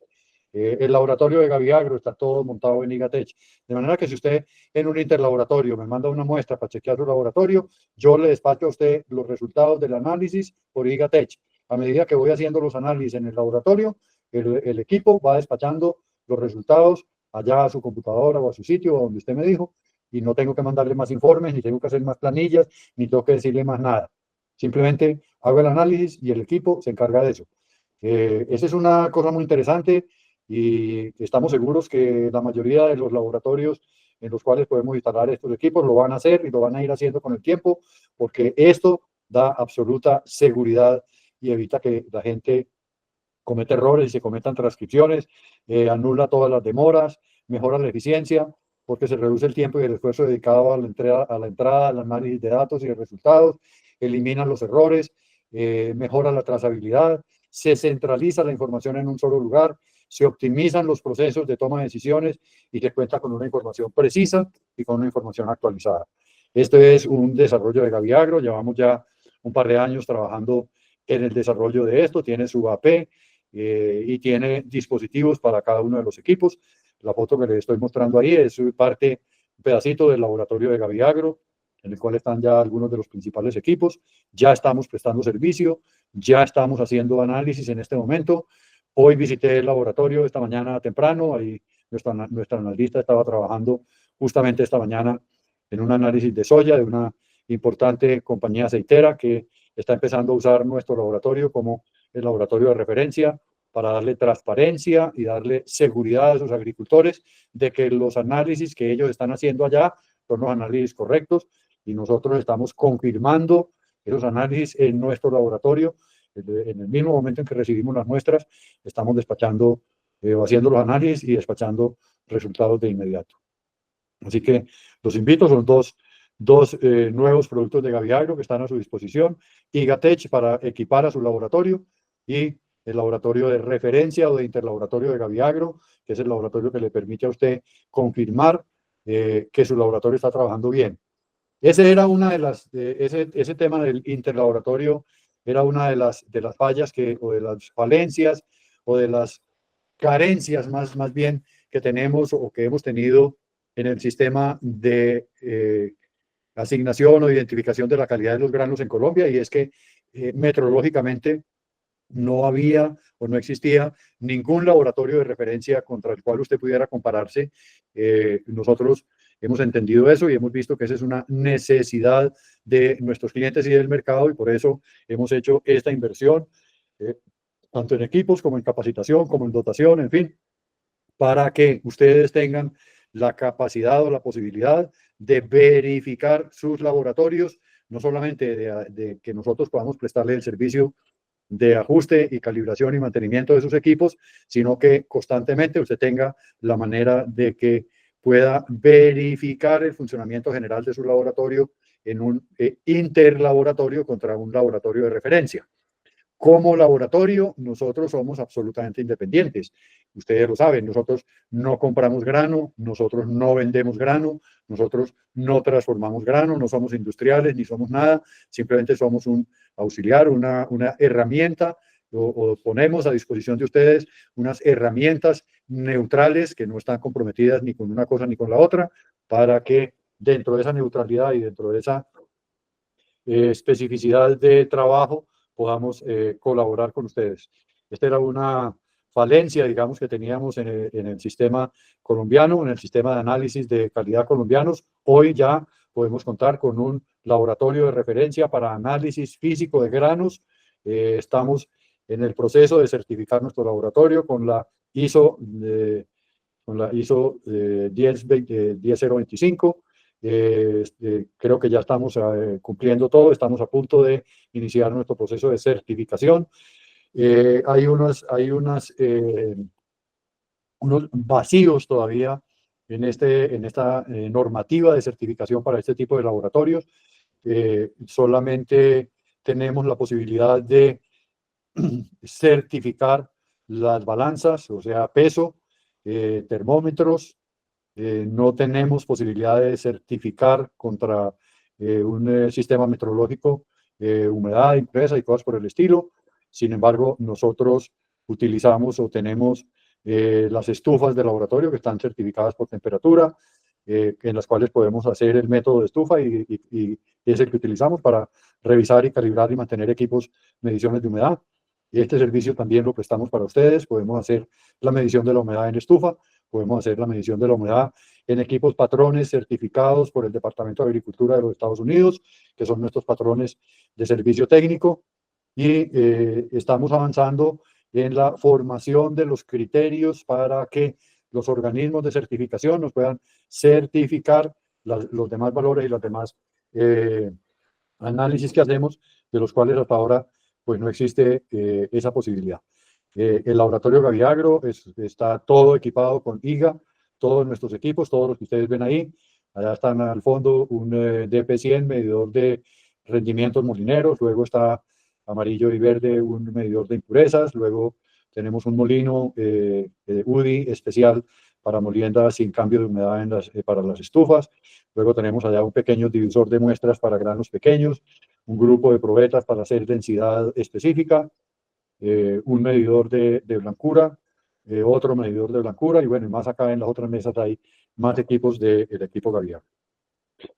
El laboratorio de Gaviagro está todo montado en IGATech. De manera que si usted en un interlaboratorio me manda una muestra para chequear su laboratorio, yo le despacho a usted los resultados del análisis por IGATech. A medida que voy haciendo los análisis en el laboratorio, el equipo va despachando los resultados allá a su computadora o a su sitio, donde usted me dijo, y no tengo que mandarle más informes, ni tengo que hacer más planillas, ni tengo que decirle más nada. Simplemente hago el análisis y el equipo se encarga de eso. Esa es una cosa muy interesante y estamos seguros que la mayoría de los laboratorios en los cuales podemos instalar estos equipos lo van a hacer y lo van a ir haciendo con el tiempo, porque esto da absoluta seguridad y evita que la gente cometa errores y se cometan transcripciones, anula todas las demoras, mejora la eficiencia, porque se reduce el tiempo y el esfuerzo dedicado a la entrada, al análisis de datos y de resultados, elimina los errores, mejora la trazabilidad, se centraliza la información en un solo lugar, se optimizan los procesos de toma de decisiones y se cuenta con una información precisa y con una información actualizada. Este es un desarrollo de Gaviagro, llevamos ya un par de años trabajando en el desarrollo de esto, tiene su AP, y tiene dispositivos para cada uno de los equipos. La foto que les estoy mostrando ahí es un pedacito del laboratorio de Gaviagro, en el cual están ya algunos de los principales equipos. Ya estamos prestando servicio, ya estamos haciendo análisis en este momento. Hoy visité el laboratorio esta mañana temprano, ahí nuestra analista estaba trabajando justamente esta mañana en un análisis de soya de una importante compañía aceitera que está empezando a usar nuestro laboratorio como el laboratorio de referencia para darle transparencia y darle seguridad a sus agricultores de que los análisis que ellos están haciendo allá son los análisis correctos y nosotros estamos confirmando esos análisis en nuestro laboratorio. En el mismo momento en que recibimos las muestras, estamos despachando o haciendo los análisis y despachando resultados de inmediato. Así que los invito, son dos nuevos productos de Gaviagro que están a su disposición, Igatech para equipar a su laboratorio y el laboratorio de referencia o de interlaboratorio de Gaviagro, que es el laboratorio que le permite a usted confirmar que su laboratorio está trabajando bien. Ese era una de las, ese tema del interlaboratorio era una de las fallas o de las falencias o de las carencias más bien que tenemos o que hemos tenido en el sistema de asignación o identificación de la calidad de los granos en Colombia, y es que meteorológicamente no había o no existía ningún laboratorio de referencia contra el cual usted pudiera compararse. Nosotros hemos entendido eso y hemos visto que esa es una necesidad de nuestros clientes y del mercado, y por eso hemos hecho esta inversión, tanto en equipos como en capacitación, como en dotación, en fin, para que ustedes tengan la capacidad o la posibilidad de verificar sus laboratorios, no solamente de que nosotros podamos prestarle el servicio de ajuste y calibración y mantenimiento de sus equipos, sino que constantemente usted tenga la manera de que pueda verificar el funcionamiento general de su laboratorio en un interlaboratorio contra un laboratorio de referencia. Como laboratorio, nosotros somos absolutamente independientes. Ustedes lo saben, nosotros no compramos grano, nosotros no vendemos grano, nosotros no transformamos grano, no somos industriales ni somos nada, simplemente somos un auxiliar, una herramienta, o ponemos a disposición de ustedes unas herramientas neutrales que no están comprometidas ni con una cosa ni con la otra, para que dentro de esa neutralidad y dentro de esa especificidad de trabajo podamos colaborar con ustedes. Esta era una falencia, digamos, que teníamos en el sistema colombiano, en el sistema de análisis de calidad colombianos. Hoy ya podemos contar con un laboratorio de referencia para análisis físico de granos. Estamos en el proceso de certificar nuestro laboratorio con la ISO 10025. Creo que ya estamos cumpliendo todo, estamos a punto de iniciar nuestro proceso de certificación. Hay unos vacíos todavía en esta normativa de certificación para este tipo de laboratorios. Solamente tenemos la posibilidad de certificar las balanzas, o sea, peso, termómetros. No tenemos posibilidad de certificar contra un sistema meteorológico, humedad, impresa y cosas por el estilo. Sin embargo, nosotros utilizamos o tenemos las estufas de laboratorio que están certificadas por temperatura, en las cuales podemos hacer el método de estufa y es el que utilizamos para revisar y calibrar y mantener equipos, mediciones de humedad. Y este servicio también lo prestamos para ustedes. Podemos hacer la medición de la humedad en estufa, podemos hacer la medición de la humedad en equipos patrones certificados por el Departamento de Agricultura de los Estados Unidos, que son nuestros patrones de servicio técnico. Y estamos avanzando en la formación de los criterios para que los organismos de certificación nos puedan certificar los demás valores y los demás análisis que hacemos, de los cuales hasta ahora pues no existe esa posibilidad. El laboratorio Gaviagro está todo equipado con IGA, todos nuestros equipos, todos los que ustedes ven ahí. Allá están al fondo un DP100, medidor de rendimientos molineros, luego está amarillo y verde un medidor de impurezas, luego tenemos un molino UDI especial para molienda sin cambio de humedad para las estufas, luego tenemos allá un pequeño divisor de muestras para granos pequeños, un grupo de probetas para hacer densidad específica, un medidor de blancura, otro medidor de blancura, y bueno, más acá en las otras mesas hay más equipos del equipo Gaviagro.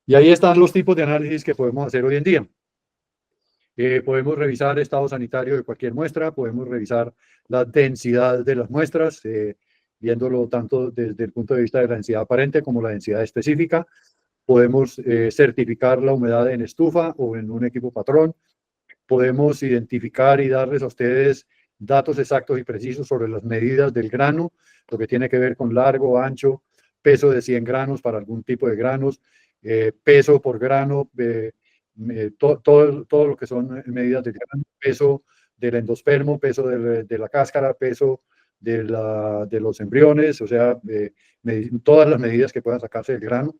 Y ahí están los tipos de análisis que podemos hacer hoy en día. Podemos revisar estado sanitario de cualquier muestra, podemos revisar la densidad de las muestras, viéndolo tanto desde el punto de vista de la densidad aparente como la densidad específica. Podemos certificar la humedad en estufa o en un equipo patrón. Podemos identificar y darles a ustedes datos exactos y precisos sobre las medidas del grano, lo que tiene que ver con largo, ancho, peso de 100 granos para algún tipo de granos, peso por grano, todo lo que son medidas del grano, peso del endospermo, peso de la cáscara, peso de los embriones, o sea, todas las medidas que puedan sacarse del grano.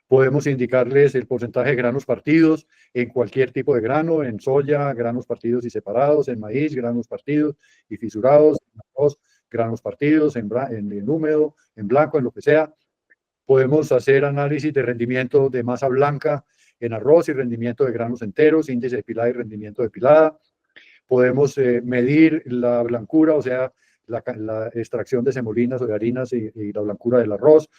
Podemos indicarles el porcentaje de granos partidos en cualquier tipo de grano, en soya, granos partidos y separados, en maíz, granos partidos y fisurados, en arroz, granos partidos, en húmedo, en blanco, en lo que sea. Podemos hacer análisis de rendimiento de masa blanca en arroz y rendimiento de granos enteros, índice de pilada y rendimiento de pilada. Podemos medir la blancura, o sea, la extracción de semolinas o de harinas y la blancura del arroz.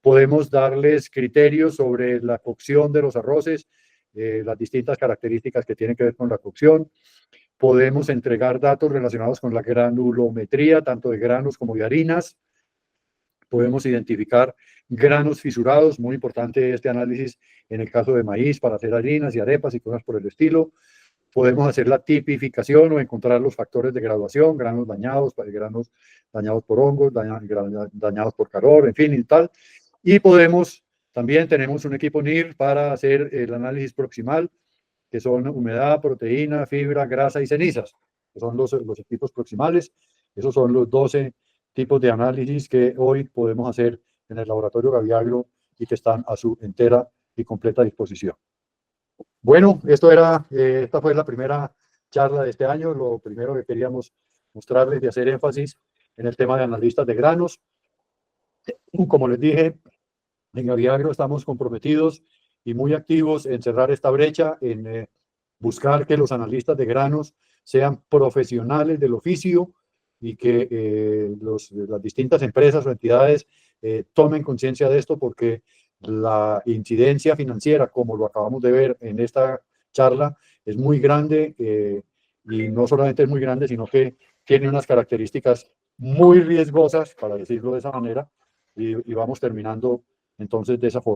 Podemos darles criterios sobre la cocción de los arroces, las distintas características que tienen que ver con la cocción. Podemos entregar datos relacionados con la granulometría, tanto de granos como de harinas. Podemos identificar granos fisurados, muy importante este análisis en el caso de maíz para hacer harinas y arepas y cosas por el estilo. Podemos hacer la tipificación o encontrar los factores de graduación, granos dañados por hongos, dañados por calor, en fin y tal. Y también tenemos un equipo NIR para hacer el análisis proximal, que son humedad, proteína, fibra, grasa y cenizas, que son los equipos proximales. Esos son los 12 tipos de análisis que hoy podemos hacer en el laboratorio Gaviagro y que están a su entera y completa disposición. Bueno, esta fue la primera charla de este año. Lo primero que queríamos mostrarles y hacer énfasis en el tema de analistas de granos. Como les dije, en Gaviagro estamos comprometidos y muy activos en cerrar esta brecha, en buscar que los analistas de granos sean profesionales del oficio y que las distintas empresas o entidades tomen conciencia de esto, porque la incidencia financiera, como lo acabamos de ver en esta charla, es muy grande y no solamente es muy grande, sino que tiene unas características muy riesgosas, para decirlo de esa manera, y vamos terminando entonces de esa forma.